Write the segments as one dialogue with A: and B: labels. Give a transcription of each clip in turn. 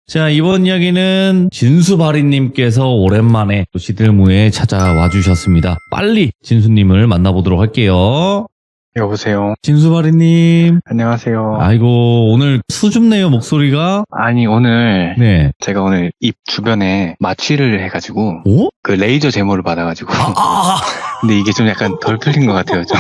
A: 자, 이번 이야기는 진수바리님께서 오랜만에 또 시들무에 찾아와 주셨습니다. 빨리 진수님을 만나보도록 할게요.
B: 여보세요.
A: 진수바리님.
B: 안녕하세요.
A: 아이고, 오늘 수줍네요, 목소리가.
B: 아니, 오늘
A: 네.
B: 제가 오늘 입 주변에 마취를 해가지고
A: 오?
B: 그 레이저 제모를 받아가지고 근데 이게 좀 약간 덜 풀린 것 같아요. 좀.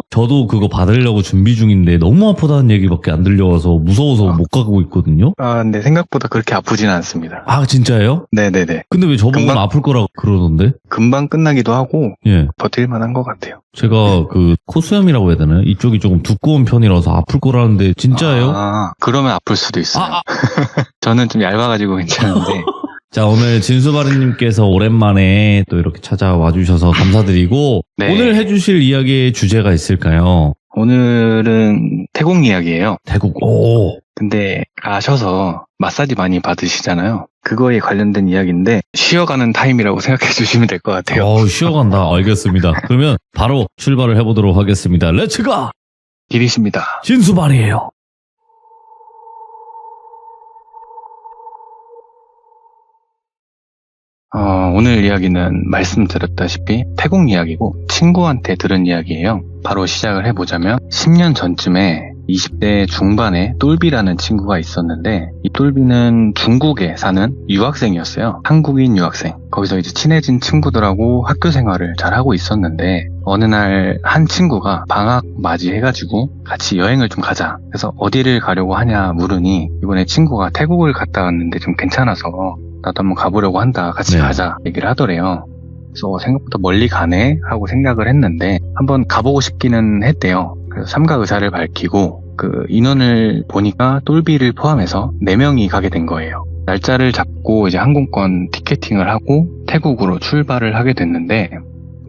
A: 저도 그거 받으려고 준비 중인데 너무 아프다는 얘기밖에 안 들려와서 무서워서 못 가고 있거든요.
B: 근데 생각보다 그렇게 아프지는 않습니다.
A: 아, 진짜예요?
B: 네네네.
A: 근데 왜 저보고는 아플 거라고 그러던데?
B: 금방 끝나기도 하고
A: 예.
B: 버틸만한 것 같아요.
A: 제가 그 코수염이라고 해야 되나요? 이쪽이 조금 두꺼운 편이라서 아플 거라는데 진짜예요?
B: 그러면 아플 수도 있어요.
A: 아.
B: 저는 좀 얇아가지고 괜찮은데
A: 자, 오늘 진수바리님께서 오랜만에 또 이렇게 찾아와 주셔서 감사드리고
B: 네.
A: 오늘 해주실 이야기의 주제가 있을까요?
B: 오늘은 태국 이야기예요.
A: 태국. 오.
B: 근데 아셔서 마사지 많이 받으시잖아요. 그거에 관련된 이야기인데 쉬어가는 타임이라고 생각해 주시면 될 것 같아요.
A: 쉬어간다. 알겠습니다. 그러면 바로 출발을 해보도록 하겠습니다. 렛츠가!
B: 길이십니다.
A: 진수바리예요.
B: 오늘 이야기는 말씀드렸다시피 태국 이야기고 친구한테 들은 이야기예요. 바로 시작을 해보자면 10년 전쯤에 20대 중반에 똘비라는 친구가 있었는데 이 똘비는 중국에 사는 유학생이었어요. 한국인 유학생. 거기서 이제 친해진 친구들하고 학교 생활을 잘 하고 있었는데 어느 날 한 친구가 방학 맞이해가지고 같이 여행을 좀 가자. 그래서 어디를 가려고 하냐 물으니 이번에 친구가 태국을 갔다 왔는데 좀 괜찮아서 나도 한번 가보려고 한다. 같이
A: 네.
B: 가자. 얘기를 하더래요. 그래서 생각보다 멀리 가네 하고 생각을 했는데 한번 가보고 싶기는 했대요. 그래서 삼가 의사를 밝히고 그 인원을 보니까 똘비를 포함해서 4명이 가게 된 거예요. 날짜를 잡고 이제 항공권 티켓팅을 하고 태국으로 출발을 하게 됐는데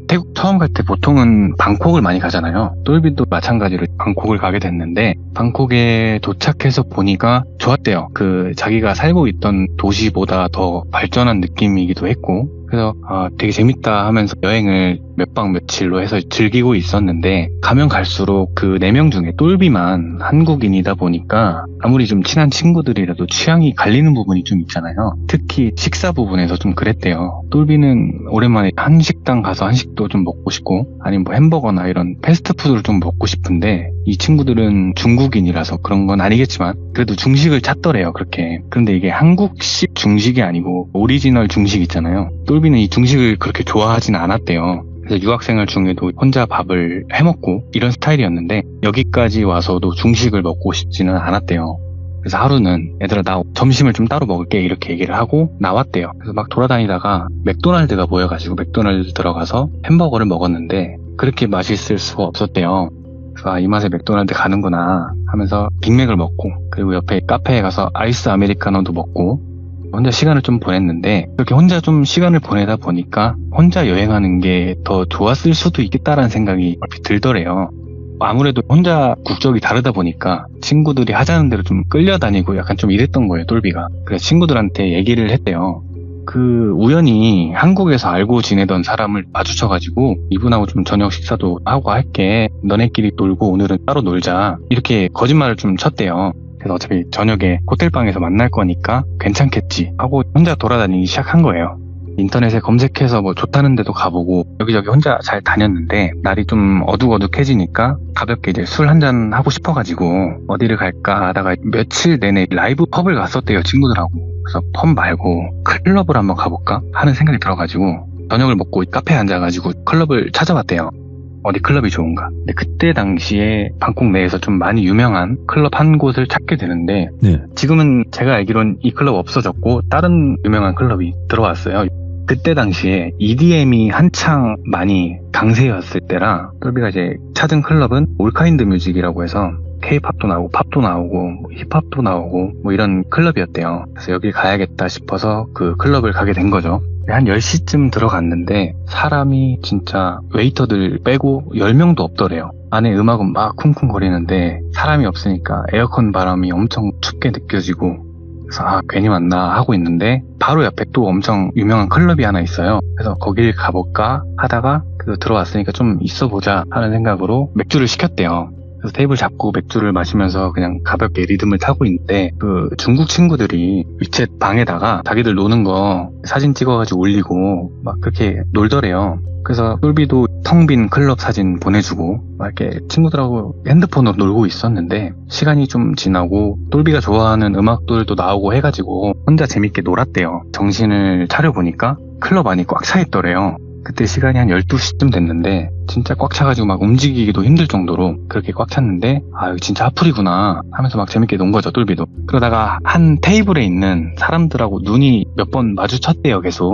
B: 태국 처음 갈 때 보통은 방콕을 많이 가잖아요. 똘비도 마찬가지로 방콕을 가게 됐는데 방콕에 도착해서 보니까 좋았대요. 그 자기가 살고 있던 도시보다 더 발전한 느낌이기도 했고 그래서 되게 재밌다 하면서 여행을 몇 박 며칠로 해서 즐기고 있었는데 가면 갈수록 그 4명 중에 똘비만 한국인이다 보니까 아무리 좀 친한 친구들이라도 취향이 갈리는 부분이 좀 있잖아요. 특히 식사 부분에서 좀 그랬대요. 똘비는 오랜만에 한식당 가서 한식도 좀 먹고 싶고 아니면 뭐 햄버거나 이런 패스트푸드를 좀 먹고 싶은데 이 친구들은 중국인이라서 그런 건 아니겠지만 그래도 중식을 찾더래요. 그렇게. 그런데 이게 한국식 중식이 아니고 오리지널 중식 있잖아요. 똘비는 이 중식을 그렇게 좋아하진 않았대요. 그래서 유학생활 중에도 혼자 밥을 해먹고 이런 스타일이었는데 여기까지 와서도 중식을 먹고 싶지는 않았대요. 그래서 하루는 얘들아 나 점심을 좀 따로 먹을게 이렇게 얘기를 하고 나왔대요. 그래서 막 돌아다니다가 맥도날드가 보여가지고 맥도날드 들어가서 햄버거를 먹었는데 그렇게 맛있을 수가 없었대요. 그래서 이 맛에 맥도날드 가는구나 하면서 빅맥을 먹고 그리고 옆에 카페에 가서 아이스 아메리카노도 먹고 혼자 시간을 좀 보냈는데 그렇게 혼자 좀 시간을 보내다 보니까 혼자 여행하는 게 더 좋았을 수도 있겠다라는 생각이 얼핏 들더래요. 아무래도 혼자 국적이 다르다 보니까 친구들이 하자는 대로 좀 끌려다니고 약간 좀 이랬던 거예요, 똘비가. 그래서 친구들한테 얘기를 했대요. 그 우연히 한국에서 알고 지내던 사람을 마주쳐가지고 이분하고 좀 저녁 식사도 하고 할게. 너네끼리 놀고 오늘은 따로 놀자. 이렇게 거짓말을 좀 쳤대요. 그래서 어차피 저녁에 호텔방에서 만날 거니까 괜찮겠지 하고 혼자 돌아다니기 시작한 거예요. 인터넷에 검색해서 뭐 좋다는 데도 가보고 여기저기 혼자 잘 다녔는데 날이 좀 어둑어둑해지니까 가볍게 이제 술 한잔 하고 싶어가지고 어디를 갈까 하다가 며칠 내내 라이브 펍을 갔었대요, 친구들하고. 그래서 펍 말고 클럽을 한번 가볼까 하는 생각이 들어가지고 저녁을 먹고 카페에 앉아가지고 클럽을 찾아봤대요. 어디 클럽이 좋은가. 근데 그때 당시에 방콕 내에서 좀 많이 유명한 클럽 한 곳을 찾게 되는데
A: 네.
B: 지금은 제가 알기로는 이 클럽 없어졌고 다른 유명한 클럽이 들어왔어요. 그때 당시에 EDM이 한창 많이 강세였을 때라 똘비가 이제 찾은 클럽은 올카인드 뮤직이라고 해서 K-팝도 나오고 팝도 나오고 힙합도 나오고 뭐 이런 클럽이었대요. 그래서 여기 가야겠다 싶어서 그 클럽을 가게 된 거죠. 한 10시쯤 들어갔는데 사람이 진짜 웨이터들 빼고 10명도 없더래요. 안에 음악은 막 쿵쿵거리는데 사람이 없으니까 에어컨 바람이 엄청 춥게 느껴지고 그래서 괜히 왔나 하고 있는데 바로 옆에 또 엄청 유명한 클럽이 하나 있어요. 그래서 거길 가볼까 하다가 들어왔으니까 좀 있어보자 하는 생각으로 맥주를 시켰대요. 그래서 테이블 잡고 맥주를 마시면서 그냥 가볍게 리듬을 타고 있는데 그 중국 친구들이 위챗 방에다가 자기들 노는 거 사진 찍어가지고 올리고 막 그렇게 놀더래요. 그래서 똘비도 텅 빈 클럽 사진 보내주고 막 이렇게 친구들하고 핸드폰으로 놀고 있었는데 시간이 좀 지나고 똘비가 좋아하는 음악들도 나오고 해가지고 혼자 재밌게 놀았대요. 정신을 차려보니까 클럽 안이 꽉 차 있더래요. 그때 시간이 한 12시쯤 됐는데 진짜 꽉 차가지고 막 움직이기도 힘들 정도로 그렇게 꽉 찼는데 아 이거 진짜 하풀이구나 하면서 막 재밌게 논 거죠, 똘비도. 그러다가 한 테이블에 있는 사람들하고 눈이 몇 번 마주쳤대요, 계속.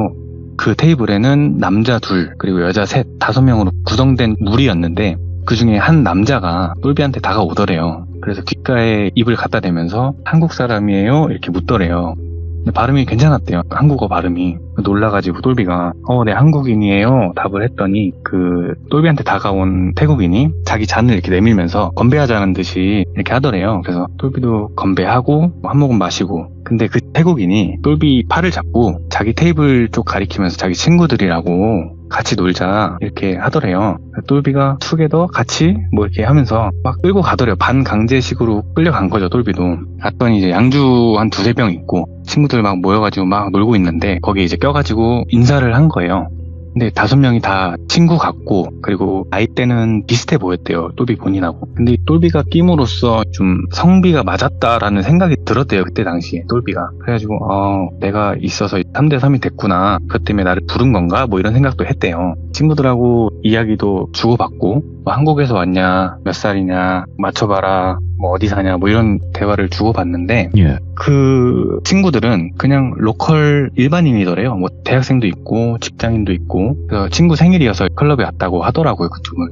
B: 그 테이블에는 남자 둘 그리고 여자 셋, 5명으로 구성된 무리였는데 그 중에 한 남자가 똘비한테 다가오더래요. 그래서 귓가에 입을 갖다 대면서 한국 사람이에요? 이렇게 묻더래요. 근데 발음이 괜찮았대요. 한국어 발음이. 놀라가지고 똘비가 네 한국인이에요 답을 했더니 그 똘비한테 다가온 태국인이 자기 잔을 이렇게 내밀면서 건배하자는 듯이 이렇게 하더래요. 그래서 똘비도 건배하고 한 모금 마시고 근데 그 태국인이 똘비 팔을 잡고 자기 테이블 쪽 가리키면서 자기 친구들이라고 같이 놀자 이렇게 하더래요. 똘비가 투게더 같이 뭐 이렇게 하면서 막 끌고 가더래요. 반강제식으로 끌려간 거죠, 똘비도. 갔더니 이제 양주 한 2-3병 있고 친구들 막 모여가지고 막 놀고 있는데 거기에 이제 껴가지고 인사를 한 거예요. 근데 5명이 다 친구 같고 그리고 나이대는 비슷해 보였대요, 똘비 본인하고. 근데 똘비가 끼므로써 좀 성비가 맞았다라는 생각이 들었대요, 그때 당시에 똘비가. 그래가지고 내가 있어서 3대3이 됐구나, 그것 때문에 나를 부른 건가 뭐 이런 생각도 했대요. 친구들하고 이야기도 주고받고 뭐 한국에서 왔냐, 몇 살이냐, 맞춰봐라, 뭐 어디 사냐 뭐 이런 대화를 주고받는데
A: 예.
B: 그 친구들은 그냥 로컬 일반인이더래요. 뭐 대학생도 있고 직장인도 있고. 그래서 친구 생일이어서 클럽에 왔다고 하더라고요, 그쪽은.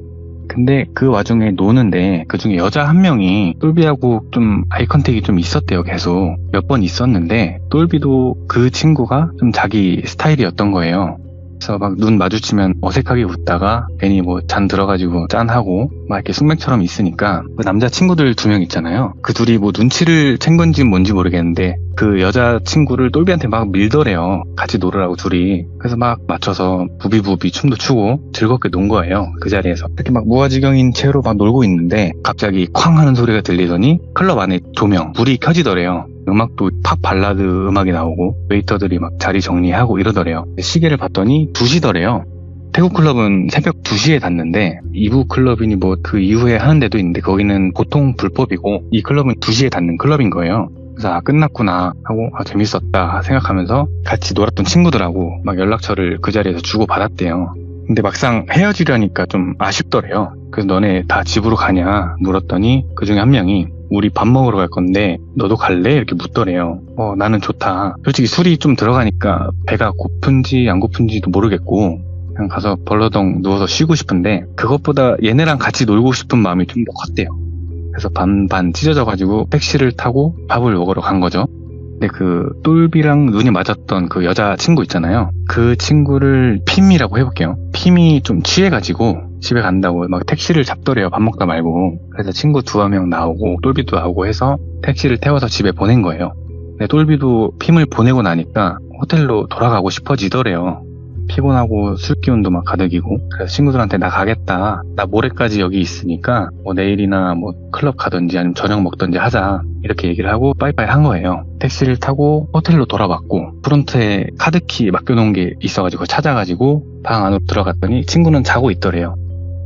B: 근데 그 와중에 노는데 그 중에 여자 한 명이 똘비하고 좀 아이 컨택이 좀 있었대요. 계속 몇 번 있었는데 똘비도 그 친구가 좀 자기 스타일이었던 거예요. 그래서 막 눈 마주치면 어색하게 웃다가 괜히 뭐 잔 들어가지고 짠하고 막 이렇게 숙맥처럼 있으니까 그 남자 친구들 2명 있잖아요. 그 둘이 뭐 눈치를 챈 건지 뭔지 모르겠는데 그 여자 친구를 똘비한테 막 밀더래요. 같이 놀으라고 둘이. 그래서 막 맞춰서 부비부비 춤도 추고 즐겁게 논 거예요, 그 자리에서. 이렇게 막 무아지경인 채로 막 놀고 있는데 갑자기 쾅 하는 소리가 들리더니 클럽 안에 조명, 불이 켜지더래요. 음악도 팝 발라드 음악이 나오고 웨이터들이 막 자리 정리하고 이러더래요. 시계를 봤더니 2시더래요. 태국 클럽은 새벽 2시에 닫는데 2부 클럽이니 뭐 그 이후에 하는 데도 있는데 거기는 보통 불법이고 이 클럽은 2시에 닫는 클럽인 거예요. 그래서 끝났구나 하고 재밌었다 생각하면서 같이 놀았던 친구들하고 막 연락처를 그 자리에서 주고받았대요. 근데 막상 헤어지려니까 좀 아쉽더래요. 그래서 너네 다 집으로 가냐 물었더니 그 중에 한 명이 우리 밥 먹으러 갈 건데 너도 갈래? 이렇게 묻더래요. 나는 좋다. 솔직히 술이 좀 들어가니까 배가 고픈지 안 고픈지도 모르겠고 그냥 가서 벌러덩 누워서 쉬고 싶은데 그것보다 얘네랑 같이 놀고 싶은 마음이 좀 더 컸대요. 그래서 반반 찢어져가지고 택시를 타고 밥을 먹으러 간 거죠. 근데 그 똘비랑 눈이 맞았던 그 여자 친구 있잖아요. 그 친구를 핌이라고 해볼게요. 핌이 좀 취해가지고 집에 간다고 막 택시를 잡더래요, 밥 먹다 말고. 그래서 친구 2명 나오고 똘비도 나오고 해서 택시를 태워서 집에 보낸 거예요. 근데 똘비도 핌을 보내고 나니까 호텔로 돌아가고 싶어지더래요. 피곤하고 술기운도 막 가득이고. 그래서 친구들한테 나 가겠다, 나 모레까지 여기 있으니까 뭐 내일이나 뭐 클럽 가든지 아니면 저녁 먹든지 하자 이렇게 얘기를 하고 빠이빠이 한 거예요. 택시를 타고 호텔로 돌아왔고 프론트에 카드키 맡겨놓은 게 있어가지고 찾아가지고 방 안으로 들어갔더니 친구는 자고 있더래요.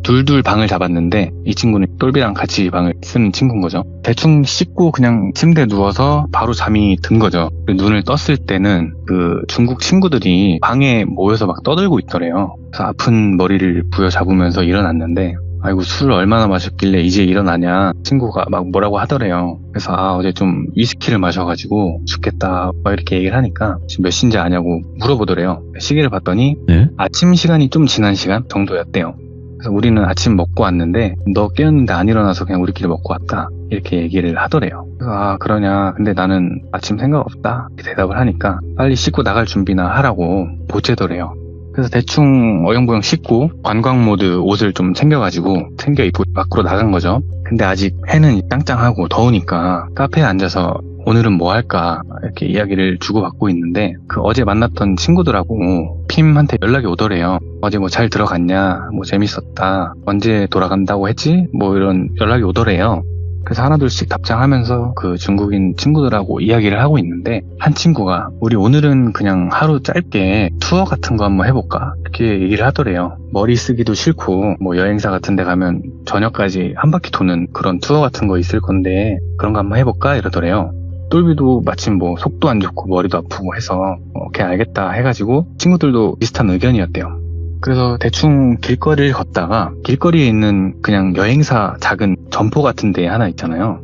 B: 둘둘 방을 잡았는데 이 친구는 똘비랑 같이 방을 쓰는 친구인 거죠. 대충 씻고 그냥 침대에 누워서 바로 잠이 든 거죠. 눈을 떴을 때는 그 중국 친구들이 방에 모여서 막 떠들고 있더래요. 그래서 아픈 머리를 부여잡으면서 일어났는데 아이고 술 얼마나 마셨길래 이제 일어나냐, 친구가 막 뭐라고 하더래요. 그래서 어제 좀 위스키를 마셔가지고 죽겠다 막 이렇게 얘기를 하니까 지금 몇 시인지 아냐고 물어보더래요. 시계를 봤더니
A: 네?
B: 아침 시간이 좀 지난 시간 정도였대요. 그래서 우리는 아침 먹고 왔는데 너 깨었는데 안 일어나서 그냥 우리끼리 먹고 왔다 이렇게 얘기를 하더래요. 그래서 그러냐, 근데 나는 아침 생각 없다 이렇게 대답을 하니까 빨리 씻고 나갈 준비나 하라고 보채더래요. 그래서 대충 어영부영 씻고 관광 모드 옷을 좀 챙겨가지고 챙겨 입고 밖으로 나간 거죠. 근데 아직 해는 짱짱하고 더우니까 카페에 앉아서 오늘은 뭐 할까 이렇게 이야기를 주고받고 있는데 그 어제 만났던 친구들하고 팀한테 연락이 오더래요. 어제 뭐 잘 들어갔냐, 뭐 재밌었다, 언제 돌아간다고 했지, 뭐 이런 연락이 오더래요. 그래서 하나둘씩 답장하면서 그 중국인 친구들하고 이야기를 하고 있는데, 한 친구가 우리 오늘은 그냥 하루 짧게 투어 같은 거 한번 해볼까, 이렇게 얘기를 하더래요. 머리 쓰기도 싫고 뭐 여행사 같은 데 가면 저녁까지 한 바퀴 도는 그런 투어 같은 거 있을 건데 그런 거 한번 해볼까 이러더래요. 똘비도 마침 뭐 속도 안 좋고 머리도 아프고 해서 오케이 알겠다 해가지고 친구들도 비슷한 의견이었대요. 그래서 대충 길거리를 걷다가 길거리에 있는 그냥 여행사 작은 점포 같은 데 하나 있잖아요.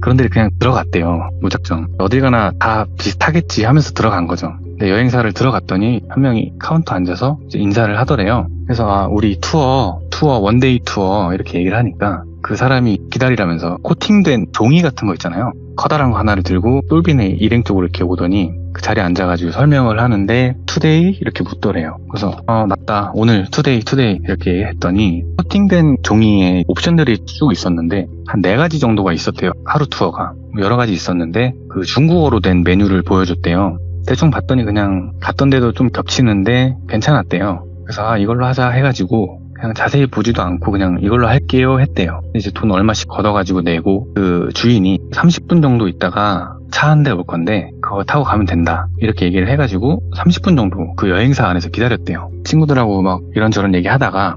B: 그런 데를 그냥 들어갔대요. 무작정. 어딜 가나 다 비슷하겠지 하면서 들어간 거죠. 근데 여행사를 들어갔더니 한 명이 카운터 앉아서 이제 인사를 하더래요. 그래서 아 우리 투어 원데이 투어 이렇게 얘기를 하니까 그 사람이 기다리라면서 코팅된 종이 같은 거 있잖아요. 커다란 거 하나를 들고 똘비네 일행 쪽으로 이렇게 오더니 그 자리에 앉아가지고 설명을 하는데 투데이 이렇게 묻더래요. 그래서 맞다 오늘 투데이 이렇게 했더니 코팅된 종이에 옵션들이 쭉 있었는데 한 4가지 정도가 있었대요. 하루 투어가 여러 가지 있었는데 그 중국어로 된 메뉴를 보여줬대요. 대충 봤더니 그냥 갔던 데도 좀 겹치는데 괜찮았대요. 그래서 이걸로 하자 해가지고 그냥 자세히 보지도 않고 그냥 이걸로 할게요 했대요. 이제 돈 얼마씩 걷어가지고 내고 그 주인이 30분 정도 있다가 차 한 대 올 건데 그거 타고 가면 된다 이렇게 얘기를 해가지고 30분 정도 그 여행사 안에서 기다렸대요. 친구들하고 막 이런저런 얘기 하다가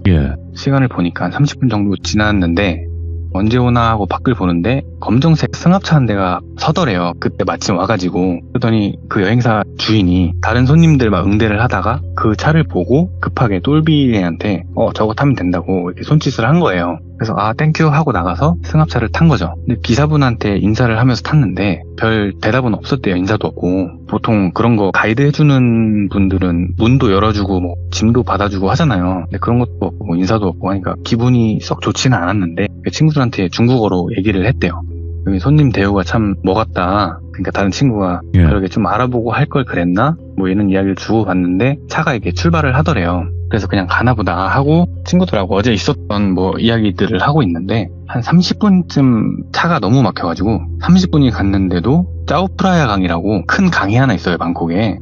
B: 시간을 보니까 30분 정도 지났는데 언제 오나 하고 밖을 보는데 검정색 승합차 한 대가 서더래요. 그때 마침 와가지고 그러더니 그 여행사 주인이 다른 손님들 막 응대를 하다가 그 차를 보고 급하게 똘비한테 저거 타면 된다고 이렇게 손짓을 한 거예요. 그래서 땡큐 하고 나가서 승합차를 탄 거죠. 근데 기사분한테 인사를 하면서 탔는데 별 대답은 없었대요. 인사도 없고. 보통 그런 거 가이드 해주는 분들은 문도 열어주고 뭐 짐도 받아주고 하잖아요. 근데 그런 것도 없고 뭐 인사도 없고 하니까 기분이 썩 좋지는 않았는데 친구들한테 중국어로 얘기를 했대요. 여기 손님 대우가 참 뭐 같다. 그러니까 다른 친구가 그러게 좀 알아보고 할 걸 그랬나? 뭐 이런 이야기를 주고받는데 차가 이렇게 출발을 하더래요. 그래서 그냥 가나보다 하고 친구들하고 어제 있었던 뭐 이야기들을 하고 있는데 한 30분쯤 차가 너무 막혀가지고 30분이 갔는데도 짜오프라야 강이라고 큰 강이 하나 있어요. 방콕에.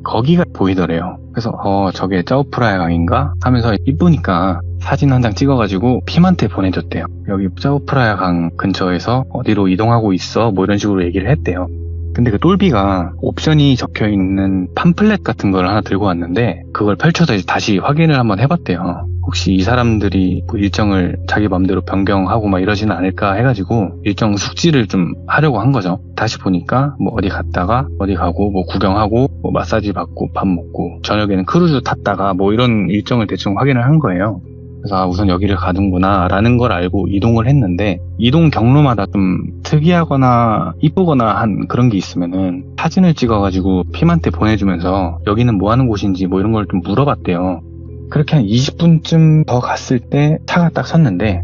B: 거기가 보이더래요. 그래서 저게 짜오프라야 강인가 하면서 이쁘니까 사진 한 장 찍어가지고 핌한테 보내줬대요. 여기 짜오프라야 강 근처에서 어디로 이동하고 있어 뭐 이런 식으로 얘기를 했대요. 근데 그 똘비가 옵션이 적혀있는 팜플렛 같은 걸 하나 들고 왔는데 그걸 펼쳐서 이제 다시 확인을 한번 해봤대요. 혹시 이 사람들이 뭐 일정을 자기 맘대로 변경하고 막 이러지는 않을까 해가지고 일정 숙지를 좀 하려고 한 거죠. 다시 보니까 뭐 어디 갔다가 어디 가고 뭐 구경하고 뭐 마사지 받고 밥 먹고 저녁에는 크루즈 탔다가 뭐 이런 일정을 대충 확인을 한 거예요. 그래서 우선 여기를 가는구나 라는 걸 알고 이동을 했는데 이동 경로마다 좀 특이하거나 이쁘거나 한 그런 게 있으면은 사진을 찍어가지고 핌한테 보내주면서 여기는 뭐 하는 곳인지 뭐 이런 걸 좀 물어봤대요. 그렇게 한 20분쯤 더 갔을 때 차가 딱 섰는데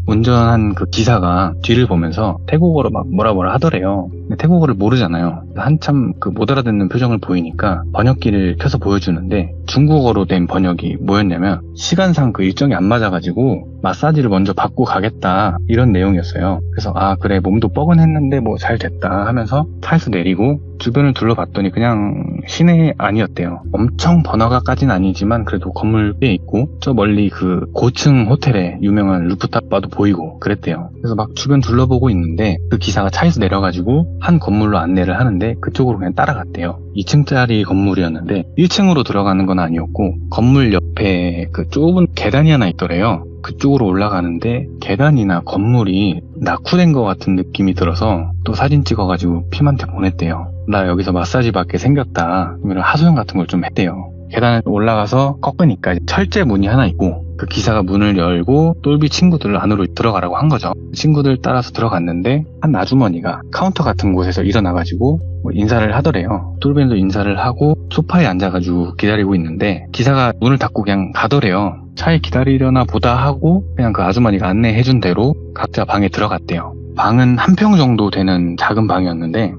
B: 운전한 그 기사가 뒤를 보면서 태국어로 막 뭐라 하더래요. 근데 태국어를 모르잖아요. 한참 그 못 알아듣는 표정을 보이니까 번역기를 켜서 보여주는데 중국어로 된 번역이 뭐였냐면 시간상 그 일정이 안 맞아가지고 마사지를 먼저 받고 가겠다 이런 내용이었어요. 그래서 그래 몸도 뻐근했는데 뭐 잘 됐다 하면서 차에서 내리고 주변을 둘러봤더니 그냥 시내 아니었대요. 엄청 번화가까지는 아니지만 그래도 건물 꽤 있고 저 멀리 그 고층 호텔에 유명한 루프탑 바도 보이고 그랬대요. 그래서 막 주변 둘러보고 있는데 그 기사가 차에서 내려가지고 한 건물로 안내를 하는데 그쪽으로 그냥 따라갔대요. 2층짜리 건물이었는데 1층으로 들어가는 건 아니었고 건물 옆에 그 좁은 계단이 하나 있더래요. 그쪽으로 올라가는데 계단이나 건물이 낙후된 것 같은 느낌이 들어서 또 사진 찍어가지고 핌한테 보냈대요. 나 여기서 마사지 받게 생겼다. 이런 하소연 같은 걸 좀 했대요. 계단에 올라가서 꺾으니까 철제 문이 하나 있고 그 기사가 문을 열고 똘비 친구들을 안으로 들어가라고 한 거죠. 친구들 따라서 들어갔는데 한 아주머니가 카운터 같은 곳에서 일어나가지고 뭐 인사를 하더래요. 똘비도 인사를 하고 소파에 앉아가지고 기다리고 있는데 기사가 문을 닫고 그냥 가더래요. 차에 기다리려나 보다 하고 그냥 그 아주머니가 안내해준 대로 각자 방에 들어갔대요. 방은 1평 정도 되는 작은 방이었는데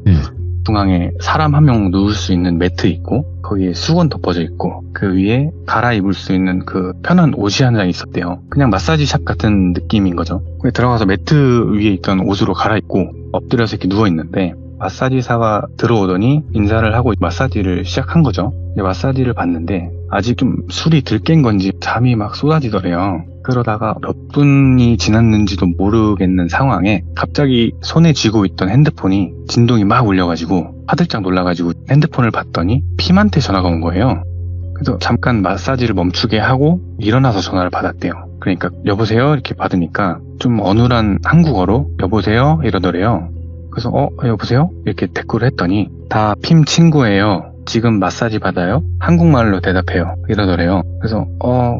B: 중앙에 사람 한 명 누울 수 있는 매트 있고 거기에 수건 덮어져 있고 그 위에 갈아입을 수 있는 그 편한 옷이 한 장 있었대요. 그냥 마사지샵 같은 느낌인 거죠. 들어가서 매트 위에 있던 옷으로 갈아입고 엎드려서 이렇게 누워있는데 마사지사가 들어오더니 인사를 하고 마사지를 시작한 거죠. 근데 마사지를 받는데 아직 좀 술이 덜 깬 건지 잠이 막 쏟아지더래요. 그러다가 몇 분이 지났는지도 모르겠는 상황에 갑자기 손에 쥐고 있던 핸드폰이 진동이 막 울려가지고 화들짝 놀라가지고 핸드폰을 봤더니 핌한테 전화가 온 거예요. 그래서 잠깐 마사지를 멈추게 하고 일어나서 전화를 받았대요. 그러니까 여보세요? 이렇게 받으니까 좀 어눌한 한국어로 여보세요? 이러더래요. 그래서 여보세요? 이렇게 대꾸를 했더니 다 핌 친구예요. 지금 마사지 받아요? 한국말로 대답해요. 이러더래요. 그래서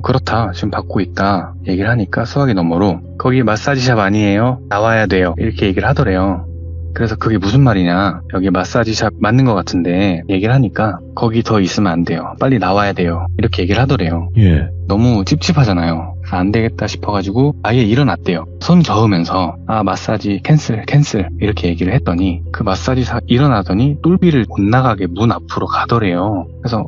B: 그렇다. 지금 받고 있다. 얘기를 하니까 수화기 너머로 거기 마사지샵 아니에요? 나와야 돼요. 이렇게 얘기를 하더래요. 그래서 그게 무슨 말이냐, 여기 마사지샵 맞는 것 같은데 얘기를 하니까 거기 더 있으면 안 돼요. 빨리 나와야 돼요. 이렇게 얘기를 하더래요.
A: 예.
B: 너무 찝찝하잖아요. 그래서 안 되겠다 싶어가지고 아예 일어났대요. 손 저으면서 마사지 캔슬 이렇게 얘기를 했더니 그 마사지사 일어나더니 똘비를 못 나가게 문 앞으로 가더래요. 그래서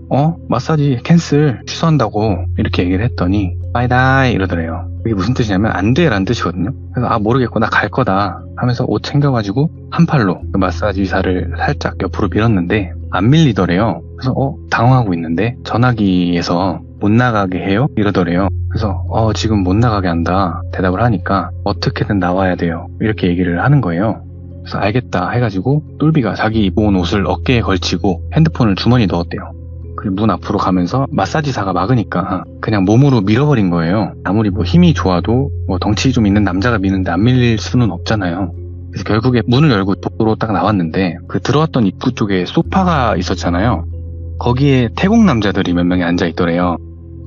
B: 마사지 캔슬 취소한다고 이렇게 얘기를 했더니 바이다이 이러더래요. 그게 무슨 뜻이냐면 안 돼 라는 뜻이거든요. 그래서 모르겠고 나 갈 거다 하면서 옷 챙겨가지고 한 팔로 그 마사지사를 살짝 옆으로 밀었는데 안 밀리더래요. 그래서 당황하고 있는데 전화기에서 못 나가게 해요? 이러더래요. 그래서 지금 못 나가게 한다 대답을 하니까 어떻게든 나와야 돼요. 이렇게 얘기를 하는 거예요. 그래서 알겠다 해가지고 똘비가 자기 입고 온 옷을 어깨에 걸치고 핸드폰을 주머니에 넣었대요. 그리고 문 앞으로 가면서 마사지사가 막으니까 그냥 몸으로 밀어버린 거예요. 아무리 뭐 힘이 좋아도 뭐 덩치 좀 있는 남자가 미는데 안 밀릴 수는 없잖아요. 그래서 결국에 문을 열고 복도로 딱 나왔는데 그 들어왔던 입구 쪽에 소파가 있었잖아요. 거기에 태국 남자들이 몇 명이 앉아있더래요.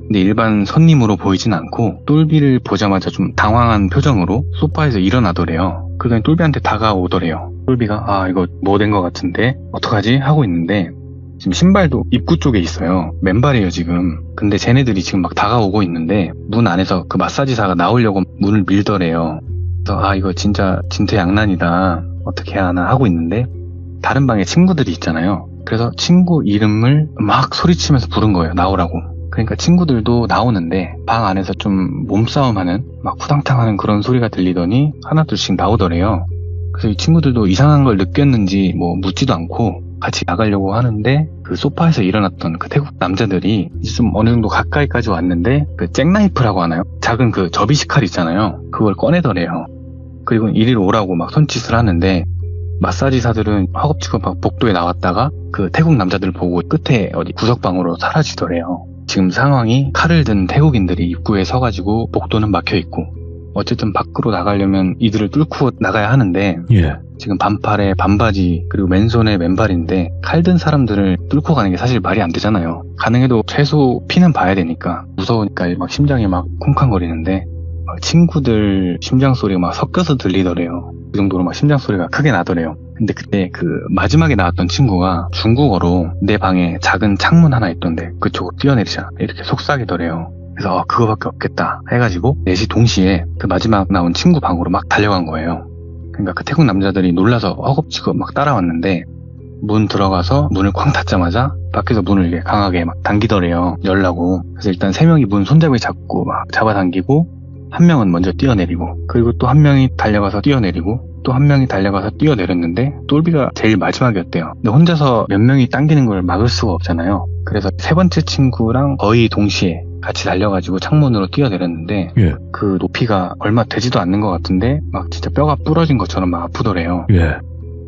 B: 근데 일반 손님으로 보이진 않고 똘비를 보자마자 좀 당황한 표정으로 소파에서 일어나더래요. 그러더니 똘비한테 다가오더래요. 똘비가 이거 뭐 된 것 같은데 어떡하지? 하고 있는데 지금 신발도 입구 쪽에 있어요. 맨발이에요 지금. 근데 쟤네들이 지금 막 다가오고 있는데 문 안에서 그 마사지사가 나오려고 문을 밀더래요. 그래서 이거 진짜 진퇴양난이다. 어떻게 해야 하나 하고 있는데 다른 방에 친구들이 있잖아요. 그래서 친구 이름을 막 소리치면서 부른 거예요. 나오라고. 그러니까 친구들도 나오는데 방 안에서 좀 몸싸움하는 막 후당탕하는 그런 소리가 들리더니 하나둘씩 나오더래요. 그래서 이 친구들도 이상한 걸 느꼈는지 뭐 묻지도 않고 같이 나가려고 하는데 그 소파에서 일어났던 그 태국 남자들이 이제 좀 어느 정도 가까이까지 왔는데 그 잭나이프라고 하나요? 작은 그 접이식 칼 있잖아요. 그걸 꺼내더래요. 그리고 이리로 오라고 막 손짓을 하는데 마사지사들은 허겁지겁 막 복도에 나왔다가 그 태국 남자들 보고 끝에 어디 구석방으로 사라지더래요. 지금 상황이 칼을 든 태국인들이 입구에 서가지고 복도는 막혀있고 어쨌든 밖으로 나가려면 이들을 뚫고 나가야 하는데
A: 예.
B: 지금 반팔에 반바지 그리고 맨손에 맨발인데 칼 든 사람들을 뚫고 가는 게 사실 말이 안 되잖아요. 가능해도 최소 피는 봐야 되니까 무서우니까 막 심장이 막 쿵쾅거리는데 막 친구들 심장 소리가 막 섞여서 들리더래요. 그 정도로 막 심장 소리가 크게 나더래요. 근데 그때 그 마지막에 나왔던 친구가 중국어로 내 방에 작은 창문 하나 있던데 그쪽으로 뛰어내리자 이렇게 속삭이더래요. 그래서 그거밖에 없겠다 해가지고 넷이 동시에 그 마지막 나온 친구 방으로 막 달려간 거예요. 그러니까 그 태국 남자들이 놀라서 허겁지겁 막 따라왔는데 문 들어가서 문을 쾅 닫자마자 밖에서 문을 이렇게 강하게 막 당기더래요. 열라고. 그래서 일단 3명이 문 손잡이 잡고 막 잡아당기고 한 명은 먼저 뛰어내리고 그리고 또 한 명이 달려가서 뛰어내리고 또 한 명이 달려가서 뛰어내렸는데 똘비가 제일 마지막이었대요. 근데 혼자서 몇 명이 당기는 걸 막을 수가 없잖아요. 그래서 세 번째 친구랑 거의 동시에 같이 달려가지고 창문으로 뛰어내렸는데
A: 예.
B: 그 높이가 얼마 되지도 않는 것 같은데 막 진짜 뼈가 부러진 것처럼 막 아프더래요.
A: 예.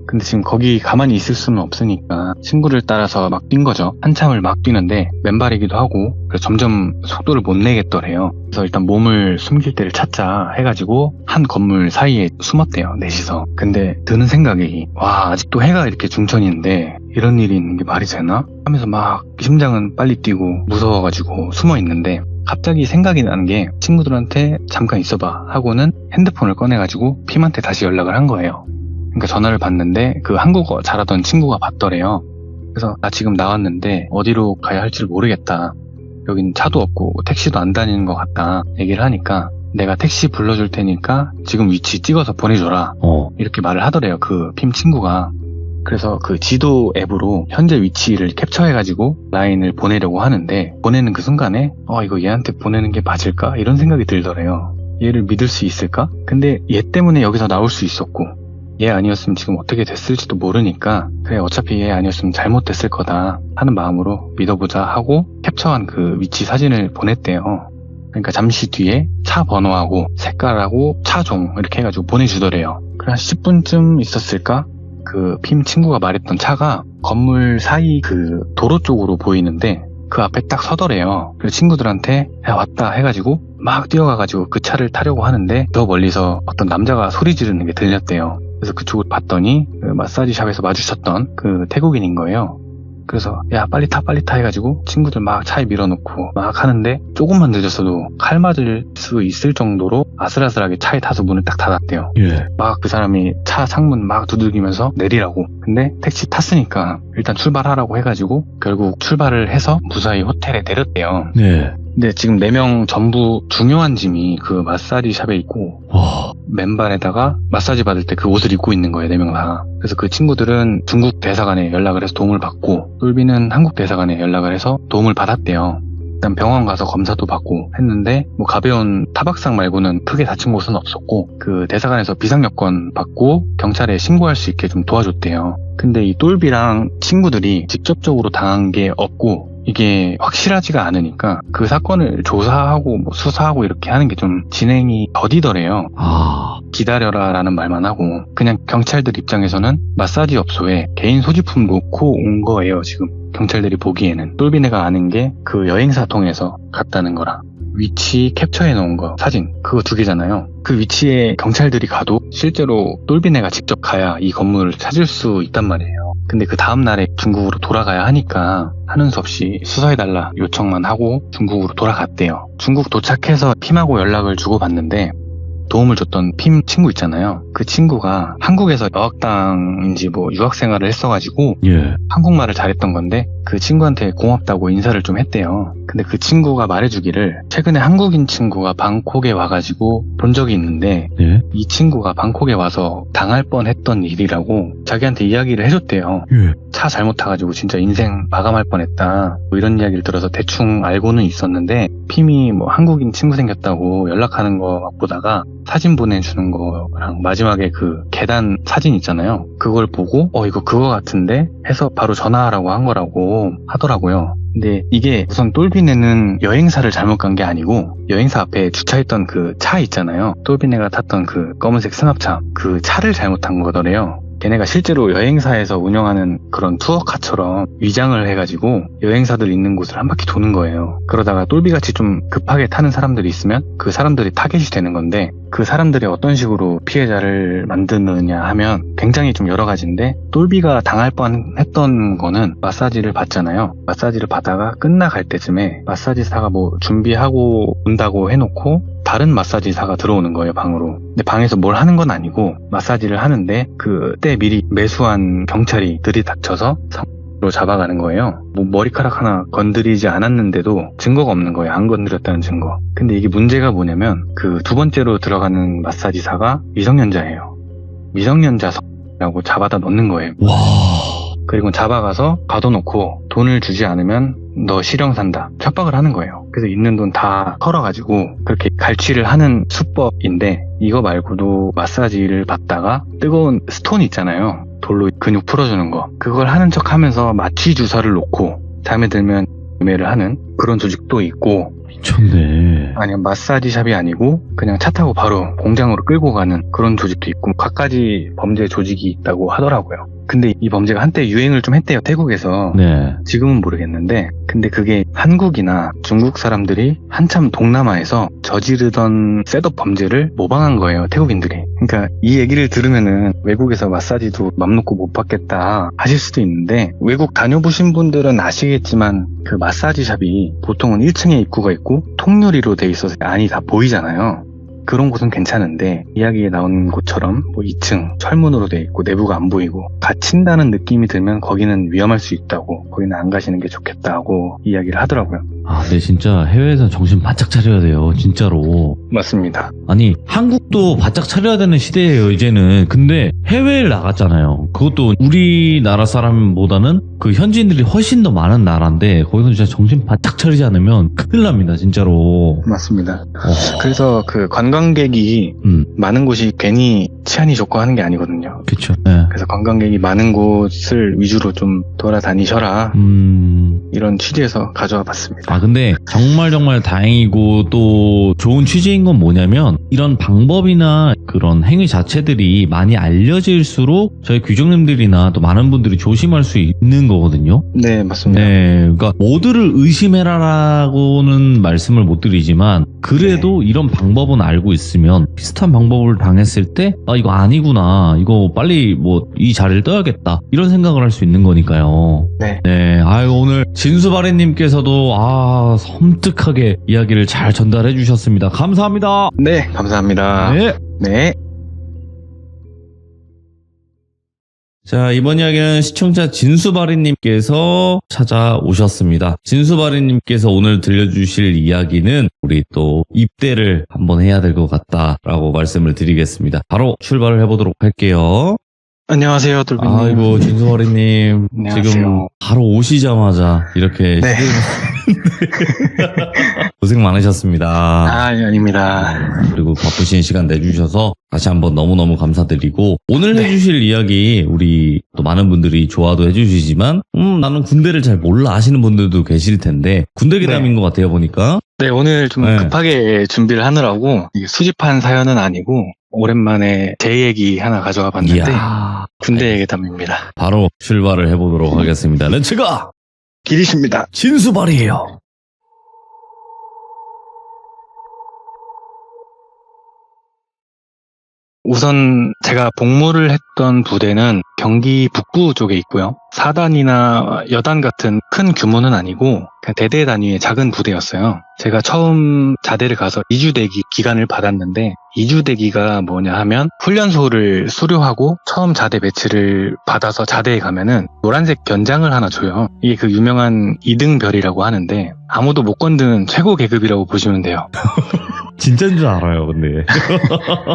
B: 근데 지금 거기 가만히 있을 수는 없으니까 친구를 따라서 막 뛴 거죠. 한참을 막 뛰는데 맨발이기도 하고 그래서 점점 속도를 못 내겠더래요. 그래서 일단 몸을 숨길 데를 찾자 해가지고 한 건물 사이에 숨었대요. 넷이서. 근데 드는 생각이 아직도 해가 이렇게 중천인데 이런 일이 있는 게 말이 되나? 하면서 막 심장은 빨리 뛰고 무서워가지고 숨어 있는데 갑자기 생각이 나는 게 친구들한테 잠깐 있어봐 하고는 핸드폰을 꺼내가지고 핌한테 다시 연락을 한 거예요. 그러니까 전화를 받는데 그 한국어 잘하던 친구가 받더래요. 그래서 나 지금 나왔는데 어디로 가야 할지 모르겠다. 여긴 차도 없고 택시도 안 다니는 것 같다. 얘기를 하니까 내가 택시 불러줄 테니까 지금 위치 찍어서 보내줘라. 이렇게 말을 하더래요. 그 핌 친구가. 그래서 그 지도 앱으로 현재 위치를 캡처해가지고 라인을 보내려고 하는데 보내는 그 순간에 이거 얘한테 보내는 게 맞을까? 이런 생각이 들더래요. 얘를 믿을 수 있을까? 근데 얘 때문에 여기서 나올 수 있었고 얘 아니었으면 지금 어떻게 됐을지도 모르니까 그래 어차피 얘 아니었으면 잘못됐을 거다 하는 마음으로 믿어보자 하고 캡처한 그 위치 사진을 보냈대요. 그러니까 잠시 뒤에 차 번호하고 색깔하고 차종 이렇게 해가지고 보내주더래요. 그래 한 10분쯤 있었을까? 그 핌 친구가 말했던 차가 건물 사이 그 도로 쪽으로 보이는데 그 앞에 딱 서더래요. 그래서 친구들한테 야 왔다 해가지고 막 뛰어가가지고 그 차를 타려고 하는데 더 멀리서 어떤 남자가 소리 지르는 게 들렸대요. 그래서 그쪽을 봤더니 그 마사지샵에서 마주쳤던 그 태국인인 거예요. 그래서 야 빨리 타 해가지고 친구들 막 차에 밀어놓고 막 하는데 조금만 늦었어도 칼 맞을 수 있을 정도로 아슬아슬하게 차에 타서 문을 딱 닫았대요.
A: 예.
B: 막 그 사람이 차 창문 막 두들기면서 내리라고. 근데 택시 탔으니까 일단 출발하라고 해가지고 결국 출발을 해서 무사히 호텔에 내렸대요.
A: 네.
B: 근데 지금 4명 전부 중요한 짐이 그 마사지 샵에 있고
A: 와.
B: 맨발에다가 마사지 받을 때 그 옷을 입고 있는 거예요, 4명 다. 그래서 그 친구들은 중국 대사관에 연락을 해서 도움을 받고 똘비는 한국 대사관에 연락을 해서 도움을 받았대요. 일단 병원 가서 검사도 받고 했는데 뭐 가벼운 타박상 말고는 크게 다친 곳은 없었고 그 대사관에서 비상여권 받고 경찰에 신고할 수 있게 좀 도와줬대요. 근데 이 똘비랑 친구들이 직접적으로 당한 게 없고 이게 확실하지가 않으니까 그 사건을 조사하고 뭐 수사하고 이렇게 하는 게 좀 진행이 더디더래요. 기다려라 라는 말만 하고 그냥 경찰들 입장에서는 마사지 업소에 개인 소지품 놓고 온 거예요. 지금 경찰들이 보기에는 똘비네가 아는 게 그 여행사 통해서 갔다는 거랑 위치 캡처해 놓은 거 사진 그거 2개잖아요. 그 위치에 경찰들이 가도 실제로 똘비네가 직접 가야 이 건물을 찾을 수 있단 말이에요. 근데 그 다음날에 중국으로 돌아가야 하니까 하는 수 없이 수사해달라 요청만 하고 중국으로 돌아갔대요. 중국 도착해서 핌하고 연락을 주고받는데 도움을 줬던 핌 친구 있잖아요. 그 친구가 한국에서 어학당인지 뭐 유학생활을 했어가지고
A: 예.
B: 한국말을 잘했던 건데 그 친구한테 고맙다고 인사를 좀 했대요. 근데 그 친구가 말해주기를 최근에 한국인 친구가 방콕에 와가지고 본 적이 있는데
A: 예.
B: 이 친구가 방콕에 와서 당할 뻔했던 일이라고 자기한테 이야기를 해줬대요.
A: 예.
B: 차 잘못 타가지고 진짜 인생 마감할 뻔했다 뭐 이런 이야기를 들어서 대충 알고는 있었는데 핌이 뭐 한국인 친구 생겼다고 연락하는 거 보다가 사진 보내주는 거랑 마지막에 그 계단 사진 있잖아요. 그걸 보고 이거 그거 같은데 해서 바로 전화하라고 한 거라고 하더라고요. 근데 이게 우선 똘비네는 여행사를 잘못 간 게 아니고 여행사 앞에 주차했던 그 차 있잖아요. 똘비네가 탔던 그 검은색 승합차 그 차를 잘못한 거더래요. 걔네가 실제로 여행사에서 운영하는 그런 투어카처럼 위장을 해가지고 여행사들 있는 곳을 한 바퀴 도는 거예요. 그러다가 똘비같이 좀 급하게 타는 사람들이 있으면 그 사람들이 타겟이 되는 건데 그 사람들이 어떤 식으로 피해자를 만드느냐 하면 굉장히 좀 여러 가지인데 똘비가 당할 뻔했던 거는 마사지를 받잖아요. 마사지를 받다가 끝나갈 때쯤에 마사지사가 뭐 준비하고 온다고 해놓고 다른 마사지사가 들어오는 거예요, 방으로. 근데 방에서 뭘 하는 건 아니고 마사지를 하는데 그때 미리 매수한 경찰이 들이닥쳐서 로 잡아가는 거예요. 뭐 머리카락 하나 건드리지 않았는데도 증거가 없는 거예요. 안 건드렸다는 증거. 근데 이게 문제가 뭐냐면 그 2번째로 들어가는 마사지사가 미성년자예요. 미성년자라고 잡아다 넣는 거예요.
A: 와.
B: 그리고 잡아가서 가둬놓고 돈을 주지 않으면 너 실형 산다 협박을 하는 거예요. 그래서 있는 돈 다 털어가지고 그렇게 갈취를 하는 수법인데 이거 말고도 마사지를 받다가 뜨거운 스톤 있잖아요. 돌로 근육 풀어주는 거 그걸 하는 척 하면서 마취 주사를 놓고 잠에 들면 매를 하는 그런 조직도 있고
A: 미쳤네.
B: 아니면 마사지샵이 아니고 그냥 차 타고 바로 공장으로 끌고 가는 그런 조직도 있고 갖가지 범죄 조직이 있다고 하더라고요. 근데 이 범죄가 한때 유행을 좀 했대요, 태국에서.
A: 네.
B: 지금은 모르겠는데 근데 그게 한국이나 중국 사람들이 한참 동남아에서 저지르던 셋업 범죄를 모방한 거예요, 태국인들이. 그러니까 이 얘기를 들으면은 외국에서 마사지도 맘 놓고 못 받겠다 하실 수도 있는데 외국 다녀보신 분들은 아시겠지만 그 마사지샵이 보통은 1층에 입구가 있고 통유리로 돼 있어서 안이 다 보이잖아요. 그런 곳은 괜찮은데 이야기에 나온 곳처럼 뭐 2층 철문으로 돼 있고 내부가 안 보이고 갇힌다는 느낌이 들면 거기는 위험할 수 있다고 거기는 안 가시는 게 좋겠다고 이야기를 하더라고요.
A: 근데 진짜 해외에서 정신 바짝 차려야 돼요. 진짜로.
B: 맞습니다.
A: 아니, 한국도 바짝 차려야 되는 시대예요, 이제는. 근데 해외를 나갔잖아요. 그것도 우리나라 사람보다는 그 현지인들이 훨씬 더 많은 나라인데, 거기서 진짜 정신 바짝 차리지 않으면 큰일 납니다, 진짜로.
B: 맞습니다. 그래서 그 관광객이 많은 곳이 괜히 치안이 좋고 하는 게 아니거든요.
A: 그쵸. 네.
B: 그래서 관광객이 많은 곳을 위주로 좀 돌아다니셔라. 이런 취지에서 가져와 봤습니다.
A: 근데 정말 다행이고 또 좋은 취지인 건 뭐냐면 이런 방법이나 그런 행위 자체들이 많이 알려질수록 저희 규정님들이나 또 많은 분들이 조심할 수 있는 거거든요.
B: 네, 맞습니다.
A: 네, 그러니까 모두를 의심해라라고는 말씀을 못 드리지만 그래도 이런 방법은 알고 있으면 비슷한 방법을 당했을 때 이거 아니구나, 이거 빨리 뭐 이 자리를 떠야겠다 이런 생각을 할 수 있는 거니까요.
B: 네.
A: 오늘 진수바리님께서도 섬뜩하게 이야기를 잘 전달해 주셨습니다. 감사합니다.
B: 네, 감사합니다.
A: 네.
B: 네.
A: 자, 이번 이야기는 시청자 진수바리님께서 찾아오셨습니다. 진수바리님께서 오늘 들려주실 이야기는 우리 또 입대를 한번 해야 될 것 같다라고 말씀을 드리겠습니다. 바로 출발을 해보도록 할게요.
B: 안녕하세요, 돌비님.
A: 아이고, 진수바리님.
B: 안녕하세요.
A: 지금 바로 오시자마자 이렇게
B: 네.
A: 고생 많으셨습니다.
B: 아닙니다.
A: 그리고 바쁘신 시간 내주셔서 다시 한번 너무너무 감사드리고, 오늘 해주실 이야기 우리 또 많은 분들이 좋아도 해주시지만 나는 군대를 잘 몰라 하시는 분들도 계실 텐데 군대 괴담인 것 같아요, 보니까.
B: 네, 오늘 좀 급하게 준비를 하느라고 이게 수집한 사연은 아니고 오랜만에 제 얘기 하나 가져와 봤는데 군대 괴담입니다.
A: 바로 출발을 해보도록 하겠습니다. 렛츠고!
B: 길이십니다.
A: 진수발이에요.
B: 우선 제가 복무를 했던 부대는 경기 북부 쪽에 있고요. 4단이나 여단 같은 큰 규모는 아니고 그냥 대대 단위의 작은 부대였어요. 제가 처음 자대를 가서 2주 대기 기간을 받았는데 2주 대기가 뭐냐 하면 훈련소를 수료하고 처음 자대 배치를 받아서 자대에 가면은 노란색 견장을 하나 줘요. 이게 그 유명한 2등별이라고 하는데 아무도 못 건드는 최고 계급이라고 보시면 돼요.
A: 진짜인 줄 알아요, 근데.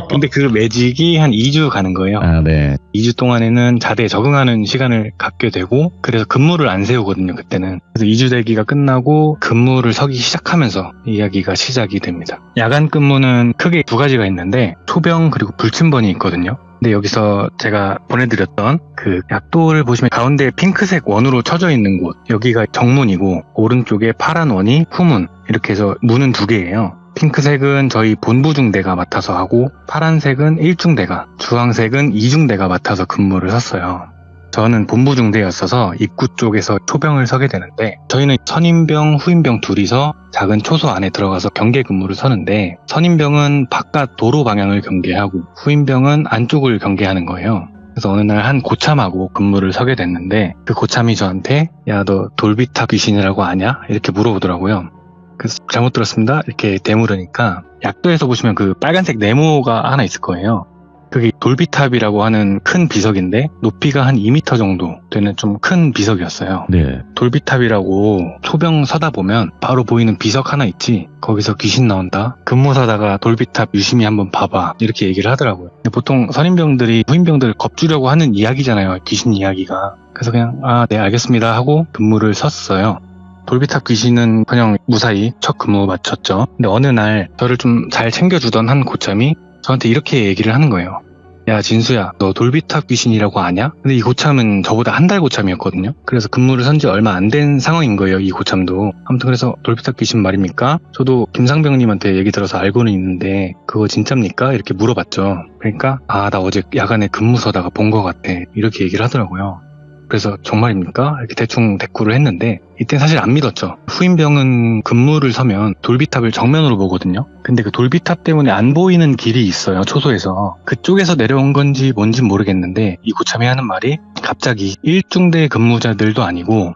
B: 근데 그 매직이 한 2주 가는 거예요.
A: 네.
B: 2주 동안에는 자대에 적응하는 시간을 갖게 되고 그래서 근무를 안 세우거든요, 그때는. 그래서 2주 대기가 끝나고 근무를 서기 시작하면서 이야기가 시작이 됩니다. 야간 근무는 크게 두 가지가 있는데 초병 그리고 불침번이 있거든요. 근데 여기서 제가 보내드렸던 그 약도를 보시면 가운데 핑크색 원으로 쳐져 있는 곳, 여기가 정문이고 오른쪽에 파란 원이 후문, 이렇게 해서 문은 두 개예요. 핑크색은 저희 본부중대가 맡아서 하고 파란색은 1중대가, 주황색은 2중대가 맡아서 근무를 섰어요. 저는 본부중대였어서 입구 쪽에서 초병을 서게 되는데 저희는 선임병, 후임병 둘이서 작은 초소 안에 들어가서 경계 근무를 서는데 선임병은 바깥 도로 방향을 경계하고 후임병은 안쪽을 경계하는 거예요. 그래서 어느 날 한 고참하고 근무를 서게 됐는데 그 고참이 저한테 야, 너 돌비탑 귀신이라고 아냐? 이렇게 물어보더라고요. 그래서 잘못 들었습니다. 이렇게 대물으니까 약도에서 보시면 그 빨간색 네모가 하나 있을 거예요. 그게 돌비탑이라고 하는 큰 비석인데 높이가 한 2m 정도 되는 좀 큰 비석이었어요.
A: 네.
B: 돌비탑이라고 초병 서다 보면 바로 보이는 비석 하나 있지, 거기서 귀신 나온다, 근무 서다가 돌비탑 유심히 한번 봐봐, 이렇게 얘기를 하더라고요. 보통 선임병들이 후임병들을 겁주려고 하는 이야기잖아요, 귀신 이야기가. 그래서 그냥 네 알겠습니다 하고 근무를 섰어요. 돌비탑 귀신은 그냥 무사히 첫 근무 마쳤죠. 근데 어느 날 저를 좀 잘 챙겨주던 한 고참이 저한테 이렇게 얘기를 하는 거예요. 야, 진수야, 너 돌비탑 귀신이라고 아냐? 근데 이 고참은 저보다 한 달 고참이었거든요. 그래서 근무를 선 지 얼마 안 된 상황인 거예요, 이 고참도. 아무튼 그래서 돌비탑 귀신 말입니까? 저도 김상병님한테 얘기 들어서 알고는 있는데 그거 진짜입니까? 이렇게 물어봤죠. 그러니까 나 어제 야간에 근무 서다가 본 것 같아, 이렇게 얘기를 하더라고요. 그래서 정말입니까? 이렇게 대충 대꾸를 했는데 이때 사실 안 믿었죠. 후임병은 근무를 서면 돌비탑을 정면으로 보거든요. 근데 그 돌비탑 때문에 안 보이는 길이 있어요, 초소에서. 그쪽에서 내려온 건지 뭔지 모르겠는데 이 고참이 하는 말이 갑자기 1중대 근무자들도 아니고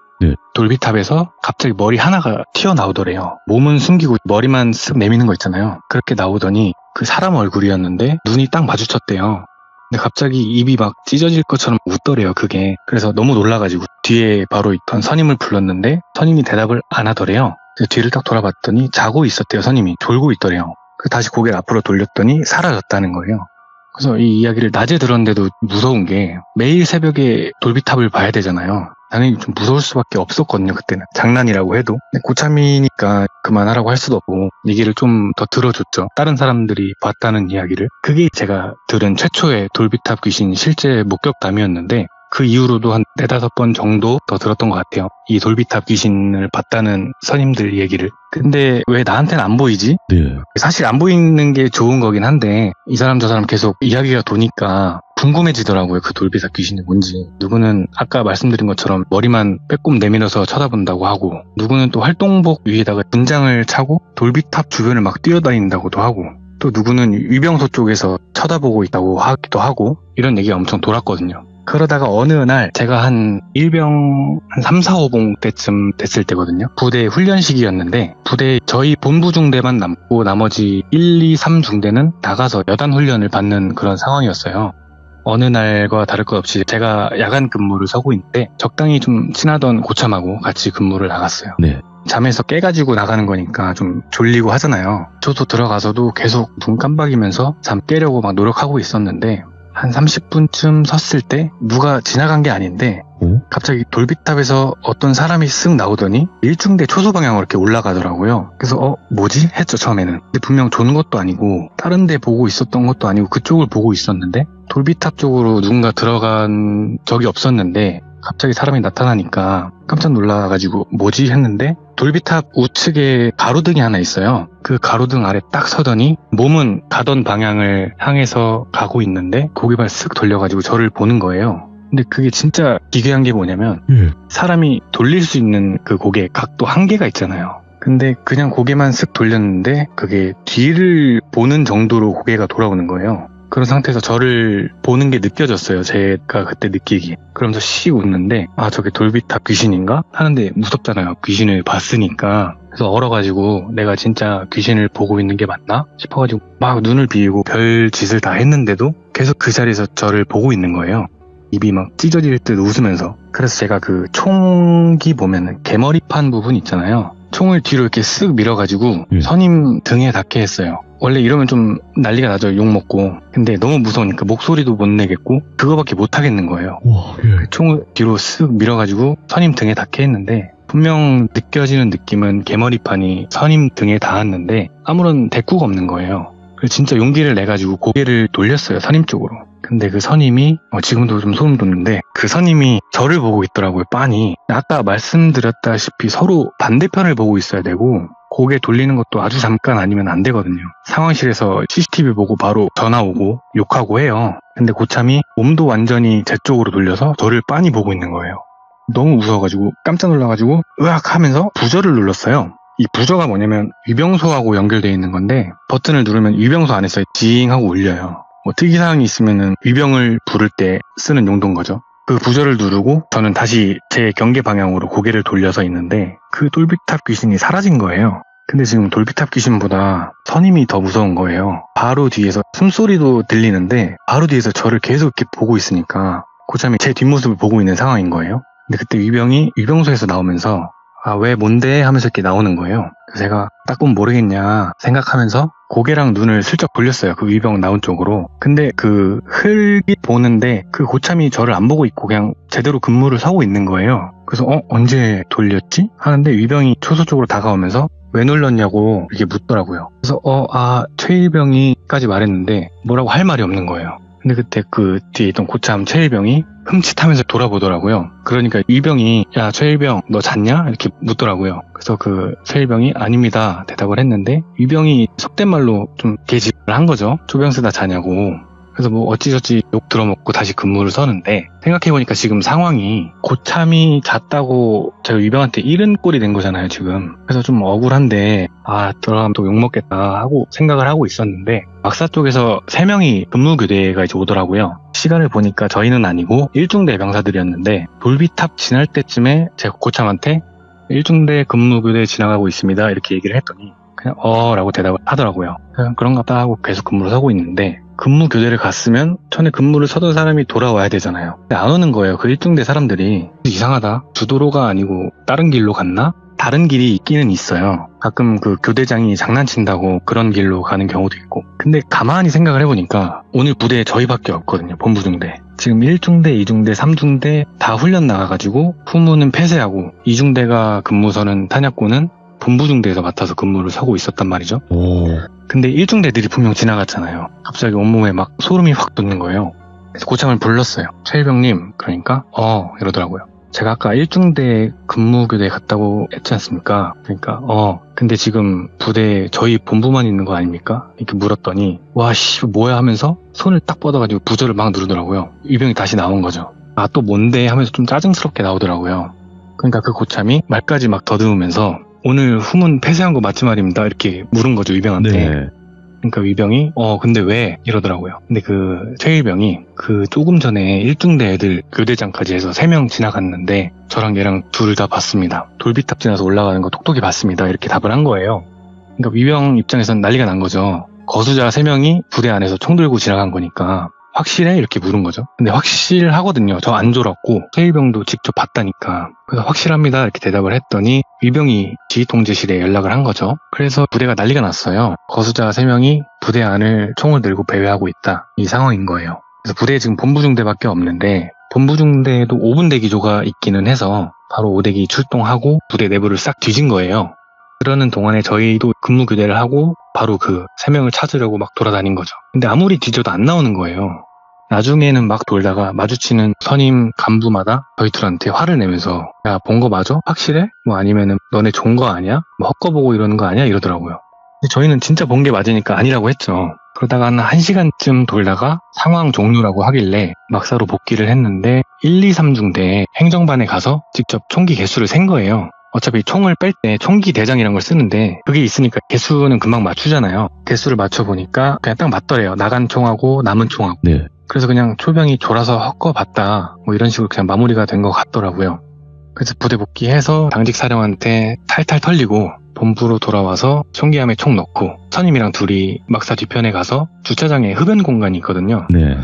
B: 돌비탑에서 갑자기 머리 하나가 튀어나오더래요. 몸은 숨기고 머리만 쓱 내미는 거 있잖아요. 그렇게 나오더니 그 사람 얼굴이었는데 눈이 딱 마주쳤대요. 근데 갑자기 입이 막 찢어질 것처럼 웃더래요, 그게. 그래서 너무 놀라가지고 뒤에 바로 있던 선임을 불렀는데 선임이 대답을 안 하더래요. 그래서 뒤를 딱 돌아봤더니 자고 있었대요. 선임이 졸고 있더래요. 다시 고개를 앞으로 돌렸더니 사라졌다는 거예요. 그래서 이 이야기를 낮에 들었는데도 무서운 게 매일 새벽에 돌비탑을 봐야 되잖아요. 당연히 좀 무서울 수밖에 없었거든요. 그때는 장난이라고 해도. 근데 고참이니까 그만하라고 할 수도 없고 얘기를 좀 더 들어줬죠. 다른 사람들이 봤다는 이야기를. 그게 제가 들은 최초의 돌비탑 귀신 실제 목격담이었는데 그 이후로도 한 4-5번 정도 더 들었던 것 같아요. 이 돌비탑 귀신을 봤다는 선임들 얘기를. 근데 왜 나한테는 안 보이지?
A: 네.
B: 사실 안 보이는 게 좋은 거긴 한데 이 사람 저 사람 계속 이야기가 도니까 궁금해지더라고요. 그 돌비탑 귀신이 뭔지. 누구는 아까 말씀드린 것처럼 머리만 빼꼼 내밀어서 쳐다본다고 하고, 누구는 또 활동복 위에다가 분장을 차고 돌비탑 주변을 막 뛰어다닌다고도 하고, 또 누구는 위병소 쪽에서 쳐다보고 있다고 하기도 하고, 이런 얘기가 엄청 돌았거든요. 그러다가 어느 날 제가 한 일병 한 3, 4, 5봉 때쯤 됐을 때거든요. 부대 훈련 시기였는데 부대 저희 본부 중대만 남고 나머지 1, 2, 3 중대는 나가서 여단 훈련을 받는 그런 상황이었어요. 어느 날과 다를 것 없이 제가 야간 근무를 서고 있는데 적당히 좀 친하던 고참하고 같이 근무를 나갔어요.
A: 네.
B: 잠에서 깨가지고 나가는 거니까 좀 졸리고 하잖아요. 저도 들어가서도 계속 눈 깜박이면서 잠 깨려고 막 노력하고 있었는데 한 30분쯤 섰을 때 누가 지나간 게 아닌데 갑자기 돌비탑에서 어떤 사람이 쓱 나오더니 일중대 초소 방향으로 이렇게 올라가더라고요. 그래서 뭐지? 했죠 처음에는. 근데 분명 조는 것도 아니고 다른 데 보고 있었던 것도 아니고 그쪽을 보고 있었는데 돌비탑 쪽으로 누군가 들어간 적이 없었는데 갑자기 사람이 나타나니까 깜짝 놀라가지고 뭐지? 했는데 돌비탑 우측에 가로등이 하나 있어요. 그 가로등 아래 딱 서더니 몸은 가던 방향을 향해서 가고 있는데 고개만 쓱 돌려가지고 저를 보는 거예요. 근데 그게 진짜 기괴한 게 뭐냐면 사람이 돌릴 수 있는 그 고개 각도 한계가 있잖아요. 근데 그냥 고개만 쓱 돌렸는데 그게 뒤를 보는 정도로 고개가 돌아오는 거예요. 그런 상태에서 저를 보는 게 느껴졌어요. 제가 그때 느끼기에. 그러면서 씩 웃는데 저게 돌비탑 귀신인가? 하는데 무섭잖아요. 귀신을 봤으니까. 그래서 얼어가지고 내가 진짜 귀신을 보고 있는 게 맞나? 싶어가지고 막 눈을 비우고 별 짓을 다 했는데도 계속 그 자리에서 저를 보고 있는 거예요. 입이 막 찢어질 듯 웃으면서. 그래서 제가 그 총기 보면은 개머리판 부분 있잖아요. 총을 뒤로 이렇게 쓱 밀어가지고 선임 등에 닿게 했어요. 원래 이러면 좀 난리가 나죠. 욕먹고. 근데 너무 무서우니까 목소리도 못 내겠고 그거밖에 못 하겠는 거예요. 그 총을 뒤로 쓱 밀어가지고 선임 등에 닿게 했는데 분명 느껴지는 느낌은 개머리판이 선임 등에 닿았는데 아무런 대꾸가 없는 거예요. 그래서 진짜 용기를 내가지고 고개를 돌렸어요. 선임 쪽으로. 근데 그 선임이 지금도 좀 소름 돋는데 그 선임이 저를 보고 있더라고요. 빤히. 아까 말씀드렸다시피 서로 반대편을 보고 있어야 되고 고개 돌리는 것도 아주 잠깐 아니면 안 되거든요. 상황실에서 CCTV 보고 바로 전화 오고 욕하고 해요. 근데 고참이 몸도 완전히 제 쪽으로 돌려서 저를 빤히 보고 있는 거예요. 너무 무서워가지고 깜짝 놀라가지고 으악 하면서 부저를 눌렀어요. 이 부저가 뭐냐면 위병소하고 연결되어 있는 건데 버튼을 누르면 위병소 안에서 징 하고 울려요. 특이사항이 있으면 위병을 부를 때 쓰는 용도인 거죠. 그 부저를 누르고 저는 다시 제 경계 방향으로 고개를 돌려서 있는데 그 돌비탑 귀신이 사라진 거예요. 근데 지금 돌비탑 귀신보다 선임이 더 무서운 거예요. 바로 뒤에서 숨소리도 들리는데 바로 뒤에서 저를 계속 이렇게 보고 있으니까 고참이 제 뒷모습을 보고 있는 상황인 거예요. 근데 그때 위병이 위병소에서 나오면서 왜 뭔데? 하면서 이렇게 나오는 거예요. 그래서 제가 딱 보면 모르겠냐 생각하면서 고개랑 눈을 슬쩍 돌렸어요. 그 위병 나온 쪽으로. 근데 그 흙이 보는데 그 고참이 저를 안 보고 있고 그냥 제대로 근무를 서고 있는 거예요. 그래서 언제 돌렸지? 하는데 위병이 초소 쪽으로 다가오면서 왜 놀렸냐고 이렇게 묻더라고요. 그래서 최일병이까지 말했는데 뭐라고 할 말이 없는 거예요. 근데 그때 그 뒤에 있던 고참 최일병이 흠칫하면서 돌아보더라고요. 그러니까 위병이 야 최일병 너 잤냐? 이렇게 묻더라고요. 그래서 그 최일병이 아닙니다 대답을 했는데 위병이 속된 말로 좀 개집을 한 거죠. 조병수다 자냐고. 그래서 뭐 어찌저찌 욕 들어먹고 다시 근무를 서는데 생각해보니까 지금 상황이 고참이 잤다고 제가 위병한테 잃은 꼴이 된 거잖아요 지금. 그래서 좀 억울한데 들어가면 또 욕먹겠다 하고 생각을 하고 있었는데 막사 쪽에서 3명이 근무교대가 이제 오더라고요. 시간을 보니까 저희는 아니고 1중대 병사들이었는데 돌비탑 지날 때쯤에 제가 고참한테 1중대 근무교대 지나가고 있습니다 이렇게 얘기를 했더니 그냥 라고 대답을 하더라고요. 그냥 그런가 보다 하고 계속 근무를 서고 있는데 근무 교대를 갔으면 전에 근무를 서던 사람이 돌아와야 되잖아요. 근데 안 오는 거예요. 그 1중대 사람들이. 이상하다. 주도로가 아니고 다른 길로 갔나? 다른 길이 있기는 있어요. 가끔 그 교대장이 장난친다고 그런 길로 가는 경우도 있고. 근데 가만히 생각을 해보니까 오늘 부대에 저희밖에 없거든요. 본부중대. 지금 1중대, 2중대, 3중대 다 훈련 나가가지고 후무는 폐쇄하고 2중대가 근무서는 탄약고는 본부중대에서 맡아서 근무를 서고 있었단 말이죠.
A: 오.
B: 근데 1중대들이 분명 지나갔잖아요. 갑자기 온몸에 막 소름이 확 돋는 거예요. 그래서 고참을 불렀어요. 최일병님, 그러니까 이러더라고요. 제가 아까 1중대 근무교대 갔다고 했지 않습니까? 그러니까 근데 지금 부대에 저희 본부만 있는 거 아닙니까? 이렇게 물었더니 와씨 뭐야 하면서 손을 딱 뻗어가지고 부저를 막 누르더라고요. 위병이 다시 나온 거죠. 아 또 뭔데 하면서 좀 짜증스럽게 나오더라고요. 그러니까 그 고참이 말까지 막 더듬으면서 오늘 후문 폐쇄한 거 맞지 말입니다. 이렇게 물은 거죠, 위병한테.
A: 네.
B: 그러니까 위병이 근데 왜? 이러더라고요. 근데 그 최일병이 그 조금 전에 1중대 애들 교대장까지 해서 3명 지나갔는데 저랑 얘랑 둘 다 봤습니다. 돌비탑 지나서 올라가는 거 톡톡히 봤습니다. 이렇게 답을 한 거예요. 그러니까 위병 입장에선 난리가 난 거죠. 거수자 3명이 부대 안에서 총 들고 지나간 거니까 확실해? 이렇게 물은 거죠. 근데 확실하거든요. 저 안 졸았고 최일병도 직접 봤다니까. 그래서 확실합니다. 이렇게 대답을 했더니 위병이 지휘통제실에 연락을 한 거죠. 그래서 부대가 난리가 났어요. 거수자 3명이 부대 안을 총을 들고 배회하고 있다. 이 상황인 거예요. 그래서 부대에 지금 본부중대밖에 없는데 본부중대에도 5분대 기조가 있기는 해서 바로 5대기 출동하고 부대 내부를 싹 뒤진 거예요. 그러는 동안에 저희도 근무 교대를 하고 바로 그 3명을 찾으려고 막 돌아다닌 거죠. 근데 아무리 뒤져도 안 나오는 거예요. 나중에는 막 돌다가 마주치는 선임 간부마다 저희 둘한테 화를 내면서 야, 본 거 맞아? 확실해? 뭐 아니면은 너네 좋은 거 아니야? 뭐 헛거보고 이러는 거 아니야? 이러더라고요. 근데 저희는 진짜 본 게 맞으니까 아니라고 했죠. 그러다가 한 1시간쯤 돌다가 상황 종료라고 하길래 막사로 복귀를 했는데 1, 2, 3중대 행정반에 가서 직접 총기 개수를 센 거예요. 어차피 총을 뺄 때 총기 대장이란 걸 쓰는데 그게 있으니까 개수는 금방 맞추잖아요. 개수를 맞춰보니까 그냥 딱 맞더래요. 나간 총하고 남은 총하고.
A: 네.
B: 그래서 그냥 초병이 졸아서 헛거봤다 뭐 이런 식으로 그냥 마무리가 된 것 같더라고요. 그래서 부대 복귀해서 당직 사령한테 탈탈 털리고 본부로 돌아와서 총기함에 총 넣고 선임이랑 둘이 막사 뒤편에 가서 주차장에 흡연 공간이 있거든요.
A: 네.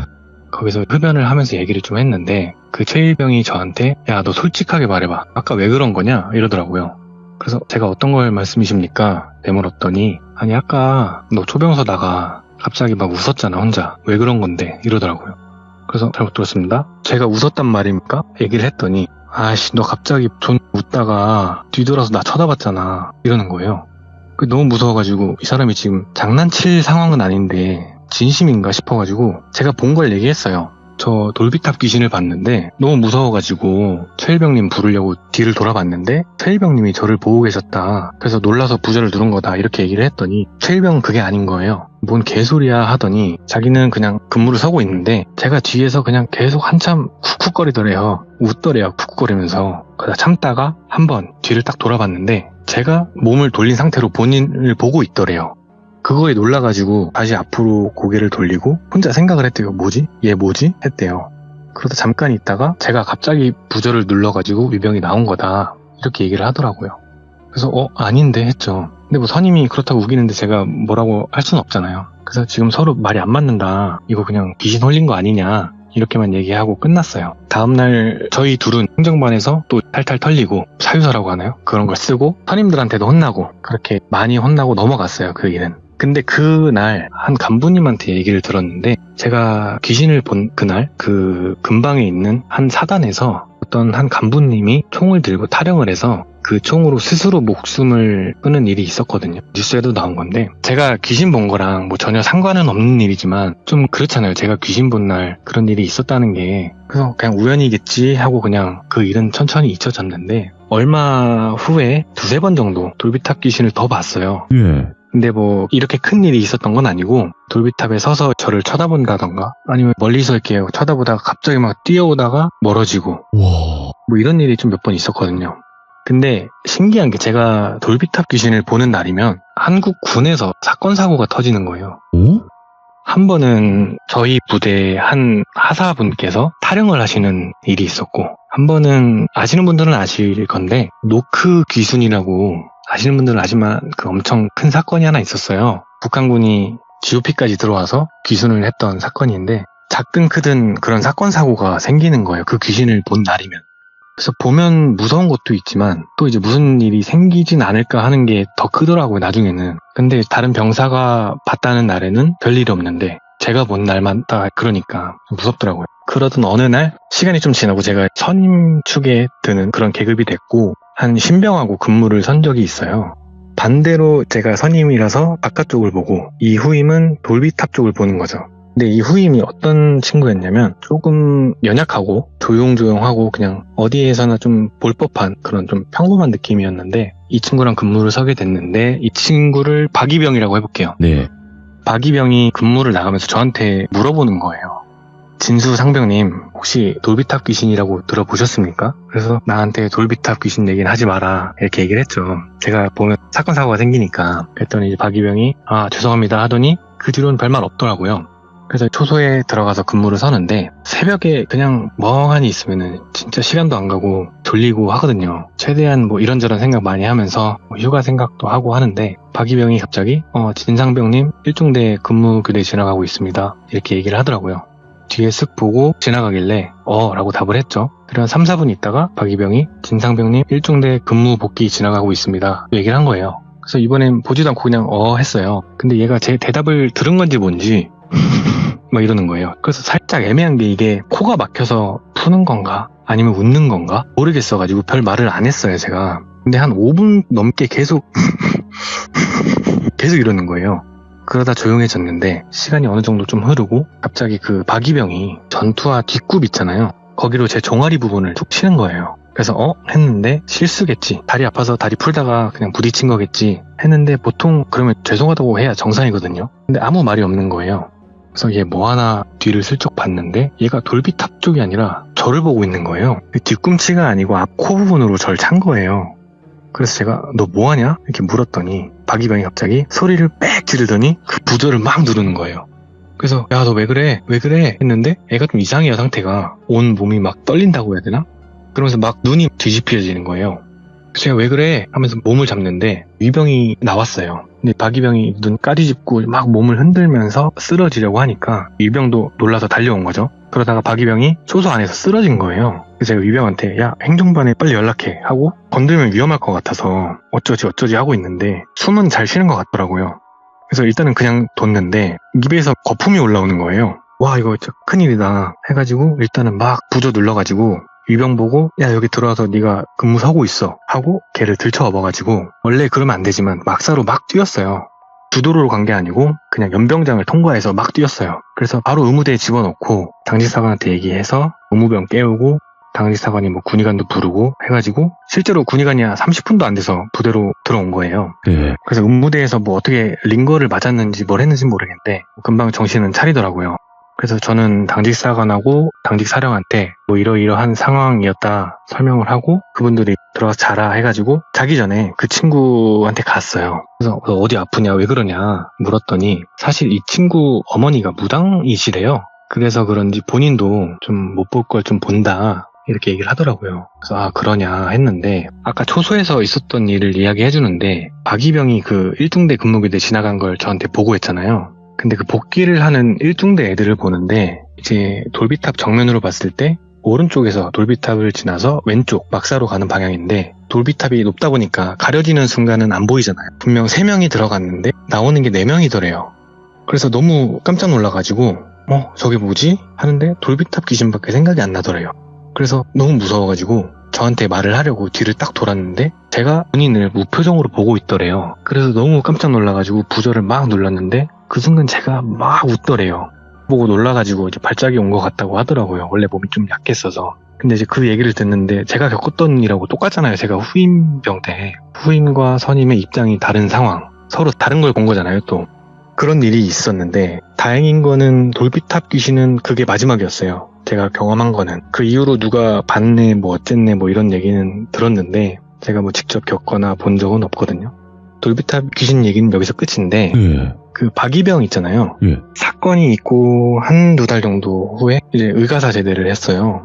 B: 거기서 흡연을 하면서 얘기를 좀 했는데 그 최일병이 저한테 야, 너 솔직하게 말해봐. 아까 왜 그런 거냐? 이러더라고요. 그래서 제가 어떤 걸 말씀이십니까? 되물었더니 아니 아까 너 초병서다가 갑자기 막 웃었잖아 혼자. 왜 그런 건데? 이러더라고요. 그래서 잘못 들었습니다. 제가 웃었단 말입니까? 얘기를 했더니 아씨 너 갑자기 존 웃다가 뒤돌아서 나 쳐다봤잖아. 이러는 거예요. 너무 무서워가지고 이 사람이 지금 장난칠 상황은 아닌데 진심인가 싶어가지고 제가 본 걸 얘기했어요. 저 돌비탑 귀신을 봤는데 너무 무서워가지고 최일병님 부르려고 뒤를 돌아봤는데 최일병님이 저를 보고 계셨다. 그래서 놀라서 부저를 누른 거다. 이렇게 얘기를 했더니 최일병은 그게 아닌 거예요. 뭔 개소리야 하더니 자기는 그냥 근무를 서고 있는데 제가 뒤에서 그냥 계속 한참 쿡쿡거리더래요. 웃더래요. 쿡쿡거리면서. 그러다 참다가 한번 뒤를 딱 돌아봤는데 제가 몸을 돌린 상태로 본인을 보고 있더래요. 그거에 놀라가지고 다시 앞으로 고개를 돌리고 혼자 생각을 했대요. 뭐지? 얘 뭐지? 했대요. 그러다 잠깐 있다가 제가 갑자기 부저를 눌러가지고 위병이 나온 거다. 이렇게 얘기를 하더라고요. 그래서 아닌데 했죠. 근데 뭐 선임이 그렇다고 우기는데 제가 뭐라고 할 수는 없잖아요. 그래서 지금 서로 말이 안 맞는다. 이거 그냥 귀신 홀린 거 아니냐. 이렇게만 얘기하고 끝났어요. 다음날 저희 둘은 행정반에서 또 탈탈 털리고 사유서라고 하나요? 그런 걸 쓰고 선임들한테도 혼나고 그렇게 많이 혼나고 넘어갔어요. 그 일은. 근데 그날 한 간부님한테 얘기를 들었는데 제가 귀신을 본 그날 그 근방에 있는 한 사단에서 어떤 한 간부님이 총을 들고 타령을 해서 그 총으로 스스로 목숨을 끊은 일이 있었거든요. 뉴스에도 나온 건데 제가 귀신 본 거랑 뭐 전혀 상관은 없는 일이지만 좀 그렇잖아요. 제가 귀신 본 날 그런 일이 있었다는 게 그래서 그냥 우연이겠지 하고 그냥 그 일은 천천히 잊혀졌는데 얼마 후에 2-3번 정도 돌비탑 귀신을 더 봤어요.
A: 예.
B: 근데 뭐 이렇게 큰 일이 있었던 건 아니고 돌비탑에 서서 저를 쳐다본다던가 아니면 멀리서 이렇게 쳐다보다가 갑자기 막 뛰어오다가 멀어지고
A: 와.
B: 뭐 이런 일이 좀 몇 번 있었거든요. 근데 신기한 게 제가 돌비탑 귀신을 보는 날이면 한국 군에서 사건 사고가 터지는 거예요.
A: 오?
B: 한 번은 저희 부대 한 하사분께서 타령을 하시는 일이 있었고 한 번은 아시는 분들은 아실 건데 노크 귀순이라고 아시는 분들은 아시지만 그 엄청 큰 사건이 하나 있었어요. 북한군이 GOP까지 들어와서 귀순을 했던 사건인데 작든 크든 그런 사건 사고가 생기는 거예요. 그 귀신을 본 날이면. 그래서 보면 무서운 것도 있지만 또 이제 무슨 일이 생기진 않을까 하는 게 더 크더라고요, 나중에는. 근데 다른 병사가 봤다는 날에는 별일이 없는데 제가 본 날마다 그러니까 좀 무섭더라고요. 그러던 어느 날 시간이 좀 지나고 제가 선임 축에 드는 그런 계급이 됐고 한 신병하고 근무를 선 적이 있어요. 반대로 제가 선임이라서 바깥쪽을 보고 이 후임은 돌비탑 쪽을 보는 거죠. 근데 이 후임이 어떤 친구였냐면 조금 연약하고 조용조용하고 그냥 어디에서나 좀 볼 법한 그런 좀 평범한 느낌이었는데 이 친구랑 근무를 서게 됐는데 이 친구를 박이병이라고 해볼게요.
A: 네.
B: 박이병이 근무를 나가면서 저한테 물어보는 거예요. 진수 상병님 혹시 돌비탑 귀신이라고 들어보셨습니까? 그래서 나한테 돌비탑 귀신 얘기는 하지 마라 이렇게 얘기를 했죠. 제가 보면 사건 사고가 생기니까. 그랬더니 이제 박이병이 죄송합니다 하더니 그 뒤로는 별말 없더라고요. 그래서 초소에 들어가서 근무를 서는데 새벽에 그냥 멍하니 있으면은 진짜 시간도 안 가고 졸리고 하거든요. 최대한 뭐 이런저런 생각 많이 하면서 휴가 생각도 하고 하는데 박이병이 갑자기 진상병님 1중대 근무 교대 지나가고 있습니다 이렇게 얘기를 하더라고요. 뒤에 쓱 보고 지나가길래 라고 답을 했죠. 그리고 3, 4분 있다가 박이병이 진상병님 1중대 근무 복귀 지나가고 있습니다 얘기를 한 거예요. 그래서 이번엔 보지도 않고 그냥 했어요. 근데 얘가 제 대답을 들은 건지 뭔지 막 이러는 거예요. 그래서 살짝 애매한 게 이게 코가 막혀서 푸는 건가 아니면 웃는 건가 모르겠어가지고 별 말을 안 했어요 제가. 근데 한 5분 넘게 계속 이러는 거예요. 그러다 조용해졌는데 시간이 어느 정도 좀 흐르고 갑자기 그 박이병이 전투화 뒷굽 있잖아요. 거기로 제 종아리 부분을 툭 치는 거예요. 그래서 했는데 실수겠지. 다리 아파서 다리 풀다가 그냥 부딪힌 거겠지 했는데 보통 그러면 죄송하다고 해야 정상이거든요. 근데 아무 말이 없는 거예요. 그래서 얘 뭐하나 뒤를 슬쩍 봤는데 얘가 돌비탑 쪽이 아니라 저를 보고 있는 거예요. 뒤꿈치가 아니고 앞 코 부분으로 저를 찬 거예요. 그래서 제가 너 뭐하냐? 이렇게 물었더니 박이병이 갑자기 소리를 빽 지르더니 그 부저를 막 누르는 거예요. 그래서 야 너 왜 그래? 왜 그래? 했는데 애가 좀 이상해요 상태가. 온 몸이 막 떨린다고 해야 되나? 그러면서 막 눈이 뒤집혀지는 거예요. 그래서 제가 왜 그래? 하면서 몸을 잡는데 위병이 나왔어요. 근데 박이병이 눈 까디집고 막 몸을 흔들면서 쓰러지려고 하니까 위병도 놀라서 달려온 거죠. 그러다가 박이병이 초소 안에서 쓰러진 거예요. 그래서 제가 위병한테 야 행정반에 빨리 연락해 하고 건들면 위험할 것 같아서 어쩌지 하고 있는데 숨은 잘 쉬는 것 같더라고요. 그래서 일단은 그냥 뒀는데 입에서 거품이 올라오는 거예요. 와 이거 진짜 큰일이다 해가지고 일단은 막 부조 눌러가지고 위병 보고 야 여기 들어와서 네가 근무 서고 있어 하고 걔를 들쳐 업어가지고 원래 그러면 안 되지만 막사로 막 뛰었어요. 주도로로 간 게 아니고 그냥 연병장을 통과해서 막 뛰었어요. 그래서 바로 의무대에 집어넣고 당직사관한테 얘기해서 의무병 깨우고 당직사관이 뭐 군의관도 부르고 해가지고 실제로 군의관이 30분도 안 돼서 부대로 들어온 거예요.
A: 네.
B: 그래서 의무대에서 뭐 어떻게 링거를 맞았는지 뭘 했는지 모르겠는데 금방 정신은 차리더라고요. 그래서 저는 당직사관하고 당직사령한테 뭐 이러이러한 상황이었다 설명을 하고 그분들이 들어가서 자라 해가지고 자기 전에 그 친구한테 갔어요. 그래서 너 어디 아프냐 왜 그러냐 물었더니 사실 이 친구 어머니가 무당이시래요. 그래서 그런지 본인도 좀 못 볼 걸 좀 본다 이렇게 얘기를 하더라고요. 그래서 그러냐 했는데 아까 초소에서 있었던 일을 이야기해주는데 박이병이 그 1중대 근무교대 지나간 걸 저한테 보고했잖아요. 근데 그 복귀를 하는 1중대 애들을 보는데 이제 돌비탑 정면으로 봤을 때 오른쪽에서 돌비탑을 지나서 왼쪽 막사로 가는 방향인데 돌비탑이 높다 보니까 가려지는 순간은 안 보이잖아요. 분명 3명이 들어갔는데 나오는 게 4명이더래요. 그래서 너무 깜짝 놀라가지고 저게 뭐지? 하는데 돌비탑 귀신밖에 생각이 안 나더래요. 그래서 너무 무서워가지고 저한테 말을 하려고 뒤를 딱 돌았는데 제가 본인을 무표정으로 보고 있더래요. 그래서 너무 깜짝 놀라가지고 부저를 막 눌렀는데 그 순간 제가 막 웃더래요. 보고 놀라가지고 이제 발작이 온 것 같다고 하더라고요. 원래 몸이 좀 약했어서. 근데 이제 그 얘기를 듣는데 제가 겪었던 일하고 똑같잖아요. 제가 후임병 때 후임과 선임의 입장이 다른 상황, 서로 다른 걸 본 거잖아요. 또 그런 일이 있었는데 다행인 거는 돌비탑 귀신은 그게 마지막이었어요. 제가 경험한 거는. 그 이후로 누가 봤네 뭐 어쨌네 뭐 이런 얘기는 들었는데 제가 뭐 직접 겪거나 본 적은 없거든요. 돌비탑 귀신 얘기는 여기서 끝인데 그 박이병 있잖아요. 사건이 있고 1-2달 정도 후에 이제 의가사 제대를 했어요.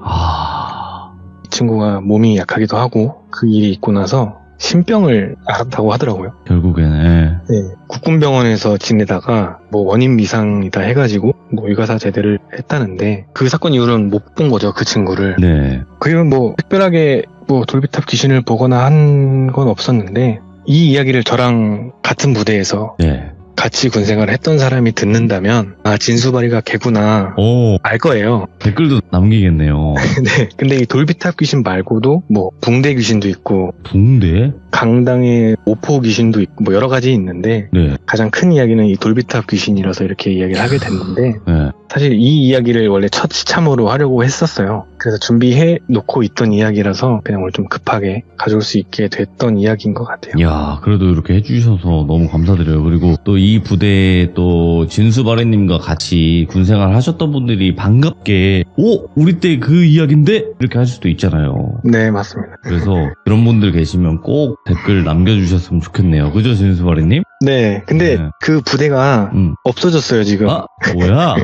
B: 이 친구가 몸이 약하기도 하고 그 일이 있고 나서 신병을 앓았다고 하더라고요.
A: 결국에는
B: 네, 국군병원에서 지내다가 뭐 원인 미상이다 해가지고 뭐 의과사 제대를 했다는데 그 사건 이후로는 못 본 거죠, 그 친구를.
A: 네.
B: 그리고 뭐 특별하게 뭐 돌비탑 귀신을 보거나 한 건 없었는데 이 이야기를 저랑 같은 부대에서
A: 네.
B: 같이 군생활을 했던 사람이 듣는다면 아 진수바리가 걔구나
A: 오,
B: 알 거예요.
A: 댓글도 남기겠네요.
B: 네. 근데 이 돌비탑 귀신 말고도 뭐 붕대 귀신도 있고
A: 붕대?
B: 강당의 오포 귀신도 있고 뭐 여러 가지 있는데
A: 네.
B: 가장 큰 이야기는 이 돌비탑 귀신이라서 이렇게 이야기를 하게 됐는데
A: 네.
B: 사실 이 이야기를 원래 첫 시참으로 하려고 했었어요. 그래서 준비해 놓고 있던 이야기라서 그냥 오늘 좀 급하게 가져올 수 있게 됐던 이야기인 것 같아요.
A: 야, 그래도 이렇게 해주셔서 너무 감사드려요. 그리고 또 이 부대에 또 진수바래님과 같이 군생활 하셨던 분들이 반갑게, 오! 우리 때 그 이야기인데? 이렇게 하실 수도 있잖아요.
B: 네, 맞습니다.
A: 그래서 그런 분들 계시면 꼭 댓글 남겨주셨으면 좋겠네요. 그죠, 진수바래님?
B: 네, 근데
A: 네.
B: 그 부대가 없어졌어요, 지금.
A: 아, 뭐야?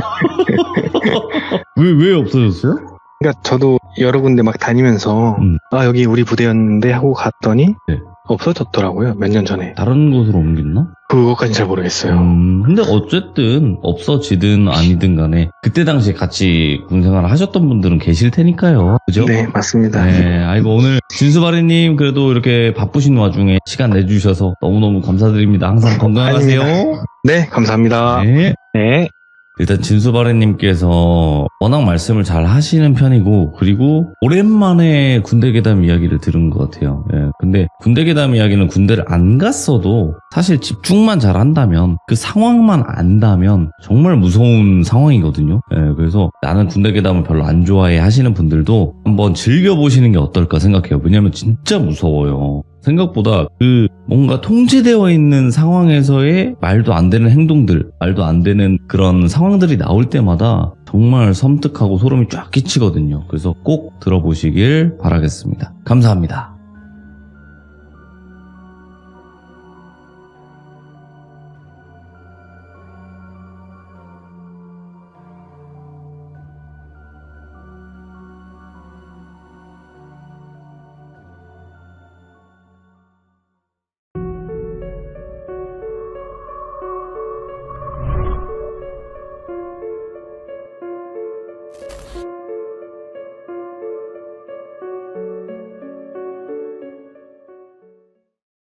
A: 왜 없어졌어요?
B: 그러니까 저도 여러 군데 막 다니면서 아, 여기 우리 부대였는데 하고 갔더니
A: 네.
B: 없어졌더라고요, 몇 년 전에.
A: 다른 곳으로 옮겼나?
B: 그것까진 잘 모르겠어요.
A: 근데 어쨌든 없어지든 아니든 간에 그때 당시에 같이 군생활 하셨던 분들은 계실 테니까요. 그죠?
B: 네, 맞습니다.
A: 네, 아이고 오늘 진수바리님 그래도 이렇게 바쁘신 와중에 시간 내주셔서 너무너무 감사드립니다. 항상 건강하세요.
B: 네, 감사합니다.
A: 네.
B: 네.
A: 일단 진수바리님께서 워낙 말씀을 잘 하시는 편이고 그리고 오랜만에 군대 괴담 이야기를 들은 것 같아요. 예, 근데 군대 괴담 이야기는 군대를 안 갔어도 사실 집중만 잘 한다면 그 상황만 안다면 정말 무서운 상황이거든요. 예, 그래서 나는 군대 괴담을 별로 안 좋아해 하시는 분들도 한번 즐겨보시는 게 어떨까 생각해요. 왜냐면 진짜 무서워요. 생각보다 그 뭔가 통제되어 있는 상황에서의 말도 안 되는 행동들, 말도 안 되는 그런 상황들이 나올 때마다 정말 섬뜩하고 소름이 쫙 끼치거든요. 그래서 꼭 들어보시길 바라겠습니다. 감사합니다.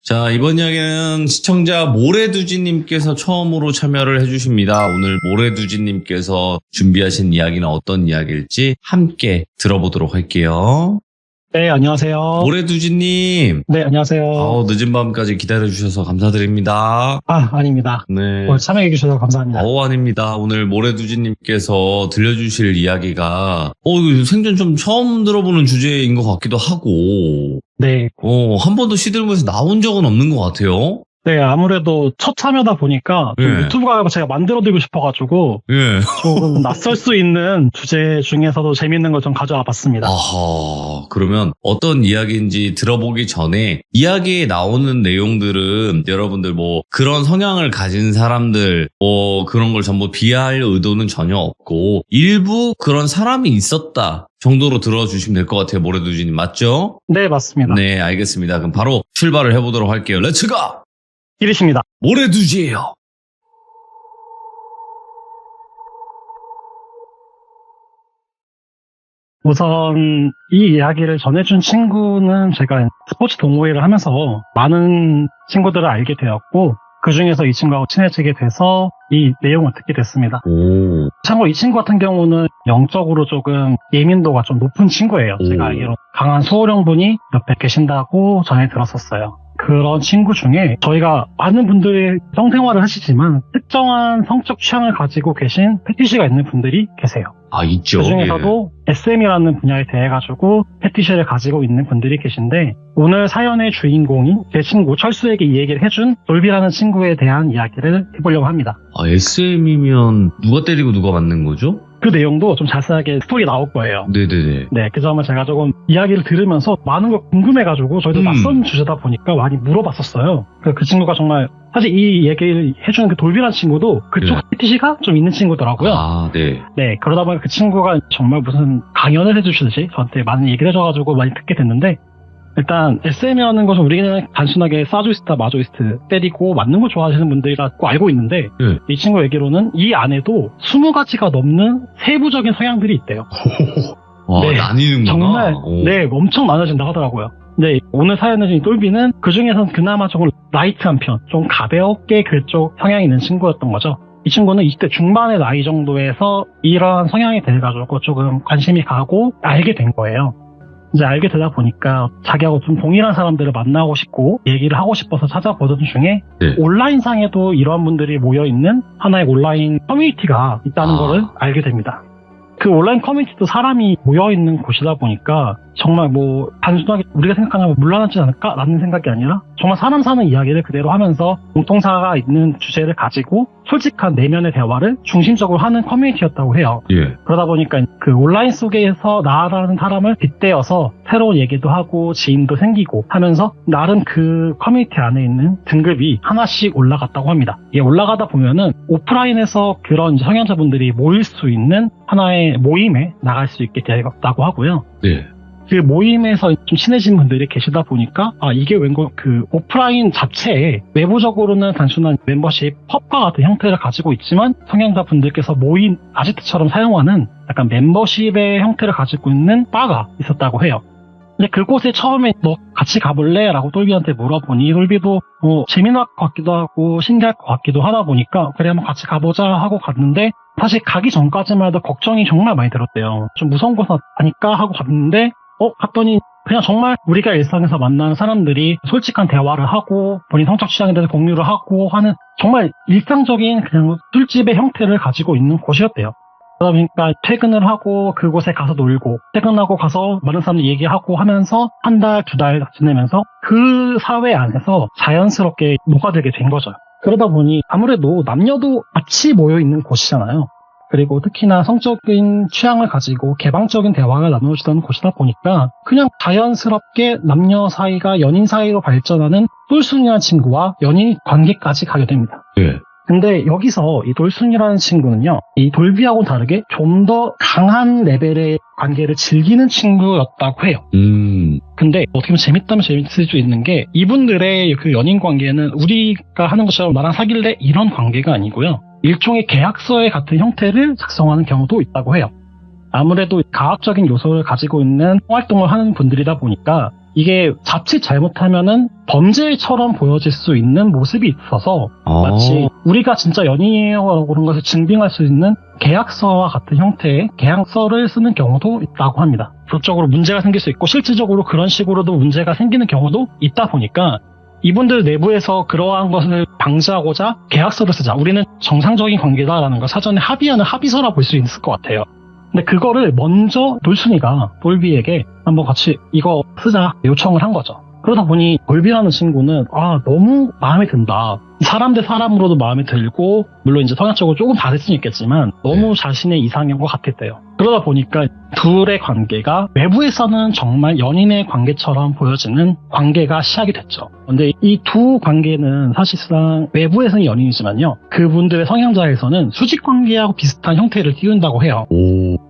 A: 자, 이번 이야기는 시청자 모래두지님께서 처음으로 참여를 해주십니다. 오늘 모래두지님께서 준비하신 이야기는 어떤 이야기일지 함께 들어보도록 할게요.
C: 네, 안녕하세요.
A: 모래두지님.
C: 네, 안녕하세요.
A: 늦은 밤까지 기다려주셔서 감사드립니다.
C: 아닙니다.
A: 네.
C: 오늘 참여해주셔서 감사합니다.
A: 아닙니다. 오늘 모래두지님께서 들려주실 이야기가, 이거 생전 좀 처음 들어보는 주제인 것 같기도 하고,
C: 네.
A: 한 번도 시들면서 나온 적은 없는 것 같아요.
C: 네, 아무래도 첫 참여다 보니까 좀
A: 네.
C: 유튜브가 제가 만들어드리고 싶어가지고
A: 예.
C: 조금 낯설 수 있는 주제 중에서도 재밌는 걸 좀 가져와 봤습니다.
A: 아하, 그러면 어떤 이야기인지 들어보기 전에 이야기에 나오는 내용들은 여러분들 뭐 그런 성향을 가진 사람들 뭐 그런 걸 전부 비하할 의도는 전혀 없고 일부 그런 사람이 있었다 정도로 들어주시면 될 것 같아요. 모래두지님 맞죠?
C: 네, 맞습니다.
A: 네, 알겠습니다. 그럼 바로 출발을 해보도록 할게요. 렛츠고!
C: 이리십니다.
A: 모래두지예요.
C: 우선 이 이야기를 전해준 친구는 제가 스포츠 동호회를 하면서 많은 친구들을 알게 되었고 그 중에서 이 친구하고 친해지게 돼서 이 내용을 듣게 됐습니다.
A: 오.
C: 참고로 이 친구 같은 경우는 영적으로 조금 예민도가 좀 높은 친구예요. 제가 알기로 강한 소호령분이 옆에 계신다고 전해 들었었어요. 그런 친구 중에 저희가 많은 분들이 성생활을 하시지만 특정한 성적 취향을 가지고 계신 패티시가 있는 분들이 계세요.
A: 있죠.
C: 그 중에서도 SM이라는 분야에 대해 가지고 패티시를 가지고 있는 분들이 계신데 오늘 사연의 주인공인 제 친구 철수에게 이 얘기를 해준 돌비라는 친구에 대한 이야기를 해보려고 합니다.
A: SM이면 누가 때리고 누가 맞는 거죠?
C: 그 내용도 좀 자세하게 스토리 나올 거예요.
A: 네네네.
C: 네, 그 점을 제가 조금 이야기를 들으면서 많은 걸 궁금해가지고 저희도 낯선 주제다 보니까 많이 물어봤었어요. 그 친구가 정말 사실 이 얘기를 해주는 그 돌비라는 친구도 그쪽
A: 네.
C: 패티시가 좀 있는 친구더라고요.
A: 네.
C: 네, 그러다 보니까 그 친구가 정말 무슨 강연을 해주시듯이 저한테 많은 얘기를 해줘가지고 많이 듣게 됐는데 일단 SM이라는 것은 우리는 단순하게 사조이스트, 마조이스트 때리고 맞는 걸 좋아하시는 분들이라고 알고 있는데
A: 네.
C: 이 친구 얘기로는 이 안에도 20가지가 넘는 세부적인 성향들이 있대요.
A: 와,
C: 네,
A: 나뉘는구나.
C: 정말
A: 오.
C: 네 엄청 나눠진다고 하더라고요. 네, 오늘 사연을 준 똘비는 그 중에서는 그나마 조금 라이트한 편, 좀 가볍게 그쪽 성향이 있는 친구였던 거죠. 이 친구는 20대 중반의 나이 정도에서 이러한 성향에 대해 가지고 조금 관심이 가고 알게 된 거예요. 이제 알게 되다 보니까 자기하고 좀 동일한 사람들을 만나고 싶고 얘기를 하고 싶어서 찾아보던 중에
A: 네.
C: 온라인상에도 이러한 분들이 모여있는 하나의 온라인 커뮤니티가 있다는 거를 알게 됩니다. 그 온라인 커뮤니티도 사람이 모여있는 곳이다 보니까 정말 뭐 단순하게 우리가 생각하는 물러나지 않을까? 라는 생각이 아니라 정말 사람 사는 이야기를 그대로 하면서 공통사가 있는 주제를 가지고 솔직한 내면의 대화를 중심적으로 하는 커뮤니티였다고 해요.
A: 예.
C: 그러다 보니까 그 온라인 속에서 나라는 사람을 빗대어서 새로운 얘기도 하고 지인도 생기고 하면서 나름 그 커뮤니티 안에 있는 등급이 하나씩 올라갔다고 합니다. 이게 올라가다 보면은 오프라인에서 그런 성향자분들이 모일 수 있는 하나의 모임에 나갈 수 있게 되었다고 하고요.
A: 네.
C: 그 모임에서 좀 친해진 분들이 계시다 보니까 이게 왠가 그 오프라인 자체에 외부적으로는 단순한 멤버십 펍과 같은 형태를 가지고 있지만 성향자 분들께서 모인 아지트처럼 사용하는 약간 멤버십의 형태를 가지고 있는 바가 있었다고 해요. 근데 그곳에 처음에 너 같이 가볼래? 라고 똘비한테 물어보니 똘비도 재미날 것 같기도 하고 신기할 것 같기도 하다 보니까 그래 한번 같이 가보자 하고 갔는데 사실 가기 전까지만 해도 걱정이 정말 많이 들었대요. 좀 무서운 곳 아닐까 하고 갔는데 갔더니 그냥 정말 우리가 일상에서 만나는 사람들이 솔직한 대화를 하고 본인 성적 취향에 대해서 공유를 하고 하는 정말 일상적인 그냥 술집의 형태를 가지고 있는 곳이었대요. 그러다 보니까 퇴근을 하고 그곳에 가서 놀고 퇴근하고 가서 많은 사람들 얘기하고 하면서 한 달, 두 달 지내면서 그 사회 안에서 자연스럽게 녹아들게 된 거죠. 그러다 보니 아무래도 남녀도 같이 모여있는 곳이잖아요. 그리고 특히나 성적인 취향을 가지고 개방적인 대화가 나누어지던 곳이다 보니까 그냥 자연스럽게 남녀 사이가 연인 사이로 발전하는 똘순이라는 친구와 연인 관계까지 가게 됩니다.
A: 예.
C: 근데 여기서 이 돌순이라는 친구는요, 이 돌비하고는 다르게 좀 더 강한 레벨의 관계를 즐기는 친구였다고 해요. 근데 어떻게 보면 재밌다면 재밌을 수 있는 게 이분들의 그 연인 관계는 우리가 하는 것처럼 나랑 사귈래? 이런 관계가 아니고요. 일종의 계약서의 같은 형태를 작성하는 경우도 있다고 해요. 아무래도 가학적인 요소를 가지고 있는 활동을 하는 분들이다 보니까 이게 자칫 잘못하면은 범죄처럼 보여질 수 있는 모습이 있어서 마치 우리가 진짜 연인이에요 그런 것을 증빙할 수 있는 계약서와 같은 형태의 계약서를 쓰는 경우도 있다고 합니다. 법적으로 문제가 생길 수 있고 실질적으로 그런 식으로도 문제가 생기는 경우도 있다 보니까 이분들 내부에서 그러한 것을 방지하고자 계약서를 쓰자. 우리는 정상적인 관계다라는 걸 사전에 합의하는 합의서라 볼 수 있을 것 같아요. 근데 그거를 먼저 돌순이가 돌비에게 한번 같이 이거 쓰자 요청을 한 거죠. 그러다 보니 돌비라는 친구는 너무 마음에 든다. 사람 대 사람으로도 마음에 들고 물론 이제 성향적으로 조금 다를 수는 있겠지만 너무 자신의 이상형과 같았대요. 그러다 보니까 둘의 관계가 외부에서는 정말 연인의 관계처럼 보여지는 관계가 시작이 됐죠. 근데 이 두 관계는 사실상 외부에서는 연인이지만요. 그분들의 성향자에서는 수직 관계하고 비슷한 형태를 띄운다고 해요.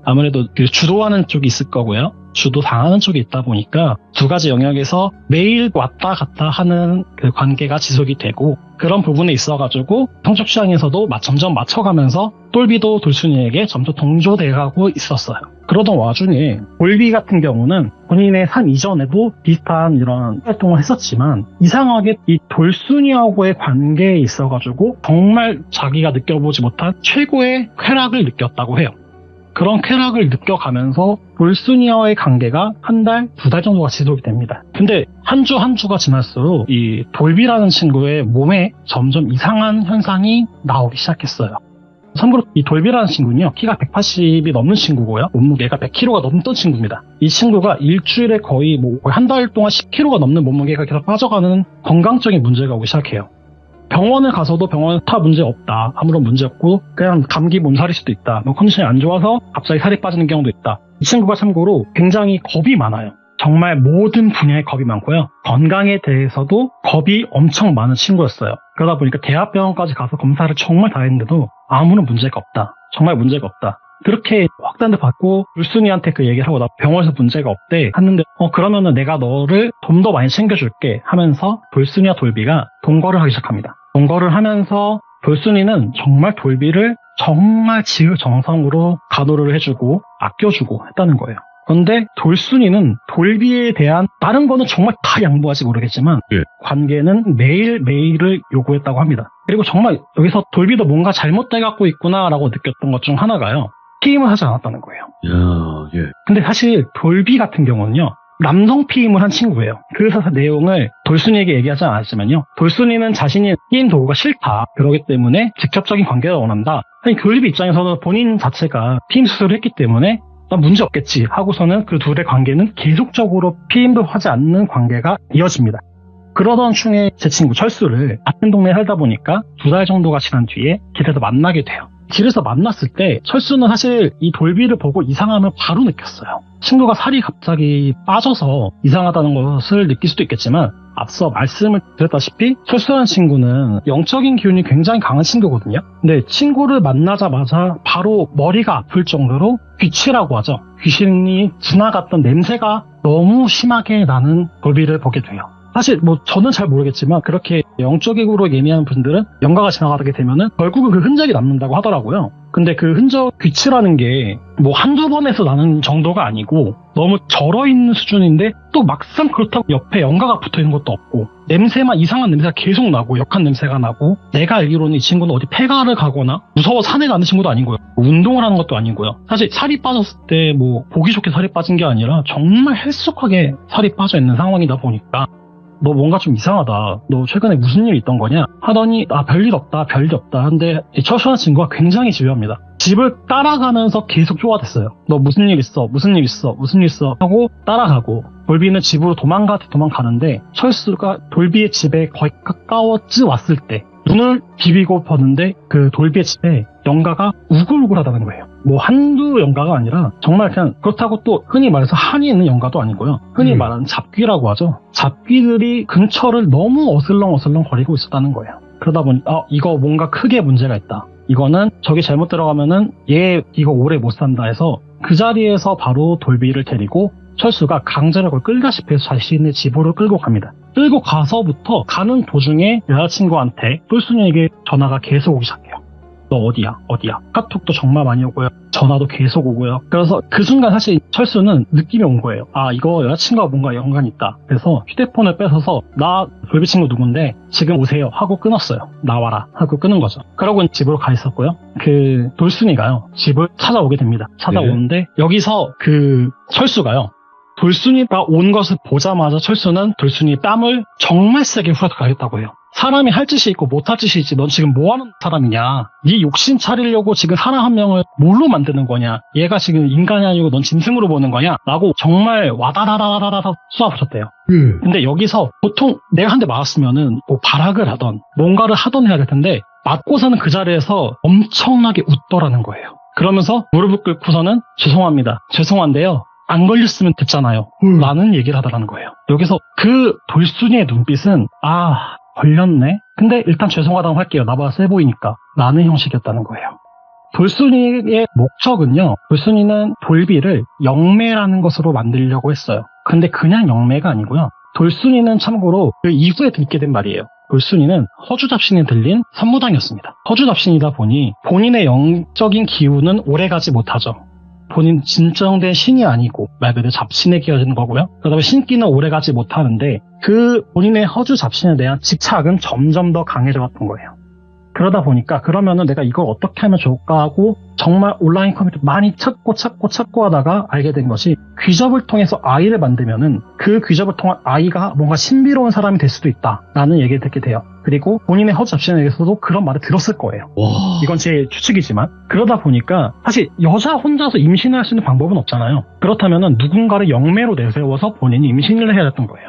C: 아무래도 그 주도하는 쪽이 있을 거고요. 주도 당하는 쪽이 있다 보니까 두 가지 영역에서 매일 왔다 갔다 하는 그 관계가 지속이 되고 그런 부분에 있어가지고 성적 취향에서도 점점 맞춰가면서 똘비도 돌순이에게 점점 동조돼가고 있었어요. 그러던 와중에 돌비 같은 경우는 본인의 삶 이전에도 비슷한 이런 활동을 했었지만 이상하게 이 돌순이하고의 관계에 있어가지고 정말 자기가 느껴보지 못한 최고의 쾌락을 느꼈다고 해요. 그런 쾌락을 느껴가면서 돌순이와의 관계가 한 달, 두 달 정도가 지속이 됩니다. 근데 한 주 한 주가 지날수록 이 돌비라는 친구의 몸에 점점 이상한 현상이 나오기 시작했어요. 참고로 이 돌비라는 친구는요, 키가 180이 넘는 친구고요. 몸무게가 100kg가 넘던 친구입니다. 이 친구가 일주일에 거의 한 달 동안 10kg가 넘는 몸무게가 계속 빠져가는 건강적인 문제가 오기 시작해요. 병원을 가서도 병원은 다 문제 없다. 아무런 문제 없고 그냥 감기 몸살일 수도 있다. 컨디션이 안 좋아서 갑자기 살이 빠지는 경우도 있다. 이 친구가 참고로 굉장히 겁이 많아요. 정말 모든 분야에 겁이 많고요. 건강에 대해서도 겁이 엄청 많은 친구였어요. 그러다 보니까 대학병원까지 가서 검사를 정말 다 했는데도 아무런 문제가 없다. 정말 문제가 없다. 그렇게 확단을 받고 돌순이한테 그 얘기를 하고 나 병원에서 문제가 없대 했는데 그러면은 내가 너를 좀 더 많이 챙겨줄게 하면서 돌순이와 돌비가 동거를 하기 시작합니다. 동거를 하면서 돌순이는 정말 돌비를 정말 지극정성으로 간호를 해주고 아껴주고 했다는 거예요. 그런데 돌순이는 돌비에 대한 다른 거는 정말 다 양보하지 모르겠지만 관계는 매일매일을 요구했다고 합니다. 그리고 정말 여기서 돌비도 뭔가 잘못돼 갖고 있구나라고 느꼈던 것 중 하나가요. 피임을 하지 않았다는 거예요. 근데 사실 돌비 같은 경우는요. 남성 피임을 한 친구예요. 그래서 내용을 돌순이에게 얘기하지 않았지만요. 돌순이는 자신이 피임 도구가 싫다. 그러기 때문에 직접적인 관계를 원한다. 아니, 돌비 입장에서는 본인 자체가 피임 수술을 했기 때문에 나 문제 없겠지 하고서는 그 둘의 관계는 계속적으로 피임도 하지 않는 관계가 이어집니다. 그러던 중에 제 친구 철수를 같은 동네에 살다 보니까 2달 정도가 지난 뒤에 길에서 만나게 돼요. 길에서 만났을 때 철수는 사실 이 돌비를 보고 이상함을 바로 느꼈어요. 친구가 살이 갑자기 빠져서 이상하다는 것을 느낄 수도 있겠지만 앞서 말씀을 드렸다시피 철수라는 친구는 영적인 기운이 굉장히 강한 친구거든요. 근데 친구를 만나자마자 바로 머리가 아플 정도로 귀치라고 하죠. 귀신이 지나갔던 냄새가 너무 심하게 나는 돌비를 보게 돼요. 사실 저는 잘 모르겠지만 그렇게 영적으로 예민한 분들은 영가가 지나가게 되면은 결국은 그 흔적이 남는다고 하더라고요. 근데 그 흔적 귀치라는 게 한두 번에서 나는 정도가 아니고 너무 절어있는 수준인데 또 막상 그렇다고 옆에 영가가 붙어있는 것도 없고 냄새만 이상한 냄새가 계속 나고 역한 냄새가 나고 내가 알기로는 이 친구는 어디 폐가를 가거나 무서워 산에 가는 친구도 아니고요. 운동을 하는 것도 아니고요. 사실 살이 빠졌을 때 보기 좋게 살이 빠진 게 아니라 정말 헬쑥하게 살이 빠져있는 상황이다 보니까 너 뭔가 좀 이상하다. 너 최근에 무슨 일 있던 거냐? 하더니 별일 없다. 별일 없다. 근데 이 철수한 친구가 굉장히 집요합니다. 집을 따라가면서 계속 쪼아댔어요. 너 무슨 일 있어? 무슨 일 있어? 무슨 일 있어? 하고 따라가고 돌비는 집으로 도망가는데 철수가 돌비의 집에 거의 가까워지 왔을 때 눈을 비비고 보는데 그 돌비의 집에 영가가 우글우글하다는 거예요. 한두 영가가 아니라 정말 그냥 그렇다고 또 흔히 말해서 한이 있는 영가도 아니고요. 흔히 말하는 잡귀라고 하죠. 잡귀들이 근처를 너무 어슬렁어슬렁 거리고 있었다는 거예요. 그러다 보니 이거 뭔가 크게 문제가 있다. 이거는 저기 잘못 들어가면은 얘 이거 오래 못 산다 해서 그 자리에서 바로 돌비를 데리고 철수가 강제로 그걸 끌다시피 해서 자신의 집으로 끌고 갑니다. 끌고 가서부터 가는 도중에 여자친구한테 똘순이에게 전화가 계속 오기 시작해요. 너 어디야? 카톡도 정말 많이 오고요. 전화도 계속 오고요. 그래서 그 순간 사실 철수는 느낌이 온 거예요. 이거 여자친구가 뭔가 연관이 있다. 그래서 휴대폰을 뺏어서 나 돌비 친구 누군데 지금 오세요 하고 끊었어요. 나와라 하고 끊은 거죠. 그러고 집으로 가 있었고요. 그 돌순이가요. 집을 찾아오게 됩니다. 찾아오는데 여기서 그 철수가요. 돌순이가 온 것을 보자마자 철수는 돌순이의 뺨을 정말 세게 후려가겠다고 해요. 사람이 할 짓이 있고 못할 짓이 있지. 넌 지금 뭐 하는 사람이냐. 네 욕심 차리려고 지금 사람 한 명을 뭘로 만드는 거냐. 얘가 지금 인간이 아니고 넌 짐승으로 보는 거냐. 라고 정말 와다라라라라 쏘아붙였대요. 근데 여기서 보통 내가 한 대 맞았으면은 발악을 하던 뭔가를 하던 해야 될 텐데 맞고서는 그 자리에서 엄청나게 웃더라는 거예요. 그러면서 무릎을 꿇고서는 죄송한데요. 안 걸렸으면 됐잖아요. 라는 얘기를 하더라는 거예요. 여기서 그 돌순이의 눈빛은 걸렸네? 근데 일단 죄송하다고 할게요. 나보다 세 보이니까. 라는 형식이었다는 거예요. 돌순이의 목적은요. 돌순이는 돌비를 영매라는 것으로 만들려고 했어요. 근데 그냥 영매가 아니고요. 돌순이는 참고로 그 이후에 듣게 된 말이에요. 돌순이는 허주잡신에 들린 선무당이었습니다. 허주잡신이다 보니 본인의 영적인 기운은 오래가지 못하죠. 본인 진정된 신이 아니고 말 그대로 잡신에 끼어지는 거고요. 그 다음에 신기는 오래가지 못하는데 그 본인의 허주 잡신에 대한 집착은 점점 더 강해져 갔던 거예요. 그러다 보니까 그러면은 내가 이걸 어떻게 하면 좋을까 하고 정말 온라인 커뮤니티 많이 찾고 하다가 알게 된 것이 귀접을 통해서 아이를 만들면은 그 귀접을 통한 아이가 뭔가 신비로운 사람이 될 수도 있다라는 얘기를 듣게 돼요. 그리고 본인의 허주 잡신에 대해서도 그런 말을 들었을 거예요. 이건 제 추측이지만 그러다 보니까 사실 여자 혼자서 임신을 할 수 있는 방법은 없잖아요. 그렇다면은 누군가를 영매로 내세워서 본인이 임신을 해야 했던 거예요.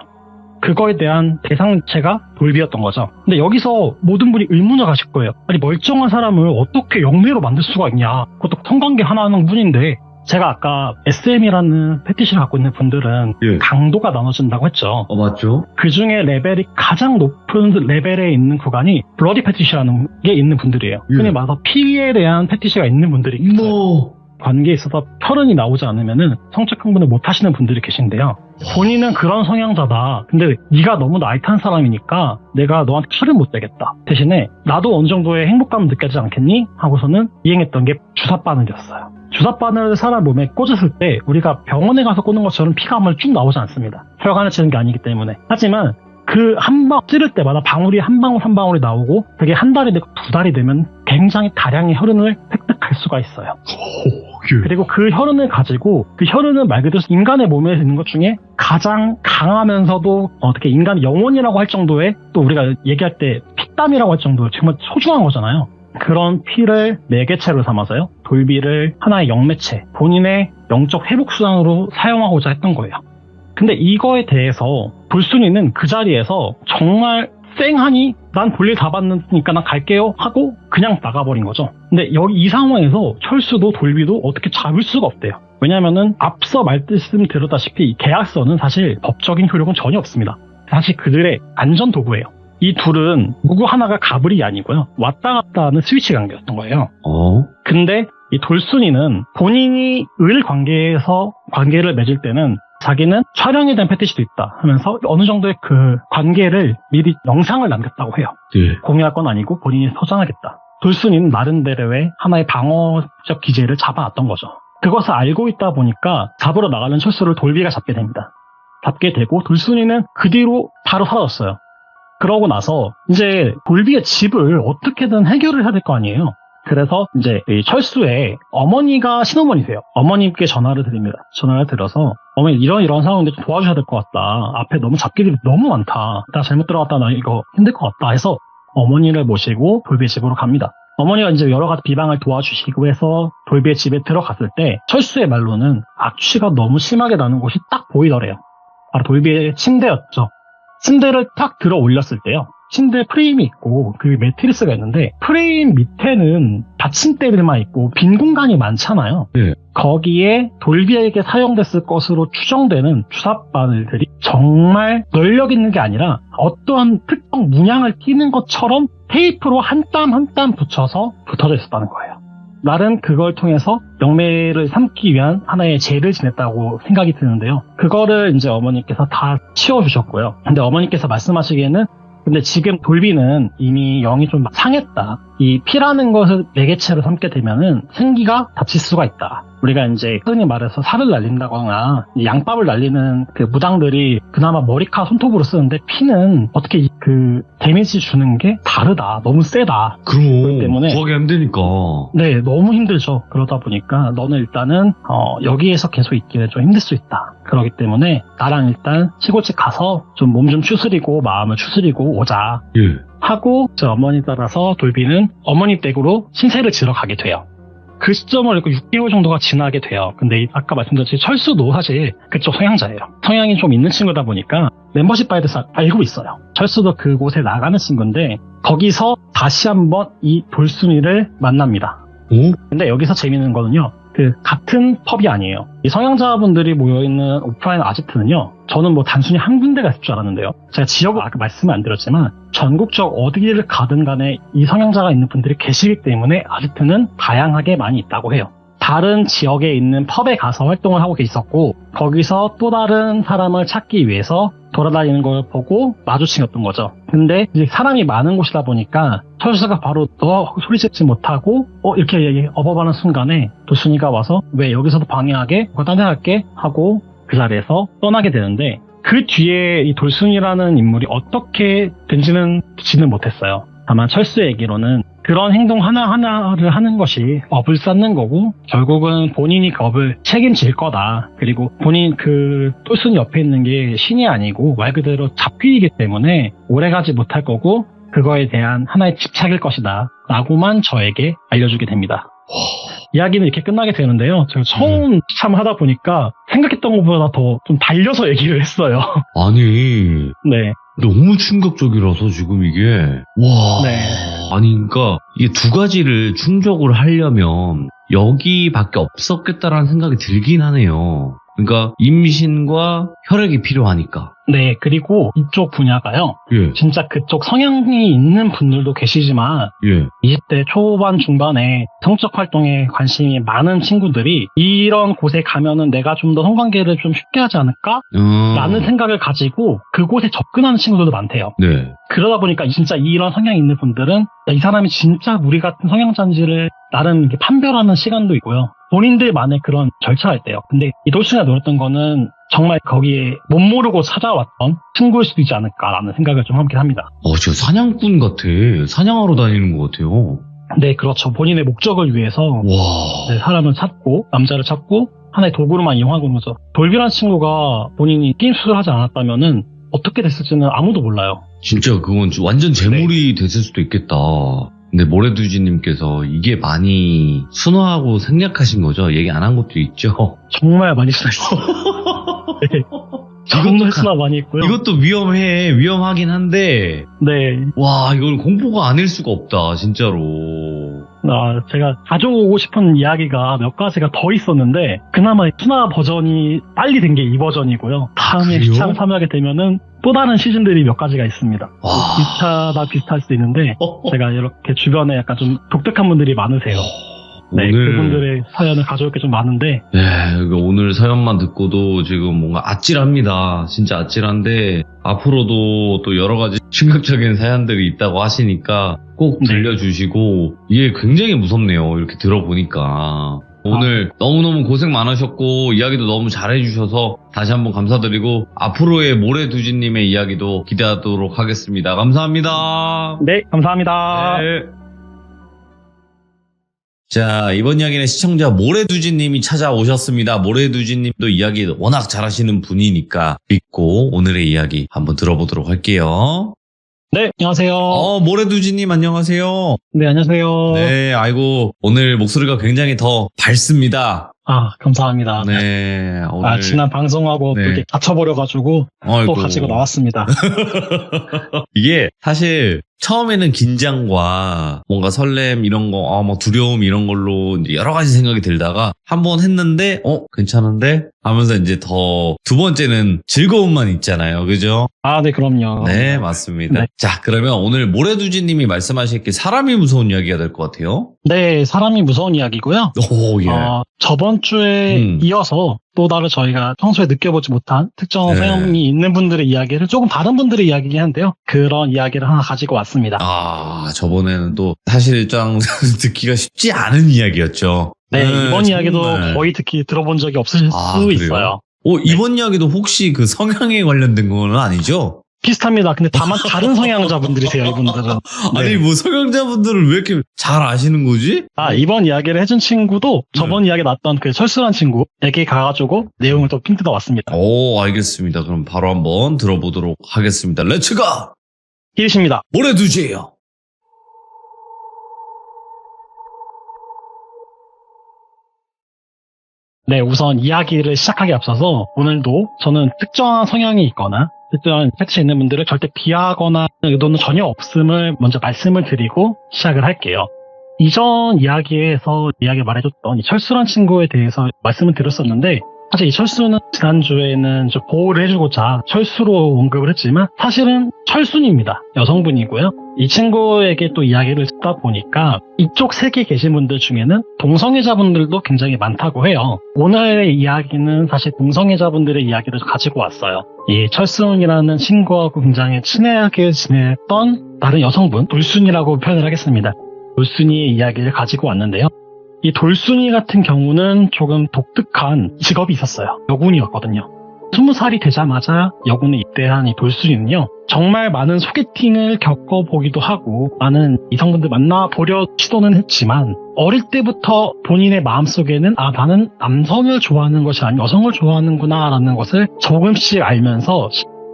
C: 그거에 대한 대상체가 돌비였던 거죠. 근데 여기서 모든 분이 의문을 가실 거예요. 아니 멀쩡한 사람을 어떻게 영매로 만들 수가 있냐. 그것도 성관계 하나 하는 분인데 제가 아까 SM이라는 패티시를 갖고 있는 분들은 강도가 나눠진다고 했죠.
A: 맞죠.
C: 그 중에 레벨이 가장 높은 레벨에 있는 구간이 블러디 패티시라는 게 있는 분들이에요. 흔히 말해서 피에 대한 패티시가 있는 분들이 있어요. 관계에 있어서 혈흔이 나오지 않으면은 성적 흥분을 못 하시는 분들이 계신데요. 본인은 그런 성향자다. 근데 네가 너무 나이탄 사람이니까 내가 너한테 칼을 못 대겠다. 대신에 나도 어느 정도의 행복감을 느끼지 않겠니? 하고서는 이행했던 게 주사바늘이었어요. 주사바늘을 사람 몸에 꽂았을 때 우리가 병원에 가서 꽂는 것처럼 피가 한 번 쭉 나오지 않습니다. 혈관을 치는 게 아니기 때문에. 하지만 그 한 방 찌를 때마다 방울이 한 방울 한 방울이 나오고 그게 한 달이 되고 두 달이 되면 굉장히 다량의 혈흔을 획득할 수가 있어요. 그리고 그 혈흔을 가지고 그 혈흔은 말 그대로 인간의 몸에 있는 것 중에 가장 강하면서도 어떻게 인간의 영혼이라고 할 정도의 또 우리가 얘기할 때 피땀이라고 할 정도의 정말 소중한 거잖아요. 그런 피를 매개체로 삼아서요. 돌비를 하나의 영매체, 본인의 영적 회복수단으로 사용하고자 했던 거예요. 근데 이거에 대해서 불순이는 그 자리에서 정말 쌩하니 난 볼일 다 봤으니까 난 갈게요 하고 그냥 나가버린 거죠. 근데 여기 이 상황에서 철수도 돌비도 어떻게 잡을 수가 없대요. 왜냐면은 앞서 말씀드렸다시피 이 계약서는 사실 법적인 효력은 전혀 없습니다. 사실 그들의 안전 도구예요. 이 둘은 누구 하나가 가불이 아니고요. 왔다 갔다 하는 스위치 관계였던 거예요. 근데 이 돌순이는 본인이 을 관계에서 관계를 맺을 때는 자기는 촬영에 대한 패티시도 있다 하면서 어느 정도의 그 관계를 미리 영상을 남겼다고 해요.
A: 네.
C: 공유할 건 아니고 본인이 서장하겠다. 돌순이는 나름대로의 하나의 방어적 기제를 잡아놨던 거죠. 그것을 알고 있다 보니까 잡으러 나가는 철수를 돌비가 잡게 됩니다. 잡게 되고 돌순이는 그 뒤로 바로 사라졌어요. 그러고 나서 이제 돌비의 집을 어떻게든 해결을 해야 될 거 아니에요. 그래서 이제 이 철수의 어머니가 친어머니세요. 어머님께 전화를 드립니다. 전화를 드려서 어머니 이런 상황인데 좀 도와주셔야 될 것 같다. 앞에 너무 잡기들이 너무 많다. 나 잘못 들어갔다. 나 이거 힘들 것 같다 해서 어머니를 모시고 돌비의 집으로 갑니다. 어머니가 이제 여러 가지 비방을 도와주시고 해서 돌비의 집에 들어갔을 때 철수의 말로는 악취가 너무 심하게 나는 곳이 딱 보이더래요. 바로 돌비의 침대였죠. 침대를 탁 들어 올렸을 때요. 침대 프레임이 있고 그 매트리스가 있는데 프레임 밑에는 받침대들만 있고 빈 공간이 많잖아요.
A: 네.
C: 거기에 돌비에게 사용됐을 것으로 추정되는 주사바늘들이 정말 널력 있는 게 아니라 어떠한 특정 문양을 띄는 것처럼 테이프로 한 땀 한 땀 붙여서 붙어져 있었다는 거예요. 나름 그걸 통해서 영매를 삼기 위한 하나의 죄를 지냈다고 생각이 드는데요. 그거를 이제 어머니께서 다 치워주셨고요. 근데 어머니께서 말씀하시기에는 근데 지금 돌비는 이미 영이 좀 상했다. 이 피라는 것을 매개체로 삼게 되면은 생기가 다칠 수가 있다. 우리가 이제 흔히 말해서 살을 날린다거나 양밥을 날리는 그 무당들이 그나마 머리카 손톱으로 쓰는데 피는 어떻게 그 데미지 주는 게 다르다. 너무 세다.
A: 그럼
C: 때문에
A: 구하기 힘드니까.
C: 네, 너무 힘들죠. 그러다 보니까 너는 일단은 여기에서 계속 있기는 좀 힘들 수 있다. 그렇기 때문에 나랑 일단 시골집 가서 좀 몸 좀 추스리고 마음을 추스리고 오자.
A: 예.
C: 하고 저 어머니 따라서 돌비는 어머니 댁으로 신세를 지러 가게 돼요. 그 시점을 읽고 6개월 정도가 지나게 돼요. 근데 아까 말씀드렸듯이 철수도 사실 그쪽 성향자예요. 성향이 좀 있는 친구다 보니까 멤버십 바에 대해서 알고 있어요. 철수도 그곳에 나가는 친구인데 거기서 다시 한번 이 돌순이를 만납니다.
A: 오?
C: 근데 여기서 재밌는 거는요. 그 같은 펍이 아니에요. 이 성향자분들이 모여있는 오프라인 아지트는요. 저는 뭐 단순히 한 군데가 있을 줄 알았는데요. 제가 지역을 아까 말씀을 안 드렸지만 전국적 어디를 가든 간에 이 성향자가 있는 분들이 계시기 때문에 아지트는 다양하게 많이 있다고 해요. 다른 지역에 있는 펍에 가서 활동을 하고 있었고 거기서 또 다른 사람을 찾기 위해서 돌아다니는 걸 보고 마주치었던 거죠. 근데 이제 사람이 많은 곳이다 보니까 철수가 바로 너 소리 짓지 못하고 이렇게 업어가는 순간에 도순이가 와서 왜 여기서도 방해하게? 딴 데 갈게? 하고 그 자리에서 떠나게 되는데 그 뒤에 이 돌순이라는 인물이 어떻게 된지는 듣지는 못했어요. 다만 철수의 얘기로는 그런 행동 하나하나를 하는 것이 업을 쌓는 거고 결국은 본인이 그 업을 책임질 거다. 그리고 본인 그 돌순이 옆에 있는 게 신이 아니고 말 그대로 잡귀이기 때문에 오래가지 못할 거고 그거에 대한 하나의 집착일 것이다. 라고만 저에게 알려주게 됩니다. 이야기는 이렇게 끝나게 되는데요. 제가 처음 참 하다 보니까 생각했던 것보다 더 좀 달려서 얘기를 했어요.
A: 아니
C: 네.
A: 너무 충격적이라서 지금 이게 와.
C: 네.
A: 아니 그러니까 이게 두 가지를 충족을 하려면 여기밖에 없었겠다라는 생각이 들긴 하네요. 그러니까 임신과 혈액이 필요하니까.
C: 네, 그리고 이쪽 분야가요.
A: 예.
C: 진짜 그쪽 성향이 있는 분들도 계시지만
A: 예.
C: 20대 초반 중반에 성적 활동에 관심이 많은 친구들이 이런 곳에 가면은 내가 좀 더 성관계를 좀 쉽게 하지 않을까? 라는 생각을 가지고 그곳에 접근하는 친구들도 많대요.
A: 네.
C: 그러다 보니까 진짜 이런 성향이 있는 분들은 이 사람이 진짜 우리 같은 성향자인지를 나름 이렇게 판별하는 시간도 있고요. 본인들만의 그런 절차가 있대요. 근데 이 돌순이가 노렸던 거는 정말 거기에 못 모르고 찾아왔던 친구일 수도 있지 않을까라는 생각을 좀 하긴 합니다.
A: 진짜 사냥꾼 같아. 사냥하러 다니는 것 같아요.
C: 네, 그렇죠. 본인의 목적을 위해서
A: 와.
C: 네, 사람을 찾고 남자를 찾고 하나의 도구로만 이용하는 거죠. 돌비라는 친구가 본인이 게임 수술을 하지 않았다면은 어떻게 됐을지는 아무도 몰라요.
A: 진짜 그건 완전 재물이 됐을 수도 있겠다. 근데 모래두지님께서 이게 많이 순화하고 생략하신 거죠? 얘기 안 한 것도 있죠?
C: 정말 많이 쓰였어. 네. 정말 수나 많이 있고요.
A: 이것도 위험하긴 한데,
C: 네.
A: 와, 이걸 공포가 아닐 수가 없다, 진짜로.
C: 제가 가져오고 싶은 이야기가 몇 가지가 더 있었는데, 그나마 순화 버전이 빨리 된 게 이 버전이고요. 다음에
A: 그래요?
C: 시차를 참여하게 되면은 또 다른 시즌들이 몇 가지가 있습니다. 비슷할 수도 있는데, 제가 이렇게 주변에 약간 좀 독특한 분들이 많으세요. 네, 그분들의 사연을 가져올 게 좀 많은데.
A: 네, 오늘 사연만 듣고도 지금 뭔가 아찔합니다. 진짜 아찔한데, 앞으로도 또 여러 가지 충격적인 사연들이 있다고 하시니까 꼭 들려주시고, 이게 굉장히 무섭네요. 이렇게 들어보니까. 오늘 너무너무 고생 많으셨고, 이야기도 너무 잘해주셔서 다시 한번 감사드리고, 앞으로의 모래두지님의 이야기도 기대하도록 하겠습니다. 감사합니다.
C: 네, 감사합니다.
A: 네. 자, 이번 이야기는 시청자 모래두지님이 찾아오셨습니다. 모래두지님도 이야기 워낙 잘하시는 분이니까 믿고 오늘의 이야기 한번 들어보도록 할게요.
C: 네, 안녕하세요.
A: 모래두지님 안녕하세요.
C: 네, 안녕하세요.
A: 네, 아이고 오늘 목소리가 굉장히 더 밝습니다.
C: 감사합니다.
A: 네, 오늘
C: 지난 방송하고 또 이렇게 다쳐버려가지고 또 가지고 나왔습니다.
A: 이게 사실 처음에는 긴장과 뭔가 설렘 이런 거, 뭐 두려움 이런 걸로 이제 여러 가지 생각이 들다가 한번 했는데, 괜찮은데? 하면서 이제 더 두 번째는 즐거움만 있잖아요. 그죠?
C: 네, 그럼요.
A: 네, 맞습니다.
C: 네.
A: 자, 그러면 오늘 모래두지님이 말씀하실 게 사람이 무서운 이야기가 될 것 같아요.
C: 네, 사람이 무서운 이야기고요.
A: 오, 예.
C: 저번 주에 이어서 또 다른 저희가 평소에 느껴보지 못한 특정 성향이 있는 분들의 이야기를 조금 다른 분들의 이야기긴 한데요. 그런 이야기를 하나 가지고 왔습니다.
A: 저번에는 또 사실상 듣기가 쉽지 않은 이야기였죠.
C: 네, 이번
A: 정말.
C: 이야기도 거의 들어본 적이 없으실 수
A: 그래요?
C: 있어요.
A: 이번 이야기도 혹시 그 성향에 관련된 건 아니죠?
C: 비슷합니다. 근데 다만 다른 성향자분들이세요, 이분들은. 네.
A: 아니, 뭐 성향자분들은 왜 이렇게 잘 아시는 거지?
C: 이번 이야기를 해준 친구도 저번 이야기 났던 그 철수란 친구에게 가가지고 내용을 또 핑 뜯어왔습니다.
A: 알겠습니다. 그럼 바로 한번 들어보도록 하겠습니다. 렛츠가!
C: 히릿입니다.
A: 모래두지예요.
C: 네, 우선 이야기를 시작하기 앞서서 오늘도 저는 특정한 성향이 있거나 특정한 패치에 있는 분들을 절대 비하하거나 의도는 전혀 없음을 먼저 말씀을 드리고 시작을 할게요. 이전 이야기에서 이야기 말해줬던 이 철수란 친구에 대해서 말씀을 드렸었는데 사실 이 철수는 지난주에는 좀 보호를 해주고자 철수로 언급을 했지만 사실은 철순입니다. 여성분이고요. 이 친구에게 또 이야기를 듣다 보니까 이쪽 세계에 계신 분들 중에는 동성애자분들도 굉장히 많다고 해요. 오늘의 이야기는 사실 동성애자분들의 이야기를 가지고 왔어요. 이 철순이라는 친구하고 굉장히 친하게 지냈던 다른 여성분, 돌순이라고 표현을 하겠습니다. 돌순이의 이야기를 가지고 왔는데요. 이 돌순이 같은 경우는 조금 독특한 직업이 있었어요. 여군이었거든요. 20살이 되자마자 여군에 입대한 이 돌순이는요. 정말 많은 소개팅을 겪어보기도 하고 많은 이성분들 만나보려 시도는 했지만 어릴 때부터 본인의 마음속에는 나는 남성을 좋아하는 것이 아니라 여성을 좋아하는구나 라는 것을 조금씩 알면서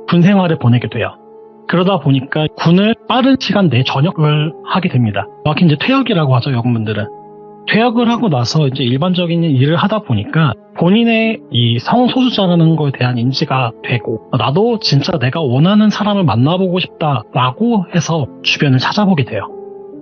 C: 군 생활을 보내게 돼요. 그러다 보니까 군을 빠른 시간 내에 전역을 하게 됩니다. 정확히 이제 퇴역이라고 하죠, 여군분들은. 퇴역을 하고 나서 이제 일반적인 일을 하다 보니까 본인의 이 성소수자라는 거에 대한 인지가 되고 나도 진짜 내가 원하는 사람을 만나보고 싶다라고 해서 주변을 찾아보게 돼요.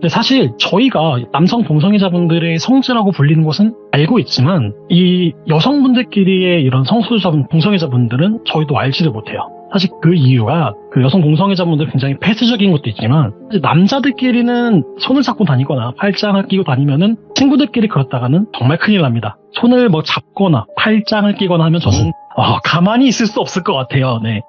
C: 근데 사실 저희가 남성 동성애자분들의 성지라고 불리는 것은 알고 있지만 이 여성분들끼리의 이런 성소수자분, 동성애자분들은 저희도 알지를 못해요. 사실 그 이유가 그 여성 동성애자분들 굉장히 폐쇄적인 것도 있지만 남자들끼리는 손을 잡고 다니거나 팔짱을 끼고 다니면은 친구들끼리 그렇다가는 정말 큰일 납니다. 손을 뭐 잡거나 팔짱을 끼거나 하면 저는 가만히 있을 수 없을 것 같아요. 네.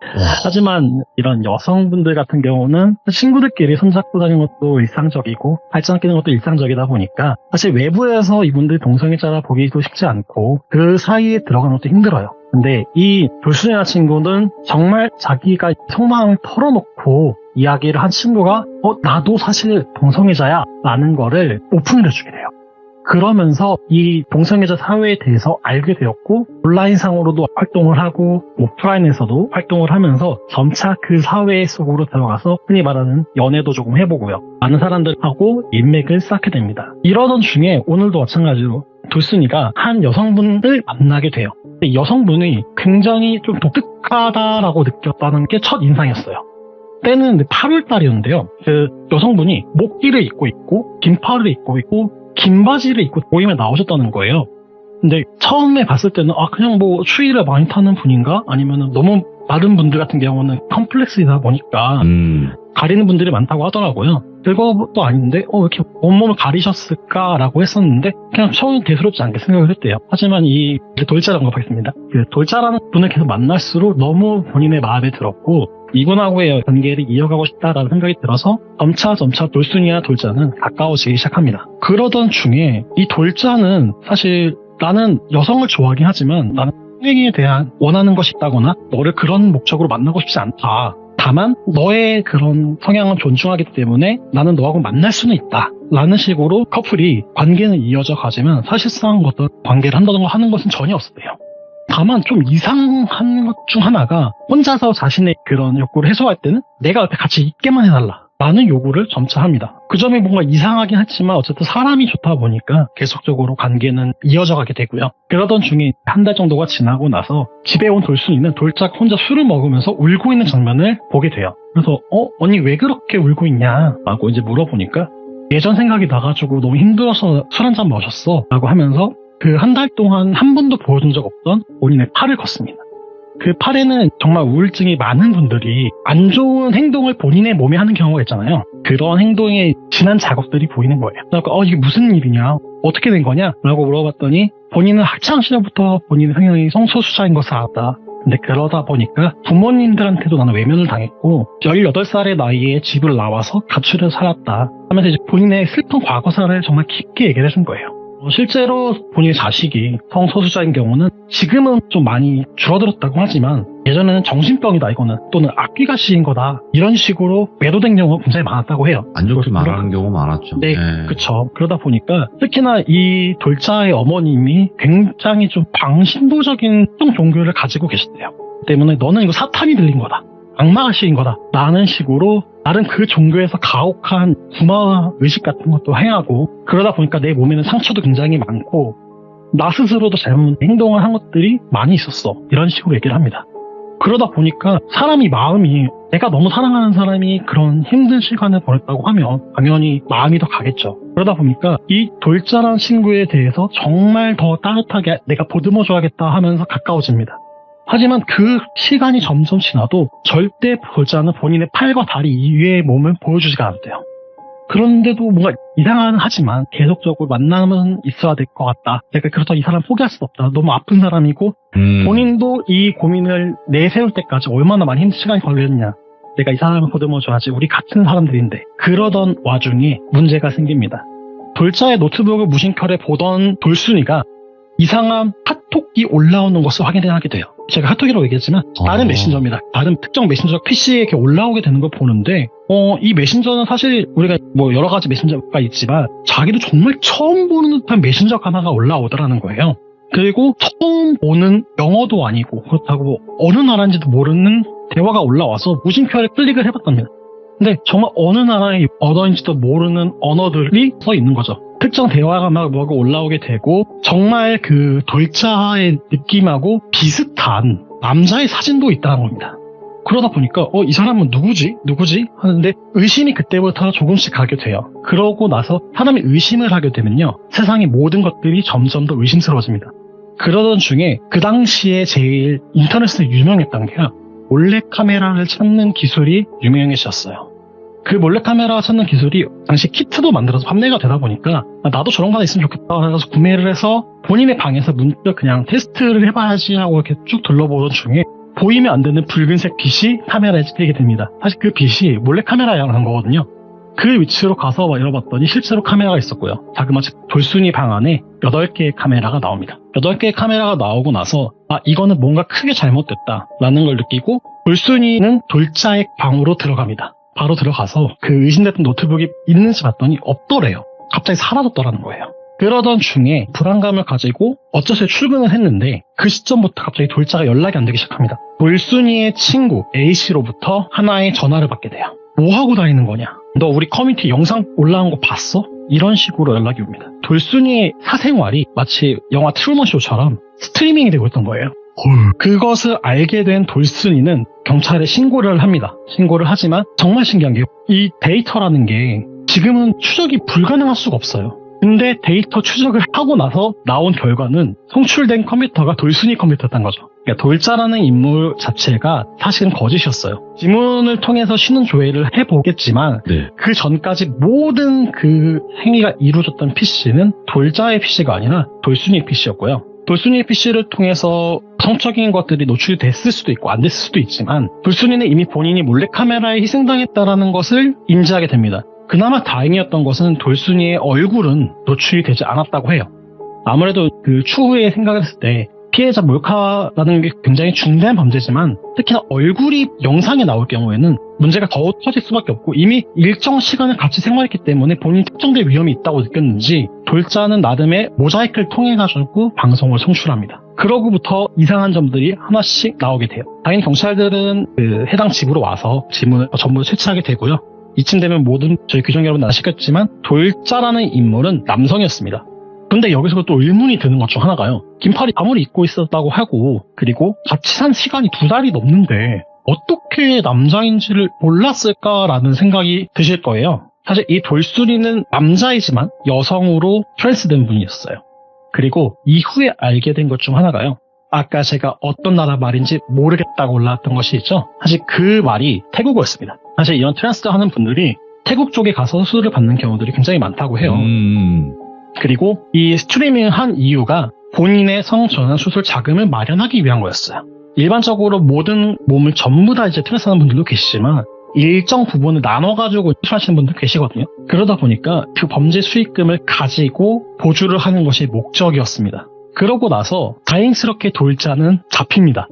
C: 하지만 이런 여성분들 같은 경우는 친구들끼리 손잡고 다니는 것도 일상적이고 팔짱 끼는 것도 일상적이다 보니까 사실 외부에서 이분들 동성애자라 보기도 쉽지 않고 그 사이에 들어가는 것도 힘들어요. 근데 이 돌순이라는 친구는 정말 자기가 속마음을 털어놓고 이야기를 한 친구가 나도 사실 동성애자야 라는 거를 오픈을 해주게 돼요. 그러면서 이 동성애자 사회에 대해서 알게 되었고 온라인상으로도 활동을 하고 오프라인에서도 활동을 하면서 점차 그 사회 속으로 들어가서 흔히 말하는 연애도 조금 해보고요. 많은 사람들하고 인맥을 쌓게 됩니다. 이러던 중에 오늘도 마찬가지로 돌순이가 한 여성분을 만나게 돼요. 이 여성분이 굉장히 좀 독특하다라고 느꼈다는 게 첫 인상이었어요. 때는 8월 달이었는데요. 그 여성분이 목기를 입고 있고 긴팔을 입고 있고 긴 바지를 입고 모임에 나오셨다는 거예요. 근데 처음에 봤을 때는 그냥 뭐 추위를 많이 타는 분인가? 아니면은 너무 마른 분들 같은 경우는 컴플렉스이다 보니까 가리는 분들이 많다고 하더라고요. 그것도 아닌데 왜 이렇게 온몸을 가리셨을까라고 했었는데 그냥 처음에 대수롭지 않게 생각을 했대요. 하지만 이 돌자라는 거 보겠습니다. 그 돌자라는 분을 계속 만날수록 너무 본인의 마음에 들었고 이분하고의 관계를 이어가고 싶다라는 생각이 들어서 점차 돌순이와 돌자는 가까워지기 시작합니다. 그러던 중에 이 돌자는 사실 나는 여성을 좋아하긴 하지만 나는 성행에 대한 원하는 것이 있다거나 너를 그런 목적으로 만나고 싶지 않다. 다만 너의 그런 성향은 존중하기 때문에 나는 너하고 만날 수는 있다. 라는 식으로 커플이 관계는 이어져 가지만 사실상 어떤 관계를 한다던가 하는 것은 전혀 없었대요. 다만 좀 이상한 것 중 하나가 혼자서 자신의 그런 욕구를 해소할 때는 내가 옆에 같이 있게만 해달라 라는 요구를 점차 합니다. 그 점이 뭔가 이상하긴 했지만 어쨌든 사람이 좋다 보니까 계속적으로 관계는 이어져 가게 되고요. 그러던 중에 한 달 정도가 지나고 나서 집에 온 돌순이는 돌짝 혼자 술을 먹으면서 울고 있는 장면을 보게 돼요. 그래서 언니 왜 그렇게 울고 있냐 라고 이제 물어보니까 예전 생각이 나가지고 너무 힘들어서 술 한잔 마셨어 라고 하면서 그 한 달 동안 한 번도 보여준 적 없던 본인의 팔을 걷습니다. 그 팔에는 정말 우울증이 많은 분들이 안 좋은 행동을 본인의 몸에 하는 경우가 있잖아요. 그런 행동에 진한 자국들이 보이는 거예요. 그래서 이게 무슨 일이냐? 어떻게 된 거냐? 라고 물어봤더니 본인은 학창시절부터 본인의 성향이 성소수자인 것을 알았다. 근데 그러다 보니까 부모님들한테도 나는 외면을 당했고 18살의 나이에 집을 나와서 가출해서 살았다 하면서 이제 본인의 슬픈 과거사를 정말 깊게 얘기를 해준 거예요. 실제로 본인의 자식이 성소수자인 경우는 지금은 좀 많이 줄어들었다고 하지만 예전에는 정신병이다 이거는 또는 악귀가 씌인 거다 이런 식으로 매도된 경우가 굉장히 많았다고 해요.
A: 안 좋게 말하는 경우가 많았죠.
C: 네, 그렇죠. 그러다 보니까 특히나 이 돌자의 어머님이 굉장히 좀 방신도적인 종교를 가지고 계시대요. 때문에 너는 이거 사탄이 들린 거다. 악마가 씌인 거다. 라는 식으로 나름 그 종교에서 가혹한 구마 의식 같은 것도 행하고 그러다 보니까 내 몸에는 상처도 굉장히 많고 나 스스로도 잘못 행동을 한 것들이 많이 있었어. 이런 식으로 얘기를 합니다. 그러다 보니까 사람이 마음이 내가 너무 사랑하는 사람이 그런 힘든 시간을 보냈다고 하면 당연히 마음이 더 가겠죠. 그러다 보니까 이 돌자라는 친구에 대해서 정말 더 따뜻하게 내가 보듬어줘야겠다 하면서 가까워집니다. 하지만 그 시간이 점점 지나도 절대 돌자는 본인의 팔과 다리 이외의 몸을 보여주지가 않대요. 그런데도 뭔가 이상은 하지만 계속적으로 만남은 있어야 될 것 같다. 내가 그렇다고 이 사람 포기할 수 없다. 너무 아픈 사람이고 본인도 이 고민을 내세울 때까지 얼마나 많이 힘든 시간이 걸렸냐. 내가 이 사람을 보듬어줘야지. 우리 같은 사람들인데. 그러던 와중에 문제가 생깁니다. 돌자의 노트북을 무심결에 보던 돌순이가 이상한 카톡이 올라오는 것을 확인하게 돼요. 제가 카톡이라고 얘기했지만 다른 메신저입니다. 다른 특정 메신저 PC에 이렇게 올라오게 되는 걸 보는데 이 메신저는 사실 우리가 뭐 여러 가지 메신저가 있지만 자기도 정말 처음 보는 듯한 메신저가 하나가 올라오더라는 거예요. 그리고 처음 보는 영어도 아니고 그렇다고 어느 나라인지도 모르는 대화가 올라와서 무심결에 클릭을 해봤답니다. 근데 정말 어느 나라의 언어인지도 모르는 언어들이 써 있는 거죠. 특정 대화가 막 뭐가 올라오게 되고 정말 그 돌자의 느낌하고 비슷한 남자의 사진도 있다는 겁니다. 그러다 보니까 이 사람은 누구지 하는데 의심이 그때부터 조금씩 가게 돼요. 그러고 나서 사람이 의심을 하게 되면요, 세상의 모든 것들이 점점 더 의심스러워집니다. 그러던 중에 그 당시에 제일 인터넷에서 유명했던 게요, 몰래카메라를 찾는 기술이 유명해졌어요. 그 몰래카메라 찾는 기술이 당시 키트도 만들어서 판매가 되다 보니까 나도 저런 거 하나 있으면 좋겠다 해서 구매를 해서 본인의 방에서 문득 그냥 테스트를 해봐야지 하고 이렇게 쭉 둘러보던 중에 보이면 안 되는 붉은색 빛이 카메라에 찍히게 됩니다. 사실 그 빛이 몰래카메라라는 거거든요. 그 위치로 가서 열어봤더니 실제로 카메라가 있었고요. 자그마치 돌순이 방 안에 8개의 카메라가 나옵니다. 8개의 카메라가 나오고 나서 이거는 뭔가 크게 잘못됐다라는 걸 느끼고 돌순이는 돌자의 방으로 들어갑니다. 바로 들어가서 그 의심됐던 노트북이 있는지 봤더니 없더래요. 갑자기 사라졌더라는 거예요. 그러던 중에 불안감을 가지고 어쩌서 출근을 했는데 그 시점부터 갑자기 돌자가 연락이 안 되기 시작합니다. 돌순이의 친구 A씨로부터 하나의 전화를 받게 돼요. 뭐 하고 다니는 거냐? 너 우리 커뮤니티 영상 올라온 거 봤어? 이런 식으로 연락이 옵니다. 돌순이의 사생활이 마치 영화 트루먼 쇼처럼 스트리밍이 되고 있던 거예요. 그것을 알게 된 돌순이는 경찰에 신고를 합니다. 신고를 하지만 정말 신기한 게 이 데이터라는 게 지금은 추적이 불가능할 수가 없어요. 근데 데이터 추적을 하고 나서 나온 결과는 송출된 컴퓨터가 돌순이 컴퓨터였던 거죠. 그러니까 돌자라는 인물 자체가 사실은 거짓이었어요. 지문을 통해서 신원 조회를 해보겠지만
A: 네.
C: 그 전까지 모든 그 행위가 이루어졌던 PC는 돌자의 PC가 아니라 돌순이의 PC였고요. 돌순이의 PC를 통해서 성적인 것들이 노출이 됐을 수도 있고 안 됐을 수도 있지만 돌순이는 이미 본인이 몰래카메라에 희생당했다라는 것을 인지하게 됩니다. 그나마 다행이었던 것은 돌순이의 얼굴은 노출이 되지 않았다고 해요. 아무래도 그 추후에 생각을 했을 때 피해자 몰카라는 게 굉장히 중대한 범죄지만 특히나 얼굴이 영상에 나올 경우에는 문제가 더 커질 수밖에 없고 이미 일정 시간을 같이 생활했기 때문에 본인이 특정될 위험이 있다고 느꼈는지 돌자는 나름의 모자이크를 통해 가지고 방송을 송출합니다. 그러고부터 이상한 점들이 하나씩 나오게 돼요. 당연히 경찰들은 그 해당 집으로 와서 지문을 전부 채취하게 되고요. 이쯤 되면 모든 저희 규정 여러분 아시겠지만 돌자라는 인물은 남성이었습니다. 근데 여기서 또 의문이 드는 것 중 하나가요. 긴팔이 아무리 입고 있었다고 하고 그리고 같이 산 시간이 2달이 넘는데 어떻게 남자인지를 몰랐을까라는 생각이 드실 거예요. 사실 이 돌순이는 남자이지만 여성으로 트랜스된 분이었어요. 그리고 이후에 알게 된 것 중 하나가요. 아까 제가 어떤 나라 말인지 모르겠다고 올라왔던 것이 있죠. 사실 그 말이 태국어였습니다. 사실 이런 트랜스를 하는 분들이 태국 쪽에 가서 수술을 받는 경우들이 굉장히 많다고 해요. 그리고 이 스트리밍을 한 이유가 본인의 성전환 수술 자금을 마련하기 위한 거였어요. 일반적으로 모든 몸을 전부 다 이제 트랜스하는 분들도 계시지만 일정 부분을 나눠가지고 수술하시는 분들 계시거든요. 그러다 보니까 그 범죄 수익금을 가지고 보조를 하는 것이 목적이었습니다. 그러고 나서 다행스럽게 돌자는 잡힙니다.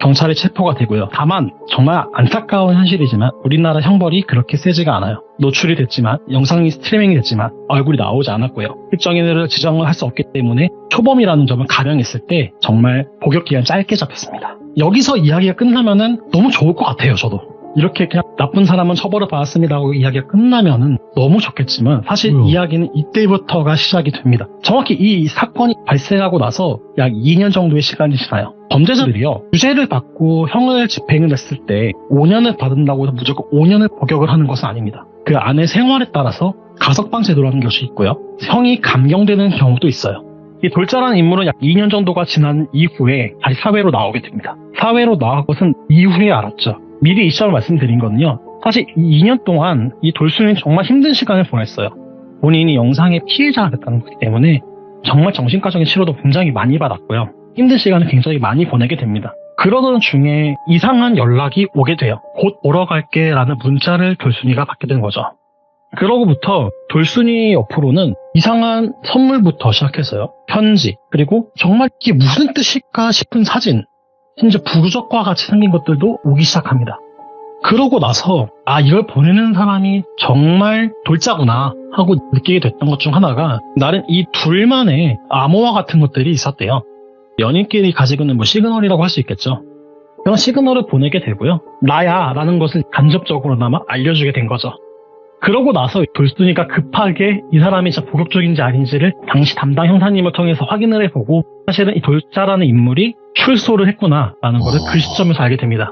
C: 경찰에 체포가 되고요. 다만 정말 안타까운 현실이지만 우리나라 형벌이 그렇게 세지가 않아요. 노출이 됐지만 영상이 스트리밍이 됐지만 얼굴이 나오지 않았고요. 특정인을 지정을 할 수 없기 때문에 초범이라는 점을 가령했을 때 정말 복역기간 짧게 잡혔습니다. 여기서 이야기가 끝나면은 너무 좋을 것 같아요. 저도 이렇게 그냥 나쁜 사람은 처벌을 받았습니다 하고 이야기가 끝나면은 너무 좋겠지만 사실 이야기는 이때부터가 시작이 됩니다. 정확히 이 사건이 발생하고 나서 약 2년 정도의 시간이 지나요. 범죄자들이요, 유죄를 받고 형을 집행을 했을 때 5년을 받는다고 해서 무조건 5년을 복역을 하는 것은 아닙니다. 그 안에 생활에 따라서 가석방 제도라는 것이 있고요. 형이 감경되는 경우도 있어요. 이 돌자라는 인물은 약 2년 정도가 지난 이후에 다시 사회로 나오게 됩니다. 사회로 나온 것은 이후에 알았죠. 미리 이 시점을 말씀드린 거는요, 사실 이 2년 동안 이 돌순이는 정말 힘든 시간을 보냈어요. 본인이 영상의 피해자가 됐다는 거기 때문에 정말 정신과적인 치료도 굉장히 많이 받았고요. 힘든 시간을 굉장히 많이 보내게 됩니다. 그러던 중에 이상한 연락이 오게 돼요. 곧 오러 갈게 라는 문자를 돌순이가 받게 된 거죠. 그러고부터 돌순이 옆으로는 이상한 선물부터 시작해서요, 편지, 그리고 정말 이게 무슨 뜻일까 싶은 사진, 심지어 부적과 같이 생긴 것들도 오기 시작합니다. 그러고 나서 이걸 보내는 사람이 정말 돌자구나 하고 느끼게 됐던 것 중 하나가 나름 이 둘만의 암호화 같은 것들이 있었대요. 연인끼리 가지고 있는 시그널이라고 할 수 있겠죠. 그런 시그널을 보내게 되고요. 나야 라는 것을 간접적으로나마 알려주게 된 거죠. 그러고 나서 돌순이가 급하게 이 사람이 진짜 복역적인지 아닌지를 당시 담당 형사님을 통해서 확인을 해보고 사실은 이 돌자라는 인물이 출소를 했구나라는 것을 그 시점에서 알게 됩니다.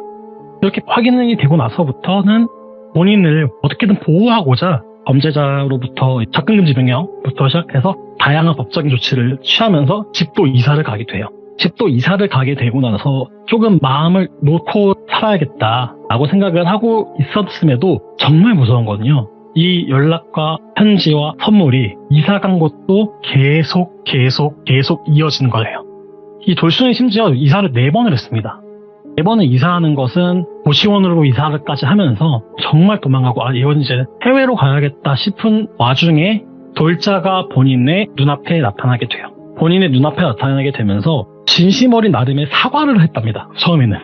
C: 이렇게 확인이 되고 나서부터는 본인을 어떻게든 보호하고자 범죄자로부터 접근금지 명령부터 시작해서 다양한 법적인 조치를 취하면서 집도 이사를 가게 돼요. 집도 이사를 가게 되고 나서 조금 마음을 놓고 살아야겠다라고 생각을 하고 있었음에도 정말 무서운 거는요. 이 연락과 편지와 선물이 이사 간 곳도 계속 이어지는 거예요. 이 돌순이 심지어 이사를 4번을 했습니다. 4번을 이사하는 것은 고시원으로 이사를까지 하면서 정말 도망가고 이건 이제 해외로 가야겠다 싶은 와중에 돌자가 본인의 눈앞에 나타나게 돼요. 본인의 눈앞에 나타나게 되면서 진심 어린 나름의 사과를 했답니다. 처음에는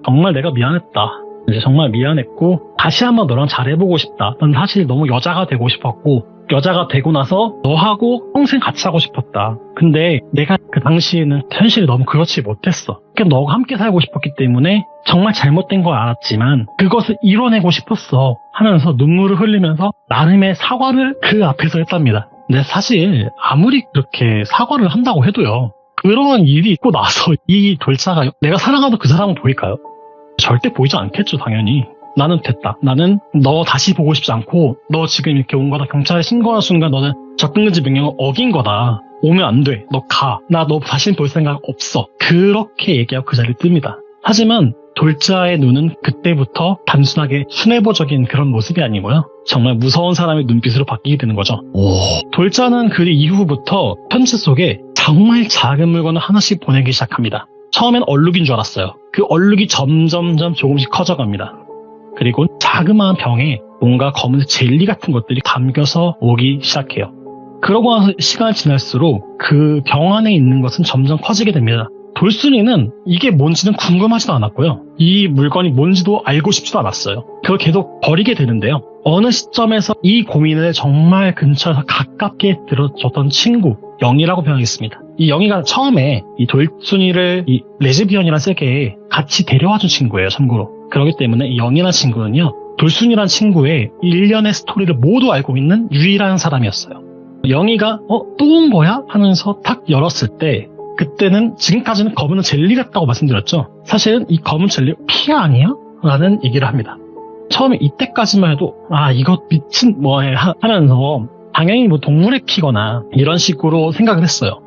C: 정말 내가 미안했다. 이제 정말 미안했고 다시 한번 너랑 잘해보고 싶다. 난 사실 너무 여자가 되고 싶었고 여자가 되고 나서 너하고 평생 같이 하고 싶었다. 근데 내가 그 당시에는 현실이 너무 그렇지 못했어. 그냥 너가 함께 살고 싶었기 때문에 정말 잘못된 걸 알았지만 그것을 이뤄내고 싶었어 하면서 눈물을 흘리면서 나름의 사과를 그 앞에서 했답니다. 근데 사실 아무리 그렇게 사과를 한다고 해도요. 그런 일이 있고 나서 이 돌자가 내가 사랑하던 그 사람은 보일까요? 절대 보이지 않겠죠, 당연히. 나는 됐다. 나는 너 다시 보고 싶지 않고 너 지금 이렇게 온 거다. 경찰에 신고하는 순간 너는 접근금지 명령을 어긴 거다. 오면 안 돼. 너 가. 나 너 다시는 볼 생각 없어. 그렇게 얘기하고 그 자리를 뜹니다. 하지만 돌자의 눈은 그때부터 단순하게 순애보적인 그런 모습이 아니고요. 정말 무서운 사람의 눈빛으로 바뀌게 되는 거죠. 돌자는 그 이후부터 편지 속에 정말 작은 물건을 하나씩 보내기 시작합니다. 처음엔 얼룩인 줄 알았어요. 그 얼룩이 점점점 조금씩 커져갑니다. 그리고 자그마한 병에 뭔가 검은색 젤리 같은 것들이 담겨서 오기 시작해요. 그러고 나서 시간이 지날수록 그 병 안에 있는 것은 점점 커지게 됩니다. 돌순이는 이게 뭔지는 궁금하지도 않았고요. 이 물건이 뭔지도 알고 싶지도 않았어요. 그걸 계속 버리게 되는데요. 어느 시점에서 이 고민을 정말 근처에서 가깝게 들어줬던 친구, 영희라고 표현하겠습니다. 이 영희가 처음에 이 돌순이를 이 레즈비언이라는 세계에 같이 데려와준 친구예요, 참고로. 그렇기 때문에 이 영희라는 친구는요, 돌순이라는 친구의 일련의 스토리를 모두 알고 있는 유일한 사람이었어요. 영희가 또 온 거야? 하면서 탁 열었을 때 그때는 지금까지는 검은 젤리 같다고 말씀드렸죠. 사실은 이 검은 젤리 피 아니야? 라는 얘기를 합니다. 처음에 이때까지만 해도 이거 미친 뭐해 하면서 당연히 뭐 동물의 피거나 이런 식으로 생각을 했어요.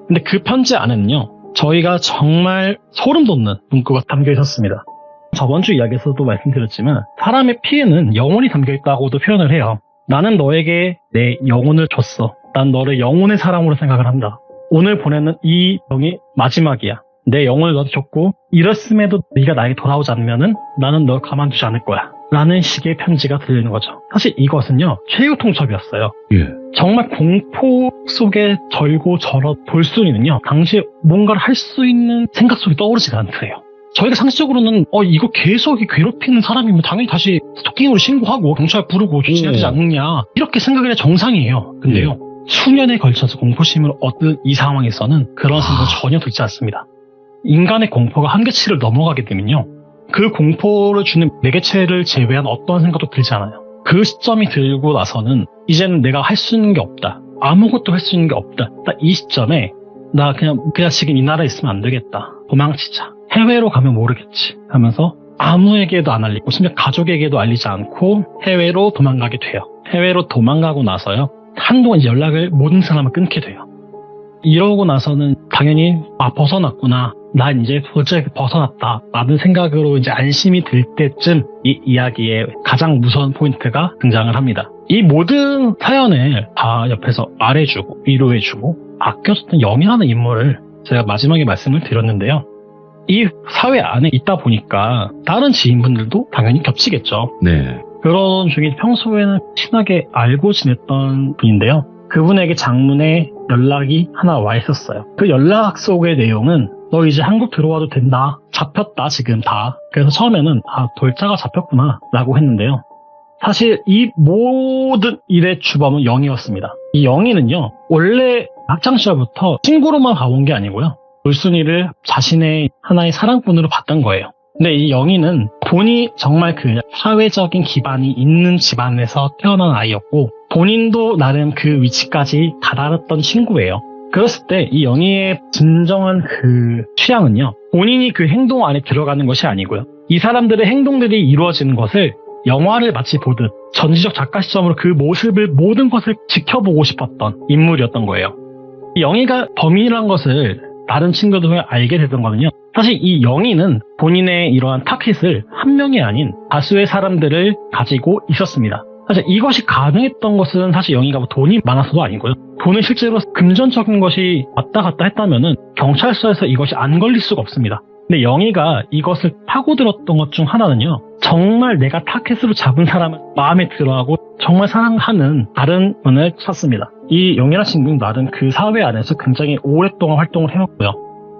C: 근데 그 편지 안에는요, 저희가 정말 소름 돋는 문구가 담겨 있었습니다. 저번 주 이야기에서도 말씀드렸지만 사람의 피에는 영혼이 담겨 있다고도 표현을 해요. 나는 너에게 내 영혼을 줬어. 난 너를 영혼의 사람으로 생각을 한다. 오늘 보내는 이 병이 마지막이야. 내 영혼을 너한테 줬고 이랬음에도 네가 나에게 돌아오지 않으면은 나는 널 가만두지 않을 거야. 라는 식의 편지가 들리는 거죠. 사실 이것은요, 최후 통첩이었어요. 정말 공포 속에 절고 절어 돌순이는요, 당시에 뭔가를 할 수 있는 생각 속에 떠오르지가 않더래요. 저희가 상식적으로는 이거 계속 괴롭히는 사람이면 당연히 다시 스토킹으로 신고하고 경찰 부르고 조치해야 되지 않느냐, 이렇게 생각을 해 정상이에요. 근데요, 수년에 걸쳐서 공포심을 얻은 이 상황에서는 그런 생각은 전혀 들지 않습니다. 인간의 공포가 한계치를 넘어가게 되면요, 그 공포를 주는 매개체를 제외한 어떤 생각도 들지 않아요. 그 시점이 들고 나서는 이제는 내가 할 수 있는 게 없다. 아무것도 할 수 있는 게 없다. 딱 이 시점에 나 그냥 지금 이 나라에 있으면 안 되겠다. 도망치자. 해외로 가면 모르겠지 하면서 아무에게도 안 알리고 심지어 가족에게도 알리지 않고 해외로 도망가게 돼요. 해외로 도망가고 나서요, 한동안 이제 연락을 모든 사람을 끊게 돼요. 이러고 나서는 당연히 벗어났구나. 난 이제 도저히 벗어났다. 라는 생각으로 이제 안심이 들 때쯤 이 이야기의 가장 무서운 포인트가 등장을 합니다. 이 모든 사연을 다 옆에서 말해주고 위로해주고 아껴줬던 영희라는 인물을 제가 마지막에 말씀을 드렸는데요. 이 사회 안에 있다 보니까 다른 지인분들도 당연히 겹치겠죠.
A: 네.
C: 그런 중에 평소에는 친하게 알고 지냈던 분인데요. 그분에게 장문에 연락이 하나 와 있었어요. 그 연락 속의 내용은 너 이제 한국 들어와도 된다. 잡혔다 지금 다. 그래서 처음에는 돌자가 잡혔구나 라고 했는데요. 사실 이 모든 일의 주범은 영희였습니다. 이 영희는요, 원래 학창시절부터 친구로만 가본 게 아니고요, 돌순이를 자신의 하나의 사랑꾼으로 봤던 거예요. 근데 이 영희는 본이 정말 그 사회적인 기반이 있는 집안에서 태어난 아이였고 본인도 나름 그 위치까지 다다랐던 친구예요. 그랬을 때 이 영희의 진정한 그 취향은요, 본인이 그 행동 안에 들어가는 것이 아니고요, 이 사람들의 행동들이 이루어지는 것을 영화를 마치 보듯 전지적 작가 시점으로 그 모습을 모든 것을 지켜보고 싶었던 인물이었던 거예요. 영희가 범인이란 것을 다른 친구들 통해 알게 됐던 거는요. 사실 이 영희는 본인의 이러한 타깃을 한 명이 아닌 다수의 사람들을 가지고 있었습니다. 사실 이것이 가능했던 것은 사실 영희가 뭐 돈이 많아서도 아니고요. 돈을 실제로 금전적인 것이 왔다 갔다 했다면은 경찰서에서 이것이 안 걸릴 수가 없습니다. 근데 영희가 이것을 파고들었던 것 중 하나는요. 정말 내가 타겟으로 잡은 사람을 마음에 들어하고 정말 사랑하는 다른 분을 찾습니다. 이 영희라는 친구는 나름 그 사회 안에서 굉장히 오랫동안 활동을 해왔고요.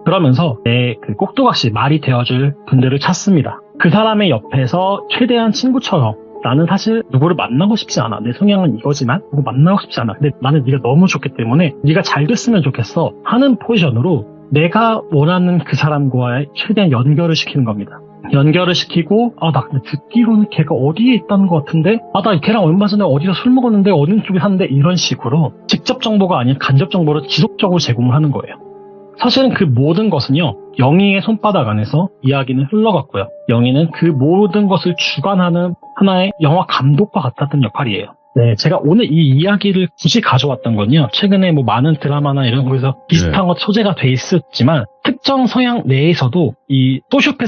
C: 그러면서 내 그 꼭두각시 말이 되어줄 분들을 찾습니다. 그 사람의 옆에서 최대한 친구처럼 나는 사실 누구를 만나고 싶지 않아. 내 성향은 이거지만 누구 만나고 싶지 않아. 근데 나는 네가 너무 좋기 때문에 네가 잘 됐으면 좋겠어 하는 포지션으로 내가 원하는 그 사람과의 최대한 연결을 시키는 겁니다. 연결을 시키고 나 근데 듣기로는 걔가 어디에 있다는 것 같은데 나 걔랑 얼마 전에 어디서 술 먹었는데 어느 쪽에 사는데 이런 식으로 직접 정보가 아닌 간접 정보를 지속적으로 제공을 하는 거예요. 사실은 그 모든 것은요. 영희의 손바닥 안에서 이야기는 흘러갔고요. 영희는 그 모든 것을 주관하는 하나의 영화 감독과 같았던 역할이에요. 네, 제가 오늘 이 이야기를 굳이 가져왔던 건요. 최근에 뭐 많은 드라마나 이런 곳에서 비슷한 것 소재가 돼 있었지만 특정 성향 내에서도 이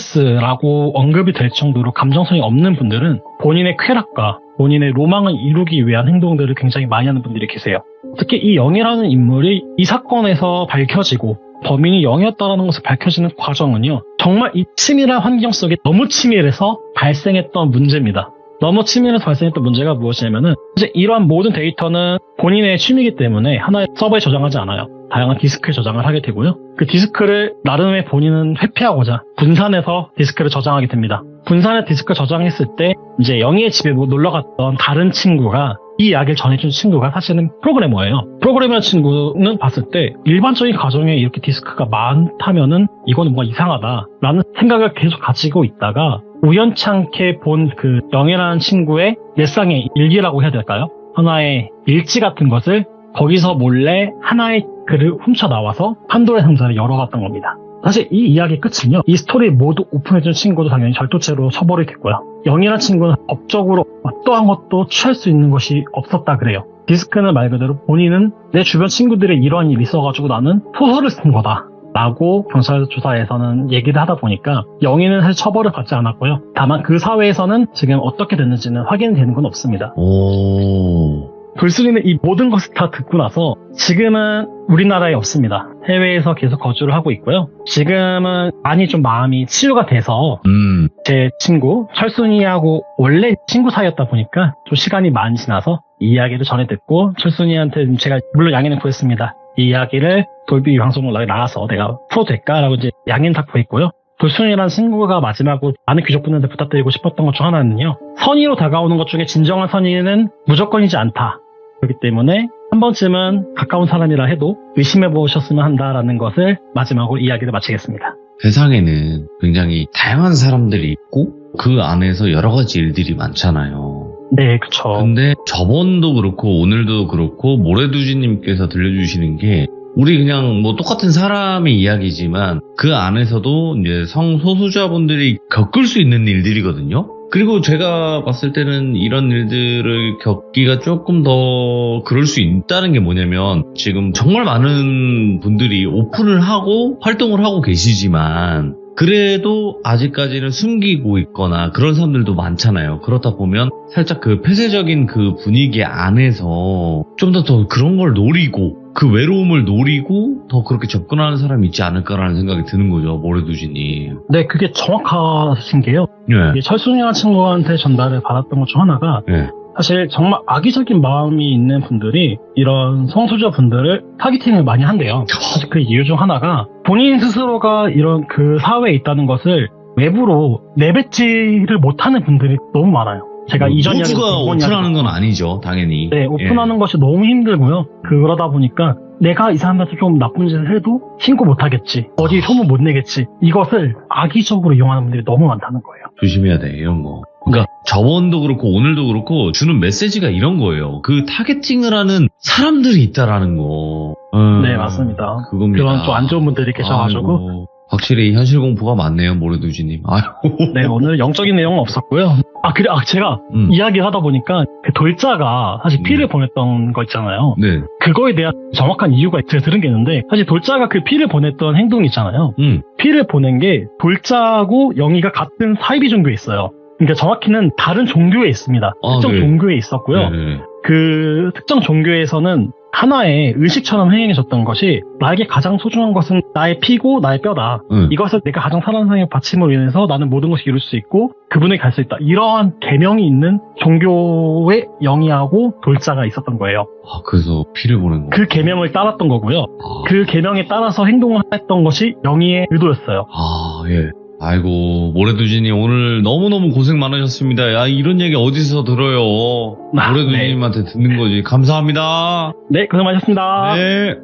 C: 소시오패스라고 언급이 될 정도로 감정성이 없는 분들은 본인의 쾌락과 본인의 로망을 이루기 위한 행동들을 굉장히 많이 하는 분들이 계세요. 특히 이 영희라는 인물이 이 사건에서 밝혀지고 범인이 영희였다는 것을 밝혀지는 과정은요. 정말 이 치밀한 환경 속에 너무 치밀해서 발생했던 문제입니다. 너무 치밀해서 발생했던 문제가 무엇이냐면은 이제 이러한 모든 데이터는 본인의 취미이기 때문에 하나의 서버에 저장하지 않아요. 다양한 디스크에 저장을 하게 되고요. 그 디스크를 나름의 본인은 회피하고자 분산해서 디스크를 저장하게 됩니다. 분산해 디스크 저장했을 때 이제 영희의 집에 놀러 갔던 다른 친구가 이 이야기를 전해준 친구가 사실은 프로그래머예요. 프로그래머 친구는 봤을 때 일반적인 가정에 이렇게 디스크가 많다면은 이거는 뭔가 이상하다라는 생각을 계속 가지고 있다가 우연찮게 본 그 영희라는 친구의 일상의 일기라고 해야 될까요? 하나의 일지 같은 것을 거기서 몰래 하나의 글을 훔쳐 나와서 판도라의 상자를 열어갔던 겁니다. 사실 이 이야기 끝은요. 이 스토리 모두 오픈해준 친구도 당연히 절도죄로 처벌이 됐고요. 영희라는 친구는 법적으로 어떠한 것도 취할 수 있는 것이 없었다 그래요. 디스크는 말 그대로 본인은 내 주변 친구들의 이러한 일이 있어가지고 나는 소설을 쓴 거다 라고 경찰 조사에서는 얘기를 하다 보니까 영희는 사실 처벌을 받지 않았고요. 다만 그 사회에서는 지금 어떻게 됐는지는 확인되는 건 없습니다. 불순이는 이 모든 것을 다 듣고 나서 지금은 우리나라에 없습니다. 해외에서 계속 거주를 하고 있고요. 지금은 많이 좀 마음이 치유가 돼서 제 친구 철순이하고 원래 친구 사이였다 보니까 좀 시간이 많이 지나서 이 이야기를 전해 듣고 철순이한테 제가 물론 양해는 구했습니다. 이 이야기를 돌비 방송을 나가서 내가 풀어도 될까라고 이제 양해는 다 구했고요. 불순이라는 친구가 마지막으로 많은 귀족분들한테 부탁드리고 싶었던 것 중 하나는요. 선의로 다가오는 것 중에 진정한 선의는 무조건이지 않다. 그렇기 때문에 한 번쯤은 가까운 사람이라 해도 의심해 보셨으면 한다라는 것을 마지막으로 이야기를 마치겠습니다.
A: 세상에는 굉장히 다양한 사람들이 있고 그 안에서 여러 가지 일들이 많잖아요.
C: 네, 그쵸.
A: 근데 저번도 그렇고 오늘도 그렇고 모래두지님께서 들려주시는 게 우리 그냥 뭐 똑같은 사람의 이야기지만 그 안에서도 이제 성소수자분들이 겪을 수 있는 일들이거든요. 그리고 제가 봤을 때는 이런 일들을 겪기가 조금 더 그럴 수 있다는 게 뭐냐면 지금 정말 많은 분들이 오픈을 하고 활동을 하고 계시지만 그래도 아직까지는 숨기고 있거나 그런 사람들도 많잖아요. 그렇다 보면 살짝 그 폐쇄적인 그 분위기 안에서 좀 더 그런 걸 노리고 그 외로움을 노리고 더 그렇게 접근하는 사람이 있지 않을까라는 생각이 드는 거죠. 모래두지님.
C: 네, 그게 정확하신 게요.
A: 네.
C: 철순이라는 친구한테 전달을 받았던 것 중 하나가
A: 네.
C: 사실 정말 악의적인 마음이 있는 분들이 이런 성소수자 분들을 타겟팅을 많이 한대요. 사실 그 이유 중 하나가 본인 스스로가 이런 그 사회에 있다는 것을 외부로 내뱉지를 못하는 분들이 너무 많아요. 제가 이전 이야기도
A: 모두가 오픈하는 건 아니죠, 당연히.
C: 네, 오픈하는 것이 너무 힘들고요. 그러다 보니까 내가 이 사람한테 좀 나쁜 짓을 해도 신고 못 하겠지. 어디 소문 못 내겠지. 이것을 악의적으로 이용하는 분들이 너무 많다는 거예요.
A: 조심해야 돼, 이런 거. 그러니까 저번도 그렇고 오늘도 그렇고 주는 메시지가 이런 거예요. 그 타겟팅을 하는 사람들이 있다라는 거.
C: 네, 맞습니다.
A: 그겁니다.
C: 그런 좀 안 좋은 분들이 계셔가지고
A: 확실히 현실 공포가 많네요, 모래두지님. 아유.
C: 네, 오늘 영적인 내용은 없었고요. 제가 이야기를 하다 보니까 그 돌자가 사실 피를 보냈던 거 있잖아요.
A: 네.
C: 그거에 대한 정확한 이유가 제가 들은 게 있는데, 사실 돌자가 그 피를 보냈던 행동이 있잖아요. 피를 보낸 게 돌자하고 영희가 같은 사이비 종교에 있어요. 그러니까 정확히는 다른 종교에 있습니다. 특정
A: 네.
C: 종교에 있었고요.
A: 네.
C: 그 특정 종교에서는 하나의 의식처럼 행해졌던 것이, 나에게 가장 소중한 것은 나의 피고 나의 뼈다. 이것을 내가 가장 사랑하는 사람의 바침으로 인해서 나는 모든 것이 이룰 수 있고 그분에게 갈 수 있다. 이러한 계명이 있는 종교의 영이하고 돌자가 있었던 거예요.
A: 아, 그래서 피를 보낸 거.
C: 그 계명을 따랐던 거고요. 그 계명에 따라서 행동을 했던 것이 영희의 의도였어요.
A: 아, 예. 아이고, 모래두지님 오늘 너무너무 고생 많으셨습니다. 야, 이런 얘기 어디서 들어요? 모래두지님한테 듣는 거지. 감사합니다.
C: 네, 고생 많으셨습니다.
A: 네.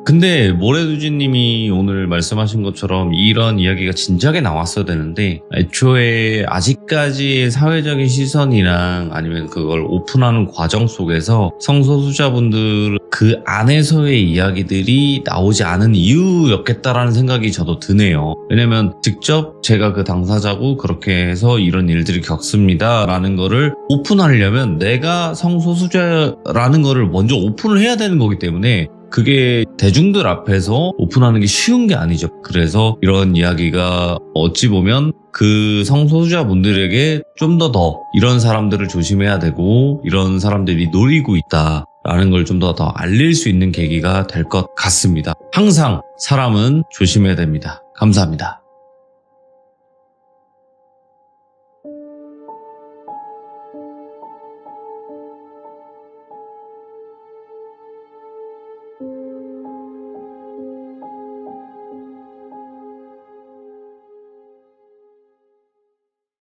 A: 근데 모래두지님이 오늘 말씀하신 것처럼 이런 이야기가 진작에 나왔어야 되는데, 애초에 아직까지 사회적인 시선이랑 아니면 그걸 오픈하는 과정 속에서 성소수자분들 그 안에서의 이야기들이 나오지 않은 이유였겠다라는 생각이 저도 드네요. 왜냐면 직접 제가 그 당사자고 그렇게 해서 이런 일들이 겪습니다 라는 거를 오픈하려면 내가 성소수자라는 거를 먼저 오픈을 해야 되는 거기 때문에 그게 대중들 앞에서 오픈하는 게 쉬운 게 아니죠. 그래서 이런 이야기가 어찌 보면 그 성소수자분들에게 좀 더 이런 사람들을 조심해야 되고 이런 사람들이 노리고 있다라는 걸 좀 더 알릴 수 있는 계기가 될 것 같습니다. 항상 사람은 조심해야 됩니다. 감사합니다.